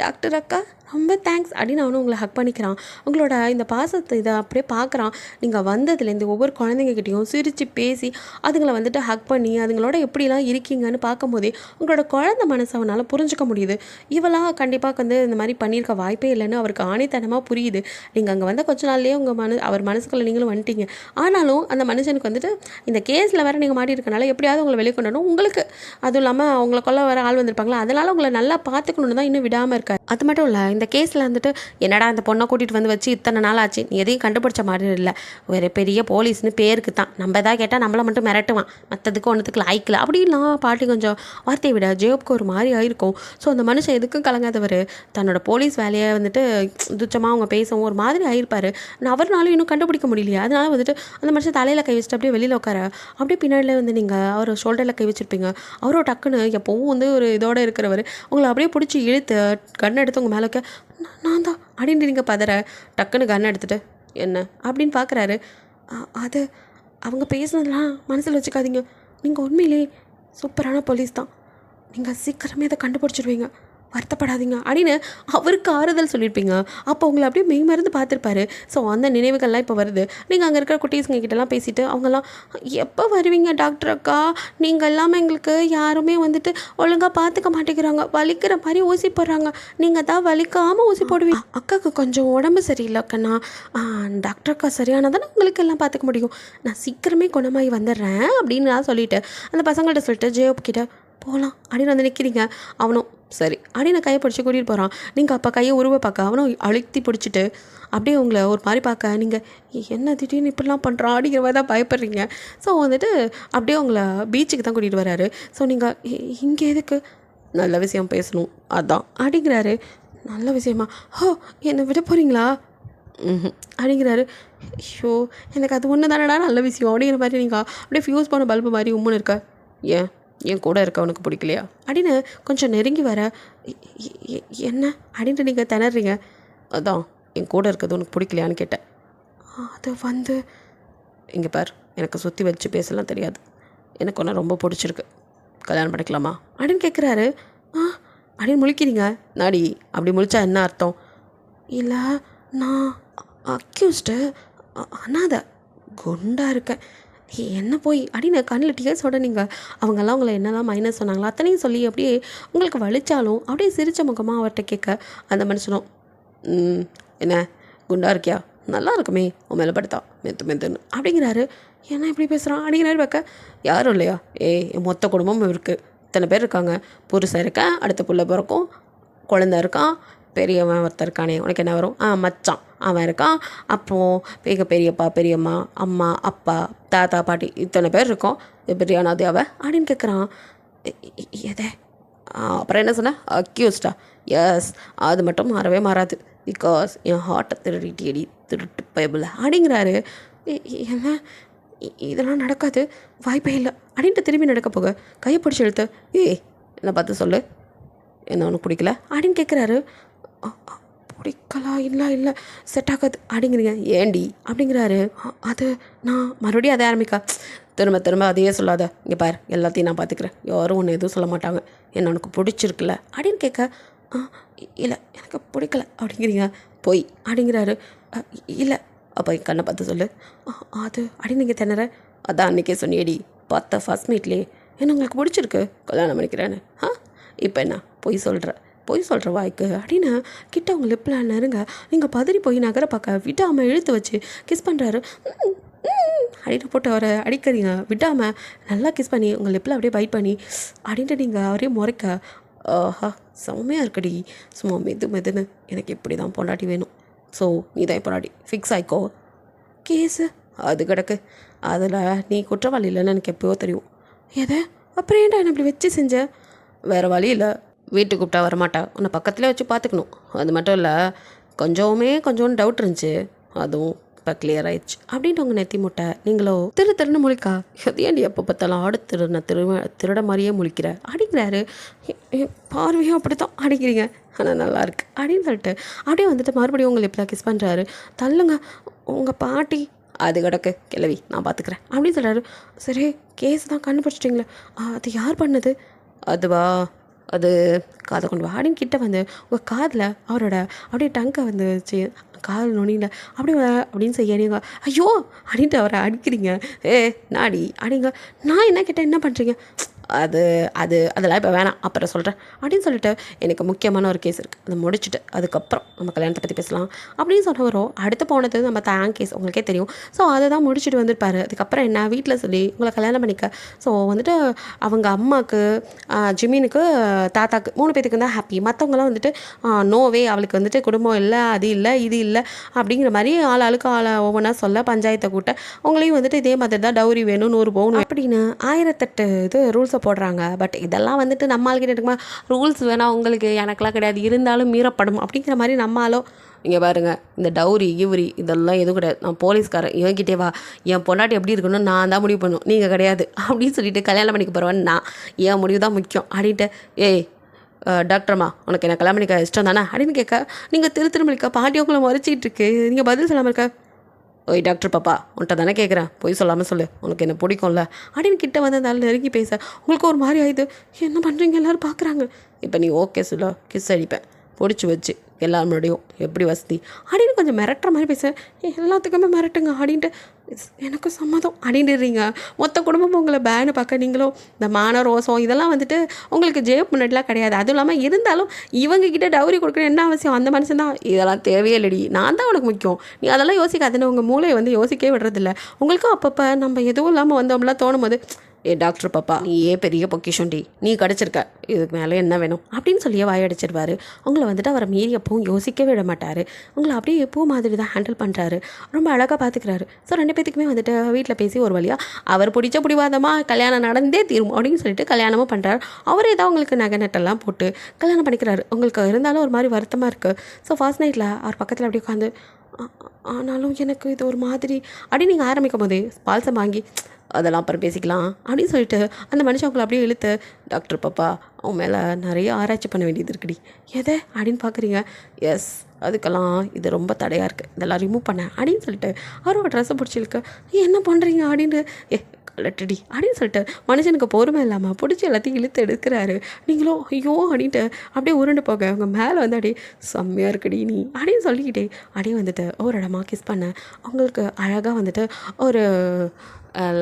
டாக்டர் அக்கா ரொம்ப தேங்க்ஸ் அப்படின்னு அவனும் உங்களை ஹக் பண்ணிக்கிறான். உங்களோட இந்த பாசத்தை இதை அப்படியே பார்க்குறான். நீங்கள் வந்ததுலேருந்து ஒவ்வொரு குழந்தைங்கக்கிட்டையும் சிரித்து பேசி அதுங்களை வந்துட்டு ஹக் பண்ணி அதுங்களோட எப்படிலாம் இருக்கீங்கன்னு பார்க்கும்போதே உங்களோட குழந்தை மனசை அவனால் புரிஞ்சுக்க முடியுது. இவளாம் கண்டிப்பாக வந்து இந்த மாதிரி பண்ணியிருக்க வாய்ப்பே இல்லைன்னு அவருக்கு ஆணித்தனமாக புரியுது. நீங்கள் அங்கே வந்த கொஞ்ச நாள்லேயே உங்கள் அவர் மனசுக்குள்ளே நீங்களும் வந்துட்டீங்க. ஆனாலும் அந்த மனுஷனுக்கு வந்துட்டு இந்த கேஸில் வேறு நீங்கள் மாட்டியிருக்கனால எப்படியாவது உங்களை வெளியே கொண்டு வரணும், உங்களுக்கு அதுவும் இல்லாமல் அவங்கள கொல்ல வர ஆள் வந்திருப்பாங்களா, அதனால் உங்களை நல்லா பார்த்துக்கணுன்னு தான் இன்னும் விடாமல் இருக்கார். அது மட்டும் இல்லை, இந்த கேஸில் வந்துட்டு என்னடா இந்த பொண்ணை கூட்டிகிட்டு வந்து வச்சு இத்தனை நாள் ஆச்சு, நீ எதையும் கண்டுபிடிச்ச மாதிரி இல்லை, ஒரு பெரிய போலீஸ்னு பேருக்கு தான், நம்ம எதாவது கேட்டால் நம்மளை மட்டும் மிரட்டுவான், மற்றதுக்கு ஒன்றுத்துக்கு லாய்க்கல அப்படின்லாம் பாட்டி கொஞ்சம் வார்த்தையை விட ஜேப்க்கு ஒரு மாதிரி ஆயிருக்கும். ஸோ அந்த மனுஷன் எதுக்கும் கலங்காதவர் தன்னோட போலீஸ் வேலையை வந்துட்டு துச்சமாக அவங்க பேசவும் ஒரு மாதிரி ஆயிருப்பார். அவர்னாலும் இன்னும் கண்டுபிடிக்க முடியலையா, அதனால வந்துட்டு அந்த மனுஷன் தலையில் கை வச்சுட்டு அப்படியே வெளியில் உட்கார அப்படியே பின்னாடியில் வந்து நீங்கள் அவர் ஷோல்டரில் கை வச்சுருப்பீங்க. அவரும் டக்குன்னு எப்போவும் வந்து ஒரு இதோடு இருக்கிறவர் உங்களை அப்படியே பிடிச்சி இழுத்து கன் எடுத்து உங்கள் மேலே நான் தான் அப்படின்னு நீங்கள் பதற டக்குன்னு கன் எடுத்துகிட்டு என்ன அப்படின்னு பார்க்குறாரு. அது அவங்க பேசுனதெல்லாம் மனசில் வச்சுக்காதீங்க, நீங்கள் உண்மையிலே சூப்பரான போலீஸ் தான், நீங்கள் சீக்கிரமே அதை கண்டுபிடிச்சிடுவீங்க, வருத்தப்படாதீங்க அப்படின்னு அவருக்கு ஆறுதல் சொல்லியிருப்பீங்க. அப்போ உங்களை அப்படியே மெய் மருந்து பார்த்துருப்பாரு. ஸோ அந்த நினைவுகள்லாம் இப்போ வருது. நீங்கள் அங்கே இருக்கிற குட்டீஸுங்க கிட்டலாம் பேசிவிட்டு அவங்கெல்லாம் எப்போ வருவீங்க டாக்டர் அக்கா, நீங்கள் இல்லாமல் எங்களுக்கு யாருமே வந்துட்டு ஒழுங்காக பார்த்துக்க மாட்டேங்கிறாங்க, வலிக்கிற மாதிரி ஊசி போடுறாங்க, நீங்கள் தான் வலிக்காமல் ஊசி போடுவீங்க, அக்காவுக்கு கொஞ்சம் உடம்பு சரியில்லை அக்கண்ணா, டாக்டர் அக்கா சரியானதானே உங்களுக்கு எல்லாம் பார்த்துக்க முடியும், நான் சீக்கிரமே குணமாகி வந்துடுறேன் அப்படின்னு நான் சொல்லிவிட்டு அந்த பசங்கள்கிட்ட சொல்லிட்டு ஜேப் கிட்ட போகலாம் அப்படின்னு வந்து நிற்கிறீங்க. அவனும் சரி அப்படின்னு கையை பிடிச்சி கூட்டிகிட்டு போகிறான். நீங்கள் அப்போ கையை உருவ பார்க்க அவனும் அழுத்தி பிடிச்சிட்டு அப்படியே உங்களை ஒரு மாதிரி பார்க்க நீங்கள் என்ன திடீர்னு இப்படிலாம் பண்ணுறான் அப்படிங்கிற மாதிரி தான் பயப்படுறீங்க. ஸோ வந்துட்டு அப்படியே உங்களை பீச்சுக்கு தான் கூட்டிகிட்டு வர்றாரு. ஸோ நீங்கள் இங்கே எதுக்கு, நல்ல விஷயம் பேசணும் அதான் அப்படிங்கிறாரு. நல்ல விஷயமா, ஹோ என்னை விட போகிறீங்களா அப்படிங்கிறாரு. ஐயோ எனக்கு அது ஒன்று தானடா நல்ல விஷயம் அப்படிங்கிற மாதிரி நீங்கள் அப்படியே ஃபியூஸ் பண்ண பல்பு மாதிரி உம்முன்னு இருக்க, ஏன் என் கூட இருக்க அவனுக்கு பிடிக்கலையா அப்படின்னு கொஞ்சம் நெருங்கி வர என்ன அப்படின்ட்டு நீங்கள் திணறீங்க. அதான் என் கூட இருக்கிறது உனக்கு பிடிக்கலையான்னு கேட்டேன். அது வந்து இங்கே பார், எனக்கு சுற்றி வச்சு பேசலாம் தெரியாது, எனக்கு ஒன்று ரொம்ப பிடிச்சிருக்கு, கல்யாணம் பண்ணிக்கலாமா அப்படின்னு கேட்குறாரு. அப்படின்னு முழிக்கிறீங்க. நாடி அப்படி முழிச்சா என்ன அர்த்தம்? இல்லை நான் அக்யூஸ்டு அனாதை குண்டாக இருக்கேன், என்ன போய் அப்படின்னு கண்ணில் டியர்ஸோட நீங்கள் அவங்கெல்லாம் உங்களை என்னெல்லாம் மைனஸ் சொன்னாங்களோ அத்தனையும் சொல்லி அப்படியே உங்களுக்கு வலிச்சாலும் அப்படியே சிரித்த முகமாக அவர்கிட்ட கேட்க அந்த மனுஷனும் என்ன குண்டா இருக்கியா, நல்லா இருக்குமே உன் மேலே படுத்தா மெத்து மெத்துன்னு அப்படிங்கிறாரு. என்ன இப்படி பேசுகிறான் அப்படிங்கிறாரு. பார்க்க யாரும் இல்லையா, என் மொத்த குடும்பமும் இருக்குது, இத்தனை பேர் இருக்காங்க, புருஷன் இருக்கேன், அடுத்த புள்ள பிறக்கும், குழந்த இருக்கான், பெரியவன் ஒருத்தர் இருக்கானே உனக்கு என்ன வரும், மச்சான் அவன் இருக்கான், அப்புறம் எங்கள் பெரியப்பா பெரியம்மா அம்மா அப்பா தாத்தா பாட்டி இத்தனை பேர் இருக்கோம், பிரியாணாது அவ அப்படின்னு கேட்குறான். எதை அப்புறம் என்ன சொன்ன, அக்யூஸ்டா, எஸ் அது மட்டும் மாறவே மாறாது, பிகாஸ் என் ஹார்ட்டை திருடிட்டி திருட்டு பயபில் அப்படிங்கிறாரு. என்ன இதெல்லாம் நடக்காது, வாய்ப்பே இல்லை அப்படின்ட்டு திரும்பி நடக்க போக கையை பிடிச்சி எழுத்து, என்ன பார்த்து சொல்லு, என்ன உனக்கு பிடிக்கல அப்படின்னு கேட்குறாரு. பிடிக்கலாம், இல்லை செட் ஆகாது அப்படிங்கிறீங்க. ஏண்டி அப்படிங்கிறாரு. அது நான் மறுபடியும் அதை ஆரம்பிக்கா, திரும்ப அதையே சொல்லாத, இங்கே பார் எல்லாத்தையும் நான் பார்த்துக்கிறேன், யாரும் ஒன்று எதுவும் சொல்ல மாட்டாங்க, என்ன உனக்கு பிடிச்சிருக்குல்ல அப்படின்னு கேட்க, இல்லை எனக்கு பிடிக்கல அப்படிங்கிறீங்க. போய் அப்படிங்கிறாரு. இல்லை அப்போ என் கண்ணை பார்த்து சொல்லு, அது அப்படின்னு நீங்கள் திணற, அதான் அன்றைக்கே சொன்னியடி பார்த்த ஃபர்ஸ்ட் மீட்லேயே என்ன உங்களுக்கு பிடிச்சிருக்கு, கல்யாணம் பண்ணிக்கிறேன்னு, இப்போ என்ன பொய் சொல்கிற வாய்க்கு அப்படின்னு கிட்ட உங்கள் லிப்பில் நெருங்க நீங்கள் பதறி போய் நகர பார்க்க விடாமல் இழுத்து வச்சு கிஸ் பண்ணுறாரு. அப்படின்னு போட்டு அவரை அடிக்கிறீங்க. விடாமல் நல்லா கிஸ் பண்ணி உங்கள் லிப்பில் அப்படியே பைட் பண்ணி அப்படின்ட்டு நீங்கள் அவரே முறைக்க, ஆஹா செம்மையாக இருக்குடி, சும்மா மெதுன்னு எனக்கு இப்படி தான் பொண்டாட்டி வேணும், ஸோ நீ தான் பொண்டாட்டி ஃபிக்ஸ் ஆயிக்கோ, கேஸு அது கிடக்கு, அதில் நீ குற்றவாளி இல்லைன்னு எனக்கு எப்போயோ தெரியும். எதை அப்புறம் ஏன்டா என்ன இப்படி வச்சு செஞ்ச, வேறு வழி இல்லை, வீட்டுக்கு கூப்பிட்டா வரமாட்டா, உன்னை பக்கத்துலேயே வச்சு பார்த்துக்கணும், அது மட்டும் இல்லை கொஞ்சோன்னு டவுட் இருந்துச்சு, அதுவும் இப்போ கிளியர் ஆயிடுச்சு அப்படின்ட்டு உங்கள் நெத்தி முட்டை. நீங்களோ திருன்னு முழிக்கா, எதையாண்டி எப்போ பார்த்தாலும் ஆடு திருட மாதிரியே முழிக்கிற அப்படிங்கிறாரு. பார்வையும் அப்படி தான் அடிக்கிறீங்க, ஆனால் நல்லாயிருக்கு அப்படின்னு சொல்லிட்டு அப்படியே வந்துட்டு மறுபடியும் உங்களை இப்படி கிஸ் பண்ணுறாரு. தள்ளுங்க உங்கள் பாட்டி, அது கிடக்கு கிளவி நான் பார்த்துக்கிறேன் அப்படின்னு சொல்கிறாரு. சரி கேஸ் தான் கண்டுபிடிச்சிட்டிங்களே, அது யார் பண்ணது, அதுவா அது காதை கொண்டு வா அப்படின்னு கிட்ட வந்து உங்கள் காதில் அவரோட அப்படியே டங்கை வந்து வச்சு கால் நுனியில் அப்படி அப்படின்னு செய்யறீங்க. ஐயோ அப்படின்ட்டு அவரை அடிக்கிறீங்க. நாடி அப்படிங்க. நான் என்ன கேட்டேன், என்ன பண்ணுறீங்க? அது அது அதெல்லாம் இப்போ வேணாம், அப்புறம் சொல்கிறேன் அப்படின்னு சொல்லிட்டு எனக்கு முக்கியமான ஒரு கேஸ் இருக்குது, அதை முடிச்சுட்டு அதுக்கப்புறம் நம்ம கல்யாணத்தை பற்றி பேசலாம் அப்படின்னு சொன்னவரும் அடுத்து போனது நம்ம தேங்க் கேஸ் உங்களுக்கே தெரியும். ஸோ அதை தான் முடிச்சுட்டு வந்திருப்பாரு. அதுக்கப்புறம் என்ன வீட்டில் சொல்லி உங்களை கல்யாணம் பண்ணிக்க. ஸோ வந்துட்டு அவங்க அம்மாவுக்கு, ஜிமினுக்கு, தாத்தாக்கு 3 பேத்துக்கு தான் ஹாப்பி. மற்றவங்களாம் வந்துட்டு நோவே, அவளுக்கு வந்துட்டு குடும்பம் இல்லை, அது இல்லை, இது இல்லை அப்படிங்கிற மாதிரி ஆளுக்கு ஒவ்வொன்றா சொல்ல பஞ்சாயத்தை கூட்ட உங்களையும் வந்துட்டு இதே மாதிரி தான் டவுரி வேணும், 100 பவுன் அப்படின்னு 1008 இது ரூல்ஸை போடுறாங்க. பட் இதெல்லாம் வந்துட்டு நம்ம ஆள்கிட்ட இருக்குமா, ரூல்ஸ் வேணாம் உங்களுக்கு, எனக்கெல்லாம் கிடையாது, இருந்தாலும் மீறப்படும் அப்படிங்கிற மாதிரி நம்மளாலோ. இங்கே பாருங்கள், இந்த டவுரி இதெல்லாம் எதுவும் கிடையாது, நான் போலீஸ்காரன், என்கிட்டே வா, என் பொண்டாட்டி எப்படி இருக்கணும் நான் தான் முடிவு பண்ணும், நீங்கள் கிடையாது அப்படின்னு சொல்லிட்டு கல்யாணம் பண்ணிக்க போகிறவன் நான், என் முடிவு தான் முக்கியம் அப்படின்ட்டு. டாக்டர்மா உனக்கு என்ன கல்யாணம் பண்ணிக்க இஷ்டம் தானே அப்படின்னு கேட்க, நீங்கள் திருமணிக்கா பாட்டியோக்குள்ளே மறைச்சிக்கிட்டு இருக்கு, நீங்கள் பதில் சொல்லாமல் இருக்க. ஓய் டாக்டர் பாப்பா, உன்ட்ட தானே கேட்குறேன், போய் சொல்லாமல் சொல்லு, உனக்கு என்ன பிடிக்கும்ல அப்படின்னு கிட்ட வந்து அந்த நெருங்கி பேச உங்களுக்கு ஒரு மாதிரி ஆயிடுது. என்ன பண்ணுறீங்க எல்லோரும் பார்க்குறாங்க. இப்போ நீ ஓகே சொல்ல, கிஸ் அடிப்பேன் பிடிச்சி வச்சு எல்லாரும் முன்னாடியும், எப்படி வசதி அப்படின்னு கொஞ்சம் மிரட்டுற மாதிரி பேசுகிறேன். எல்லாத்துக்குமே மிரட்டுங்க அப்படின்ட்டு எனக்கும் சம்மதம் அப்படின்ட்டுறீங்க. மொத்த குடும்பமும் உங்களை பேனு பார்க்க, நீங்களும் இந்த மான ரோசம் இதெல்லாம் வந்துட்டு உங்களுக்கு ஜேப் முன்னாடிலாம் கிடையாது. அதுவும் இல்லாமல் இருந்தாலும் இவங்ககிட்ட டவுரி கொடுக்குற என்ன அவசியம், அந்த மனுஷன் தான் இதெல்லாம் தேவையே இல்லடி, நான் தான் உனக்கு முக்கியம், நீ அதெல்லாம் யோசிக்காதுன்னு உங்கள் மூளையை வந்து யோசிக்கவே விடுறதில்ல. உங்களுக்கும் அப்பப்போ நம்ம எதுவும் இல்லாமல் வந்தோம்லாம் தோணும் போது, டாக்டர் பாப்பா நீயே பெரிய பொக்கிஷன்டி, நீ கிடச்சிருக்க, இதுக்கு மேலே என்ன வேணும் அப்படின்னு சொல்லியே வாயடிச்சிருவார். உங்களை வந்துட்டு அவரை மீறி எப்பவும் யோசிக்கவே விட மாட்டார். உங்களை அப்படியே எப்பவும் மாதிரி தான் ஹேண்டில் பண்ணுறாரு, ரொம்ப அழகாக பார்த்துக்கிறாரு. ஸோ 2 பேத்துக்குமே வந்துட்டு வீட்டில் பேசி ஒரு வழியாக அவர் பிடிச்ச பிடிவாதமாக கல்யாணம் நடந்தே தீரும் அப்படின்னு சொல்லிட்டு கல்யாணமும் பண்ணுறாரு. அவரே தான் உங்களுக்கு நகை நட்டெல்லாம் போட்டு கல்யாணம் பண்ணிக்கிறாரு. உங்களுக்கு இருந்தாலும் ஒரு மாதிரி வருத்தமாக இருக்குது. ஸோ ஃபர்ஸ்ட் நைட்டில் அவர் பக்கத்தில் அப்படியே உட்காந்து, ஆனாலும் எனக்கு இது ஒரு மாதிரி அப்படின்னு நீங்கள் ஆரம்பிக்கும் போதே பால்சம் வாங்கி, அதெல்லாம் அப்புறம் பேசிக்கலாம் அப்படின்னு சொல்லிட்டு அந்த மனுஷன் உங்களை அப்படியே இழுத்து, டாக்டர் பாப்பா அவன் மேலே நிறைய ஆராய்ச்சி பண்ண வேண்டியது இருக்குடி. எதை அப்படின்னு பார்க்குறீங்க. எஸ், அதுக்கெல்லாம் இது ரொம்ப தடையாக இருக்குது, இதெல்லாம் ரிமூவ் பண்ண அப்படின்னு சொல்லிட்டு அவரோட ட்ரெஸ்ஸை பிடிச்சிருக்கு. என்ன பண்ணுறீங்க அப்படின்னு, கலட்டடி அப்படின்னு சொல்லிட்டு மனுஷனுக்கு பொறுமை இல்லாமல் பிடிச்சி எல்லாத்தையும் இழுத்து எடுக்கிறாரு. நீங்களும் ஐயோ அப்படின்ட்டு அப்படியே உருண்டு போக அவங்க மேலே வந்து அப்படியே செம்மையாக இருக்குடி நீ அப்படின்னு சொல்லிக்கிட்டே அப்படியே வந்துட்டு ஒரு இடமா கிஸ் பண்ண அவங்களுக்கு அழகாக வந்துட்டு ஒரு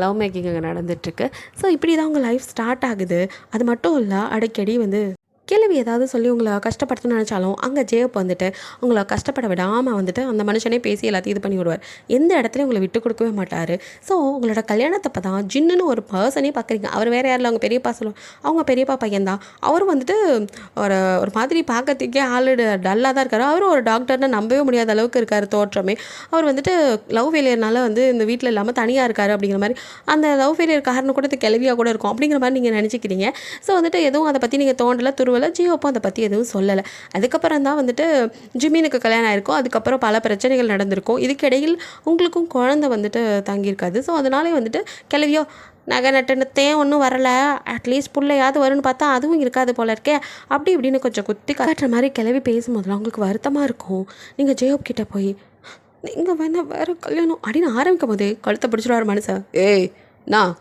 லவ் மேக்கிங் அங்கே நடந்துகிட்ருக்கு. ஸோ இப்படி தான் உங்கள் லைஃப் ஸ்டார்ட் ஆகுது. அது மட்டும் இல்லை, அடிக்கடி வந்து கேள்வி ஏதாவது சொல்லி உங்களை கஷ்டப்படுத்தணும்னு நினச்சாலும் அங்கே ஜேப் வந்துட்டு உங்களை கஷ்டப்பட விடாமல் வந்துட்டு அந்த மனுஷனே பேசி எல்லாத்தையும் இது பண்ணி விடுவார். எந்த இடத்துலையும் உங்களை விட்டு கொடுக்கவே மாட்டார். ஸோ உங்களோட கல்யாணத்தப்போ தான் ஜின்னுன்னு ஒரு பர்சனே பார்க்குறீங்க. அவர் வேறு யாரில் அவங்க பெரியப்பா சொல்லுவோம், அவங்க பெரியப்பா பையன் தான். அவரும் வந்துட்டு ஒரு மாதிரி பார்க்கறதுக்கே ஆளு டல்லாக தான் இருக்கார். அவரும் ஒரு டாக்டர்னு நம்பவே முடியாத அளவுக்கு இருக்கார் தோற்றமே. அவர் வந்துட்டு லவ் ஃபெயிலியர்னால வந்து இந்த வீட்டில் இல்லாமல் தனியாக இருக்கார் அப்படிங்கிற மாதிரி, அந்த லவ் ஃபெயிலியர் காரணம் கூட இது கிளவியாக கூட இருக்கும் அப்படிங்கிற மாதிரி நீங்கள் நினச்சிக்கிறீங்க. ஸோ வந்துட்டு எதுவும் அதை பற்றி நீங்கள் தோண்டலை துருவலை. ஜியோப்போ அதை பற்றி எதுவும் சொல்லலை. அதுக்கப்புறம் தான் வந்துட்டு ஜிமினுக்கு கல்யாணம் ஆயிருக்கும். அதுக்கப்புறம் பல பிரச்சனைகள் நடந்திருக்கும். இதுக்கிடையில் உங்களுக்கும் குழந்தை வந்துட்டு தங்கியிருக்காது. ஸோ அதனாலே வந்துட்டு கிளவியோ நகை நட்டுனத்தே ஒன்றும் வரலை, அட்லீஸ்ட் பிள்ளையாவது வரும்னு பார்த்தா அதுவும் இருக்காது போல இருக்கே அப்படி இப்படின்னு கொஞ்சம் குத்தி காட்டுற மாதிரி கிளவி பேசும்போதெல்லாம் உங்களுக்கு வருத்தமாக இருக்கும். நீங்கள் ஜெயோப் கிட்டே போய் நீங்கள் வேறு கல்யாணம் அப்படின்னு ஆரம்பிக்கும் போதே கழுத்தை பிடிச்சிடுவார் மனுஷன். நான்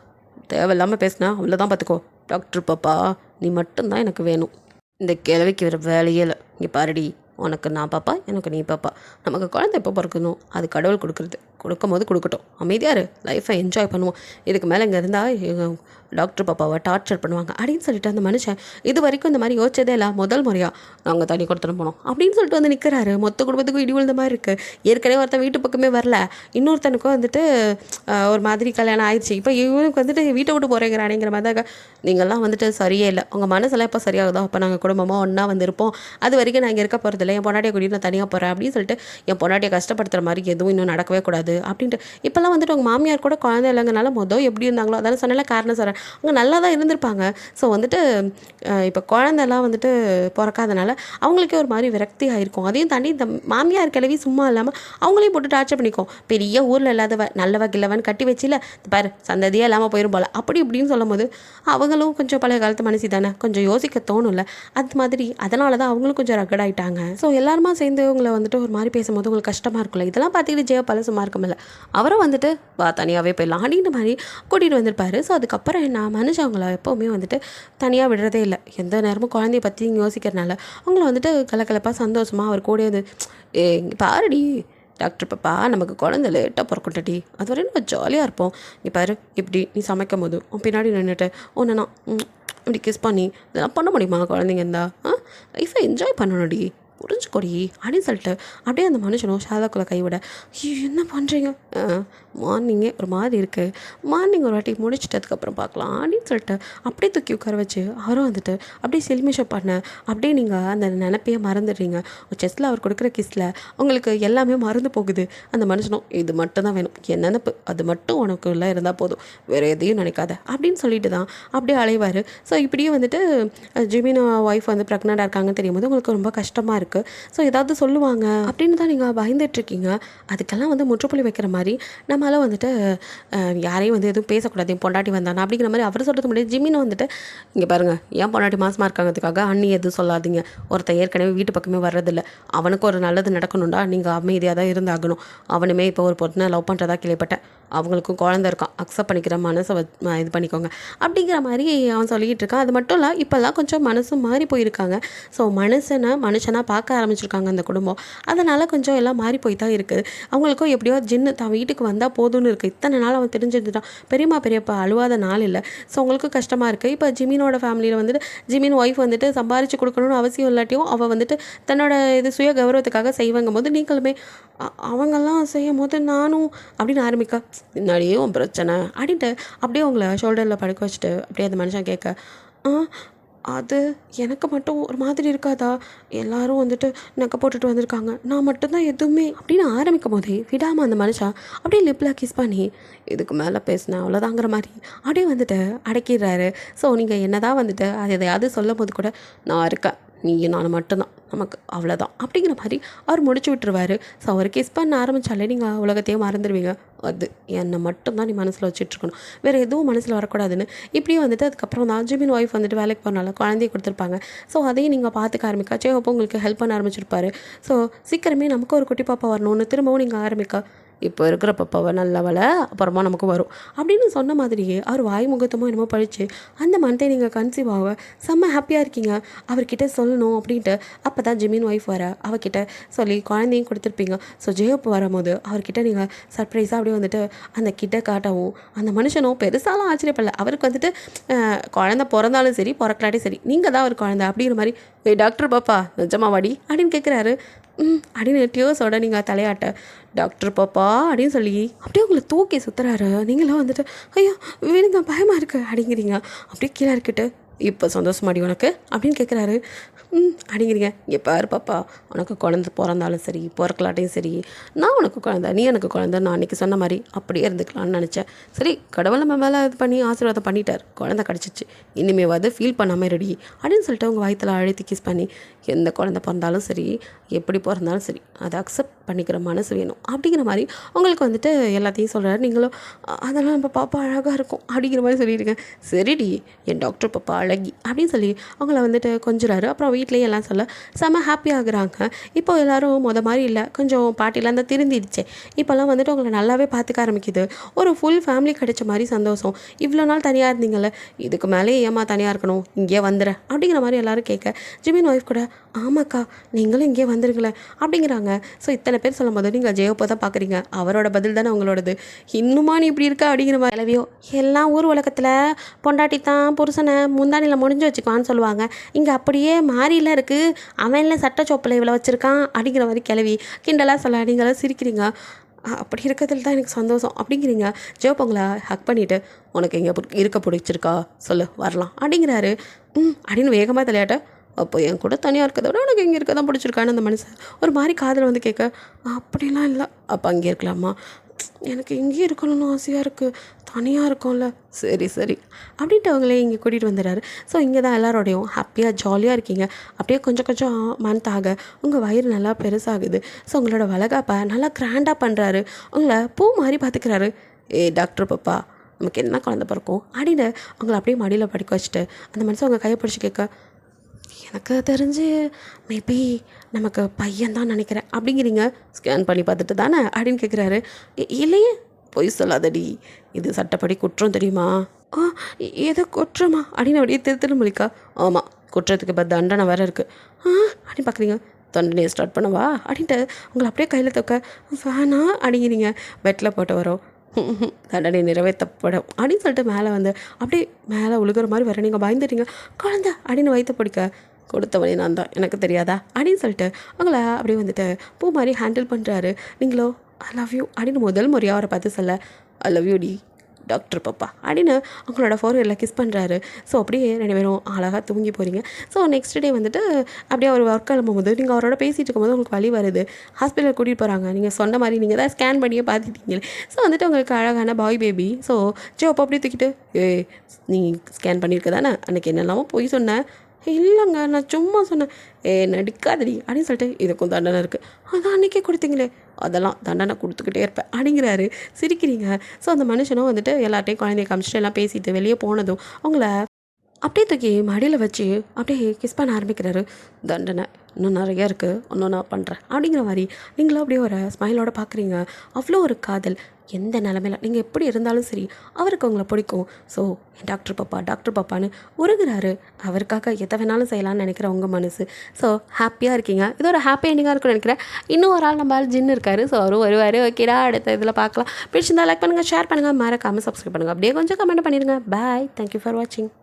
தேவையில்லாமல் பேசினா அவ்வளோதான் பார்த்துக்கோ, டாக்டர் பாப்பா நீ மட்டும்தான் எனக்கு வேணும், இந்த கிழவிக்கு வேறு வேலையே இல்லை, இங்கே பாருடி, உனக்கு நான் பாப்பா, எனக்கு நீ பாப்பா, நமக்கு குழந்தை எப்போ பிறக்கணும் அது கடவுள் கொடுக்குறது, கொடுக்கும் போது கொடுக்கட்டும், அமைதியாரு, லைஃப்பை என்ஜாய் பண்ணுவோம், இதுக்கு மேலே இங்கே இருந்தால் டாக்டர் பாப்பாவை டார்ச்சர் பண்ணுவாங்க அப்படின்னு சொல்லிட்டு அந்த மனுஷன் இது வரைக்கும் இந்த மாதிரி யோசிச்சதே இல்லை, முதல் முறையாக நாங்கள் தனி கொடுத்துட்டு போனோம் அப்படின்னு சொல்லிட்டு வந்து நிற்கிறாரு. மொத்த குடும்பத்துக்கும் இடி விழுந்த மாதிரி இருக்குது. ஏற்கனவே ஒருத்தன் வீட்டு பக்கமே வரல, இன்னொருத்தனுக்கும் வந்துட்டு ஒரு மாதிரி கல்யாணம் ஆயிடுச்சு. இப்போ இவனுக்கு வந்துட்டு வீட்டை விட்டு போகிறேங்கிறானேங்கிற மாதிரி தான். நீங்கள்லாம் வந்துட்டு சரியே இல்லை, உங்கள் மனசெல்லாம் எப்போ சரியாகுதோ அப்போ நாங்கள் குடும்பமாக ஒன்றா வந்து இருப்போம், அது வரைக்கும் நான் இங்கே இருக்க போகிறதில்ல, என் பொண்டாட்டியை கூட்டிட்டு நான் தனியாக போகிறேன் அப்படின்னு சொல்லிட்டு என் பொண்டாட்டியை கஷ்டப்படுத்துகிற மாதிரி எதுவும் இன்னும் நடக்கவே கூடாது அப்படின்ட்டு. இப்போல்லாம் வந்துட்டு உங்கள் மாமியார் கூட குழந்தை இல்லைங்கனால மொதல் எப்படி இருந்தாங்களோ அதெல்லாம் சொன்னால காரணம் சொல்கிறேன், அவங்க நல்லா தான் இருந்திருப்பாங்க. ஸோ வந்துட்டு இப்போ குழந்தெல்லாம் வந்துட்டு பிறக்காதனால அவங்களுக்கே ஒரு மாதிரி விரக்தி ஆகிருக்கும். அதையும் தாண்டி இந்த மாமியார் கிளவி சும்மா இல்லாமல் அவங்களையும் போட்டு டார்ச்சர் பண்ணிக்கும். பெரிய ஊரில் இல்லாதவ நல்லவ கில்லவன் கட்டி வச்சில பாரு சந்ததியாக இல்லாமல் போயிடும் போல அப்படி இப்படின்னு சொல்லும் போது அவங்களும் கொஞ்சம் பழைய காலத்து மனசு தானே, கொஞ்சம் யோசிக்க தோணும்ல, அது மாதிரி அதனால தான் அவங்களும் கொஞ்சம் ரகடாயிட்டாங்க. ஸோ எல்லாருமா சேர்ந்து உங்களை வந்துட்டு ஒரு மாதிரி பேசும்போது உங்களுக்கு கஷ்டமாக இருக்கும்ல. இதெல்லாம் பார்த்துக்கிட்டு ஜெயபால சும்மா இருக்க பழக்கம் இல்லை. அவரும் வந்துட்டு வா தனியாகவே போயிடலாம் அப்படின்ற மாதிரி கூட்டிகிட்டு வந்திருப்பாரு. ஸோ அதுக்கப்புறம் என்ன மனுஷவங்கள எப்போவுமே வந்துட்டு தனியாக விடுறதே இல்லை. எந்த நேரமும் குழந்தைய பற்றி யோசிக்கிறனால அவங்கள வந்துட்டு கலக்கலப்பாக சந்தோஷமாக அவர் கூட இது பாருடி டாக்டர் பாப்பா நமக்கு குழந்தை லேட்டாக பிறக்கட்டடி அது வரையும் நம்ம ஜாலியாக இருப்போம். நீ பாரு இப்படி நீ சமைக்கும் போது உன் பின்னாடி நின்றுட்டு ஒன்று நான் இப்படி கிஸ் பண்ணி இதெல்லாம் பண்ண முடியுமா குழந்தைங்க இருந்தா லைஃப்பை என்ஜாய் பண்ணணும்டி புரிஞ்சுக்கொடி அப்படின்னு சொல்லிட்டு அப்படியே அந்த மனுஷனும் ஷாதாக்குள்ளே கைவிட என்ன பண்ணுறீங்க மார்னிங்கே ஒரு மாதிரி இருக்குது மார்னிங் ஒரு வாட்டி முடிச்சிட்டதுக்கப்புறம் பார்க்கலாம் அப்படின்னு சொல்லிட்டு அப்படியே தூக்கி உட்கார வச்சு அவரும் வந்துட்டு அப்படியே செல்மிஷம் பண்ண அப்படியே நீங்கள் அந்த நினப்பையே மறந்துடுறீங்க. செஸ்ஸில் அவர் கொடுக்குற கிஸ்ஸில் உங்களுக்கு எல்லாமே மறந்து போகுது. அந்த மனுஷனும் இது மட்டும் தான் வேணும் என் நினப்பு அது மட்டும் உனக்கு இல்லை இருந்தால் போதும் வேறு எதையும் நினைக்காத அப்படின்னு சொல்லிட்டு தான் அப்படியே அலைவார். ஸோ இப்படியே வந்துட்டு ஜிமின் ஒய்ஃப் வந்து ப்ரெக்னெண்ட்டாக இருக்காங்கன்னு தெரியும் போது உங்களுக்கு ரொம்ப கஷ்டமாக இருக்குது. ஸோ ஏதாவது சொல்லுவாங்க அப்படின்னு தான் நீங்கள் பயந்துட்டுருக்கீங்க. அதுக்கெல்லாம் வந்து முற்றுப்புள்ளி வைக்கிற மாதிரி நம்மளால் வந்துட்டு யாரையும் வந்து எதுவும் பேசக்கூடாது என் பொண்டாட்டி வந்தானா அப்படிங்கிற மாதிரி அவர் சொல்கிறது முடியாது. ஜிமின் வந்துட்டு இங்கே பாருங்கள் ஏன் பொண்டாட்டி மாசமாக இருக்காங்கிறதுக்காக அண்ணி எதுவும் சொல்லாதீங்க. ஒருத்தன் ஏற்கனவே வீட்டு பக்கமே வர்றதில்லை. அவனுக்கு ஒரு நல்லது நடக்கணும்டா நீங்கள் அமைதியாக தான் இருந்தாகணும். அவனுமே இப்போ ஒரு பொண்ணை லவ் பண்ணுறதா கேள்விப்பட்டேன். அவங்களுக்கும் குழந்தை இருக்கான் அக்செப்ட் பண்ணிக்கிற மனசை இது பண்ணிக்கோங்க அப்படிங்கிற மாதிரி அவன் சொல்லிக்கிட்டு இருக்கான். அது மட்டும் இல்லை இப்போல்லாம் கொஞ்சம் மனசு மாறி போயிருக்காங்க. ஸோ மனுஷனாக பார்க்க ஆரம்பிச்சிருக்காங்க அந்த குடும்பம். அதனால் கொஞ்சம் எல்லாம் மாறி போய் தான் இருக்குது. அவங்களுக்கும் எப்படியோ ஜின்னு தான் வீட்டுக்கு வந்தால் போதும்னு இருக்குது. இத்தனை நாள் அவன் தெரிஞ்சிருந்துட்டான். பெரியப்பா அழுவாத நாள் இல்லை. ஸோ அவங்களுக்கும் கஷ்டமாக இருக்குது. இப்போ ஜிமினோட ஃபேமிலியில் வந்துட்டு ஜிமின் ஒய்ஃப் வந்துட்டு சம்பாரித்து கொடுக்கணும்னு அவசியம் இல்லாட்டியும் அவள் வந்துட்டு தன்னோட இது சுய கௌரவத்துக்காக செய்வாங்க போது நீங்களுமே அவங்கெல்லாம் செய்யும் போது நானும் அப்படின்னு ஆரம்பிக்க முன்னாடியே உன் பிரச்சனை அப்படின்ட்டு அப்படியே உங்களை ஷோல்டரில் படுக்க வச்சுட்டு அப்படியே அந்த மனுஷன் கேட்க அது எனக்கு மட்டும் ஒரு மாதிரி இருக்காதா எல்லாரும் வந்துட்டு நக்கை போட்டுட்டு வந்திருக்காங்க நான் மட்டும்தான் எதுவுமே அப்படின்னு ஆரம்பிக்கும் போதே விடாமல் அந்த மனுஷன் அப்படியே லிப்பில் கிஸ் பண்ணி இதுக்கு மேலே பேசினேன் அவ்வளோதாங்கிற மாதிரி அப்படியே வந்துட்டு அடக்கிடுறாரு. ஸோ நீங்கள் என்ன தான் வந்துட்டு அது எதையாவது சொல்லும் போது கூட நான் இருக்கேன் நீயும் நான் மட்டும்தான் நமக்கு அவ்வளோதான் அப்படிங்கிற மாதிரி அவர் முடிச்சு விட்டுருவார். ஸோ அவர் கிஸ் பண்ண ஆரம்பித்தாலே நீங்கள் உலகத்தையும் மறந்துடுவீங்க. அது என்னை மட்டும்தான் நீ மனசில் வச்சுட்ருக்கணும் வேறு எதுவும் மனசில் வரக்கூடாதுன்னு இப்படியே வந்துட்டு அதுக்கப்புறம் தான் ஜிமின் ஒய்ஃப் வந்துட்டு வேலைக்கு போனால குழந்தைய கொடுத்துருப்பாங்க. ஸோ அதையும் நீங்கள் பார்த்துக்க ஆரம்பிக்க சேவப்போ உங்களுக்கு ஹெல்ப் பண்ண ஆரம்பிச்சிருப்பாரு. ஸோ சீக்கிரமே நமக்கு ஒரு குட்டி பாப்பா வரணும்னு திரும்பவும் நீங்கள் ஆரம்பிக்க இப்போ இருக்கிற பாப்பாவை நல்லவளை அப்புறமா நமக்கு வரும் அப்படின்னு சொன்ன மாதிரியே அவர் வாய் முகத்தமோ என்னமோ பழிச்சு அந்த மந்தை நீங்கள் கன்சீவ் ஆக செம்ம ஹாப்பியாக இருக்கீங்க. அவர்கிட்ட சொல்லணும் அப்படின்ட்டு அப்போ தான் ஜிமின் ஒய்ஃப் வர அவர்கிட்ட சொல்லி குழந்தையும் கொடுத்துருப்பீங்க. ஸோ ஜேப்பு வரும்போது அவர்கிட்ட நீங்கள் சர்ப்ரைஸாக அப்படியே வந்துட்டு அந்த கிட்ட காட்டவும் அந்த மனுஷனும் பெருசாலாம் ஆச்சரியப்படல. அவருக்கு வந்துட்டு குழந்தை பிறந்தாலும் சரி பிறக்கலாட்டி சரி நீங்கள் தான் ஒரு குழந்தை அப்படிங்கிற மாதிரி டாக்டர் பாப்பா நிஜமாவாடி அப்படின்னு கேட்குறாரு. அப்படின்னு டியோஸோட நீங்கள் தலையாட்ட டாக்டர் பாப்பா அப்படின்னு சொல்லி அப்படியே உங்களை தூக்கி சுற்றுறாரு. நீங்களும் வந்துட்டு ஐயோ வேணுங்க பயமாக இருக்குது அப்படிங்கிறீங்க. அப்படியே கீழே இருக்கிட்டு இப்போ சந்தோஷமாடி உனக்கு அப்படின்னு கேட்குறாரு. அப்படிங்கிறீங்க இங்கே பாரு பாப்பா உனக்கு குழந்தை பிறந்தாலும் சரி பிறக்கலாட்டையும் சரி நான் உனக்கு குழந்தை நீ எனக்கு குழந்தை நான் அன்றைக்கி சொன்ன மாதிரி அப்படியே இருந்துக்கலான்னு நினச்சேன். சரி கடவுள் நம்ம மேலே இது பண்ணி ஆசீர்வாதம் பண்ணிட்டார் குழந்தை கிடச்சிச்சு இனிமேவாது ஃபீல் பண்ணாமல் ரெடி அப்படின்னு சொல்லிட்டு அவங்க வயிற்றில் அழுத்தி கிஸ் பண்ணி எந்த குழந்தை பிறந்தாலும் சரி எப்படி பிறந்தாலும் சரி அதை அக்செப்ட் பண்ணிக்கிற மனசு வேணும் அப்படிங்கிற மாதிரி உங்களுக்கு வந்துட்டு எல்லாத்தையும் சொல்கிறாரு. நீங்களும் அதெல்லாம் நம்ம பாப்பா அழகாக இருக்கும் அப்படிங்கிற மாதிரி சொல்லியிருக்கேன். சரிடி என் டாக்டர் பாப்பா அழகி அப்படின்னு சொல்லி அவங்கள வந்துட்டு கொஞ்சிறாரு. அப்புறம் வீட்லேயும் எல்லாம் சொல்ல செம்ம ஹாப்பி ஆகுறாங்க. இப்போ எல்லோரும் மாதிரி இல்லை கொஞ்சம் பாட்டிலாம் தான் திருந்திடுச்சே இப்போல்லாம் வந்துட்டு உங்களை நல்லாவே பார்த்துக்க ஆரம்பிக்குது. ஒரு ஃபுல் ஃபேமிலி கிடைச்ச மாதிரி சந்தோஷம். இவ்வளோ நாள் தனியாக இருந்தீங்கள்ல இதுக்கு மேலே ஏமா தனியாக இருக்கணும் இங்கே வந்துடுறேன் அப்படிங்கிற மாதிரி எல்லோரும் கேட்க ஜிமின் ஒய்ஃப் கூட ஆமாக்கா நீங்களும் இங்கே வந்துருங்களேன் அப்படிங்கிறாங்க. ஸோ இத்தனை பேர் சொல்லும் போது நீங்கள் ஜெயப்போ தான் பார்க்குறீங்க அவரோட பதில் தானே உங்களோடது. இன்னுமா நீ இப்படி இருக்கா அப்படிங்கிற மாதிரி அளவியோ எல்லாம் ஊர் உலகத்தில் பொண்டாட்டி தான் புருஷனை முந்தானியில் முடிஞ்சு வச்சுக்குவான்னு சொல்லுவாங்க. இங்கே அப்படியே மாறிலாம் இருக்குது அவன்ல சட்ட சோப்பில் இவ்வளோ வச்சுருக்கான் அப்படிங்கிற மாதிரி கிளவி கிண்டலாக சொல்ல நீங்களாம் சிரிக்கிறீங்க. அப்படி இருக்கிறதுல தான் எனக்கு சந்தோஷம் அப்படிங்கிறீங்க. ஜோப்பங்களை ஹக் பண்ணிவிட்டு உனக்கு இங்கே இருக்க பிடிச்சிருக்கா சொல்லு வரலாம் அப்படிங்கிறாரு. அப்படின்னு வேகமாக தலையாட்ட அப்போ என் கூட தனியாக இருக்கிறத விட உனக்கு இங்கே இருக்க தான் பிடிச்சிருக்கான்னு அந்த மனுஷன் ஒரு மாதிரி காதில் வந்து கேட்க அப்படிலாம் இல்லை அப்போ அங்கே இருக்கலாமா எனக்கு இங்கேயே இருக்கணும்னு ஆசையாக இருக்குது தனியாக இருக்கும்ல சரி சரி அப்படின்ட்டு அவங்களே இங்கே கூட்டிகிட்டு வந்துடுறாரு. ஸோ இங்கே தான் எல்லாரோடையும் ஹாப்பியாக ஜாலியாக இருக்கீங்க. அப்படியே கொஞ்சம் கொஞ்சம் மந்த் ஆக உங்கள் வயிறு நல்லா பெருசாகுது. ஸோ உங்களோட வளகாப்பை நல்லா கிராண்டாக பண்ணுறாரு. உங்களை பூ மாதிரி பார்த்துக்கிறாரு. டாக்டர் பாப்பா நமக்கு என்ன குழந்தை பிறக்கும் அப்படின்னு அவங்கள அப்படியே மடியில் படிக்க வச்சுட்டு அந்த மனுஷன் அவங்க கையை பிடிச்சி கேட்க எனக்கு தெரிஞ்சு மேபி நமக்கு பையன் தான் நினைக்கிறேன் அப்படிங்கிறீங்க. ஸ்கேன் பண்ணி பார்த்துட்டு தானே அப்படின்னு கேட்குறாரு. இல்லையே, பொய் சொல்லாதடி, இது சட்டப்படி குற்றம் தெரியுமா? ஆ, ஏதோ குற்றமா அப்படின்னு அப்படியே திரு முழிக்கா. ஆமாம், குற்றத்துக்கு இப்போ தண்டனை வேறு இருக்குது. அப்படின்னு பார்க்குறீங்க. தண்டனையை ஸ்டார்ட் பண்ணவா அப்படின்ட்டு உங்களை அப்படியே கையில் தூக்க வேணா அப்படிங்கிறீங்க. பெட்டில் போட்டு வரோம். தண்டனை நிறைவேற்றப்படும் அப்படின்னு சொல்லிட்டு மேலே வந்து அப்படியே மேலே உழுகிற மாதிரி வர நீங்கள் பயந்துட்டீங்க. குழந்தை அப்படின்னு வயிற்று பிடிக்க கொடுத்தவனே நான் தான், எனக்கு தெரியாதா அப்படின்னு சொல்லிட்டு அவங்கள அப்படியே வந்துட்டு பூ மாதிரி ஹேண்டில் பண்ணுறாரு. நீங்களோ ஐ லவ் யூ அப்படின்னு முதல் முறையாக அவரை பார்த்து சொல்ல ஐ லவ் யூ டி டாக்டர் பாப்பா அப்படின்னு அவங்களோட ஃபோர்ஹெட்டில் கிஸ் பண்ணுறாரு. ஸோ அப்படியே 2 பேரும் அழகாக தூங்கி போகிறீங்க. ஸோ நெக்ஸ்ட் டே வந்துட்டு அப்படியே அவர் ஒர்க் கிளம்பும்போது நீங்கள் அவரோட பேசிகிட்டு இருக்கும்போது உங்களுக்கு வலி வருது. ஹாஸ்பிட்டல் கூட்டிகிட்டு போகிறாங்க. நீங்கள் சொன்ன மாதிரி நீங்கள் தான் ஸ்கேன் பண்ணியே பார்த்துட்டீங்களே. ஸோ வந்துட்டு உங்களுக்கு அழகான பாய் பேபி. ஸோ அப்போ அப்படியே தூக்கிட்டு நீ ஸ்கேன் பண்ணியிருக்க தானே, அன்றைக்கி என்னெல்லாமோ போய் சொன்னேன். இல்லைங்க, நான் சும்மா சொன்னேன். நடிக்காதடி அப்படின்னு சொல்லிட்டு இதுக்கும் தண்டனை இருக்குது. அதான் அன்றைக்கே கொடுத்தீங்களே, அதெல்லாம் தண்டனை கொடுத்துக்கிட்டே இருப்பேன் அப்படிங்கிறாரு. சிரிக்கிறீங்க. ஸோ அந்த மனுஷனும் வந்துட்டு எல்லார்ட்டையும் குழந்தைய காமிச்சிட்டு எல்லாம் பேசிட்டு வெளியே போனதும் அவங்கள அப்படியே தூக்கி மடியில் வச்சு அப்படியே கிஸ் பண்ண ஆரம்பிக்கிறாரு. தண்டனை இன்னும் நிறையா இருக்குது, இன்னும் நான் பண்ணுறேன் அப்படிங்கிற மாதிரி நீங்களும் அப்படியே ஒரு ஸ்மைலோடு பார்க்குறீங்க. அவ்வளோ ஒரு காதல். எந்த நிலமையில நீங்கள் எப்படி இருந்தாலும் சரி அவருக்கு உங்களை பிடிக்கும். ஸோ டாக்டர் பாப்பான்னு உருகிறாரு. அவருக்காக எதை வேணாலும் செய்யலாம்னு நினைக்கிற உங்கள் மனசு. ஸோ ஹாப்பியாக இருக்கீங்க. இது ஒரு ஹாப்பி எண்டிங்காக இருக்குன்னு நினைக்கிறேன். இன்னும் ஒரு ஆள் நம்ம ஆள் ஜின்னு இருக்காரு. ஸோ அவரும் வருவார். ஓகேடா, அடுத்த இதில் பார்க்கலாம். பிடிச்சிருந்தா லைக் பண்ணுங்கள், ஷேர் பண்ணுங்கள், மறக்காமல் சப்ஸ்கிரைப் பண்ணுங்கள். அப்படியே கொஞ்சம் கமெண்ட் பண்ணிடுங்க. பாய், தேங்க்யூ ஃபார் வாட்சிங்.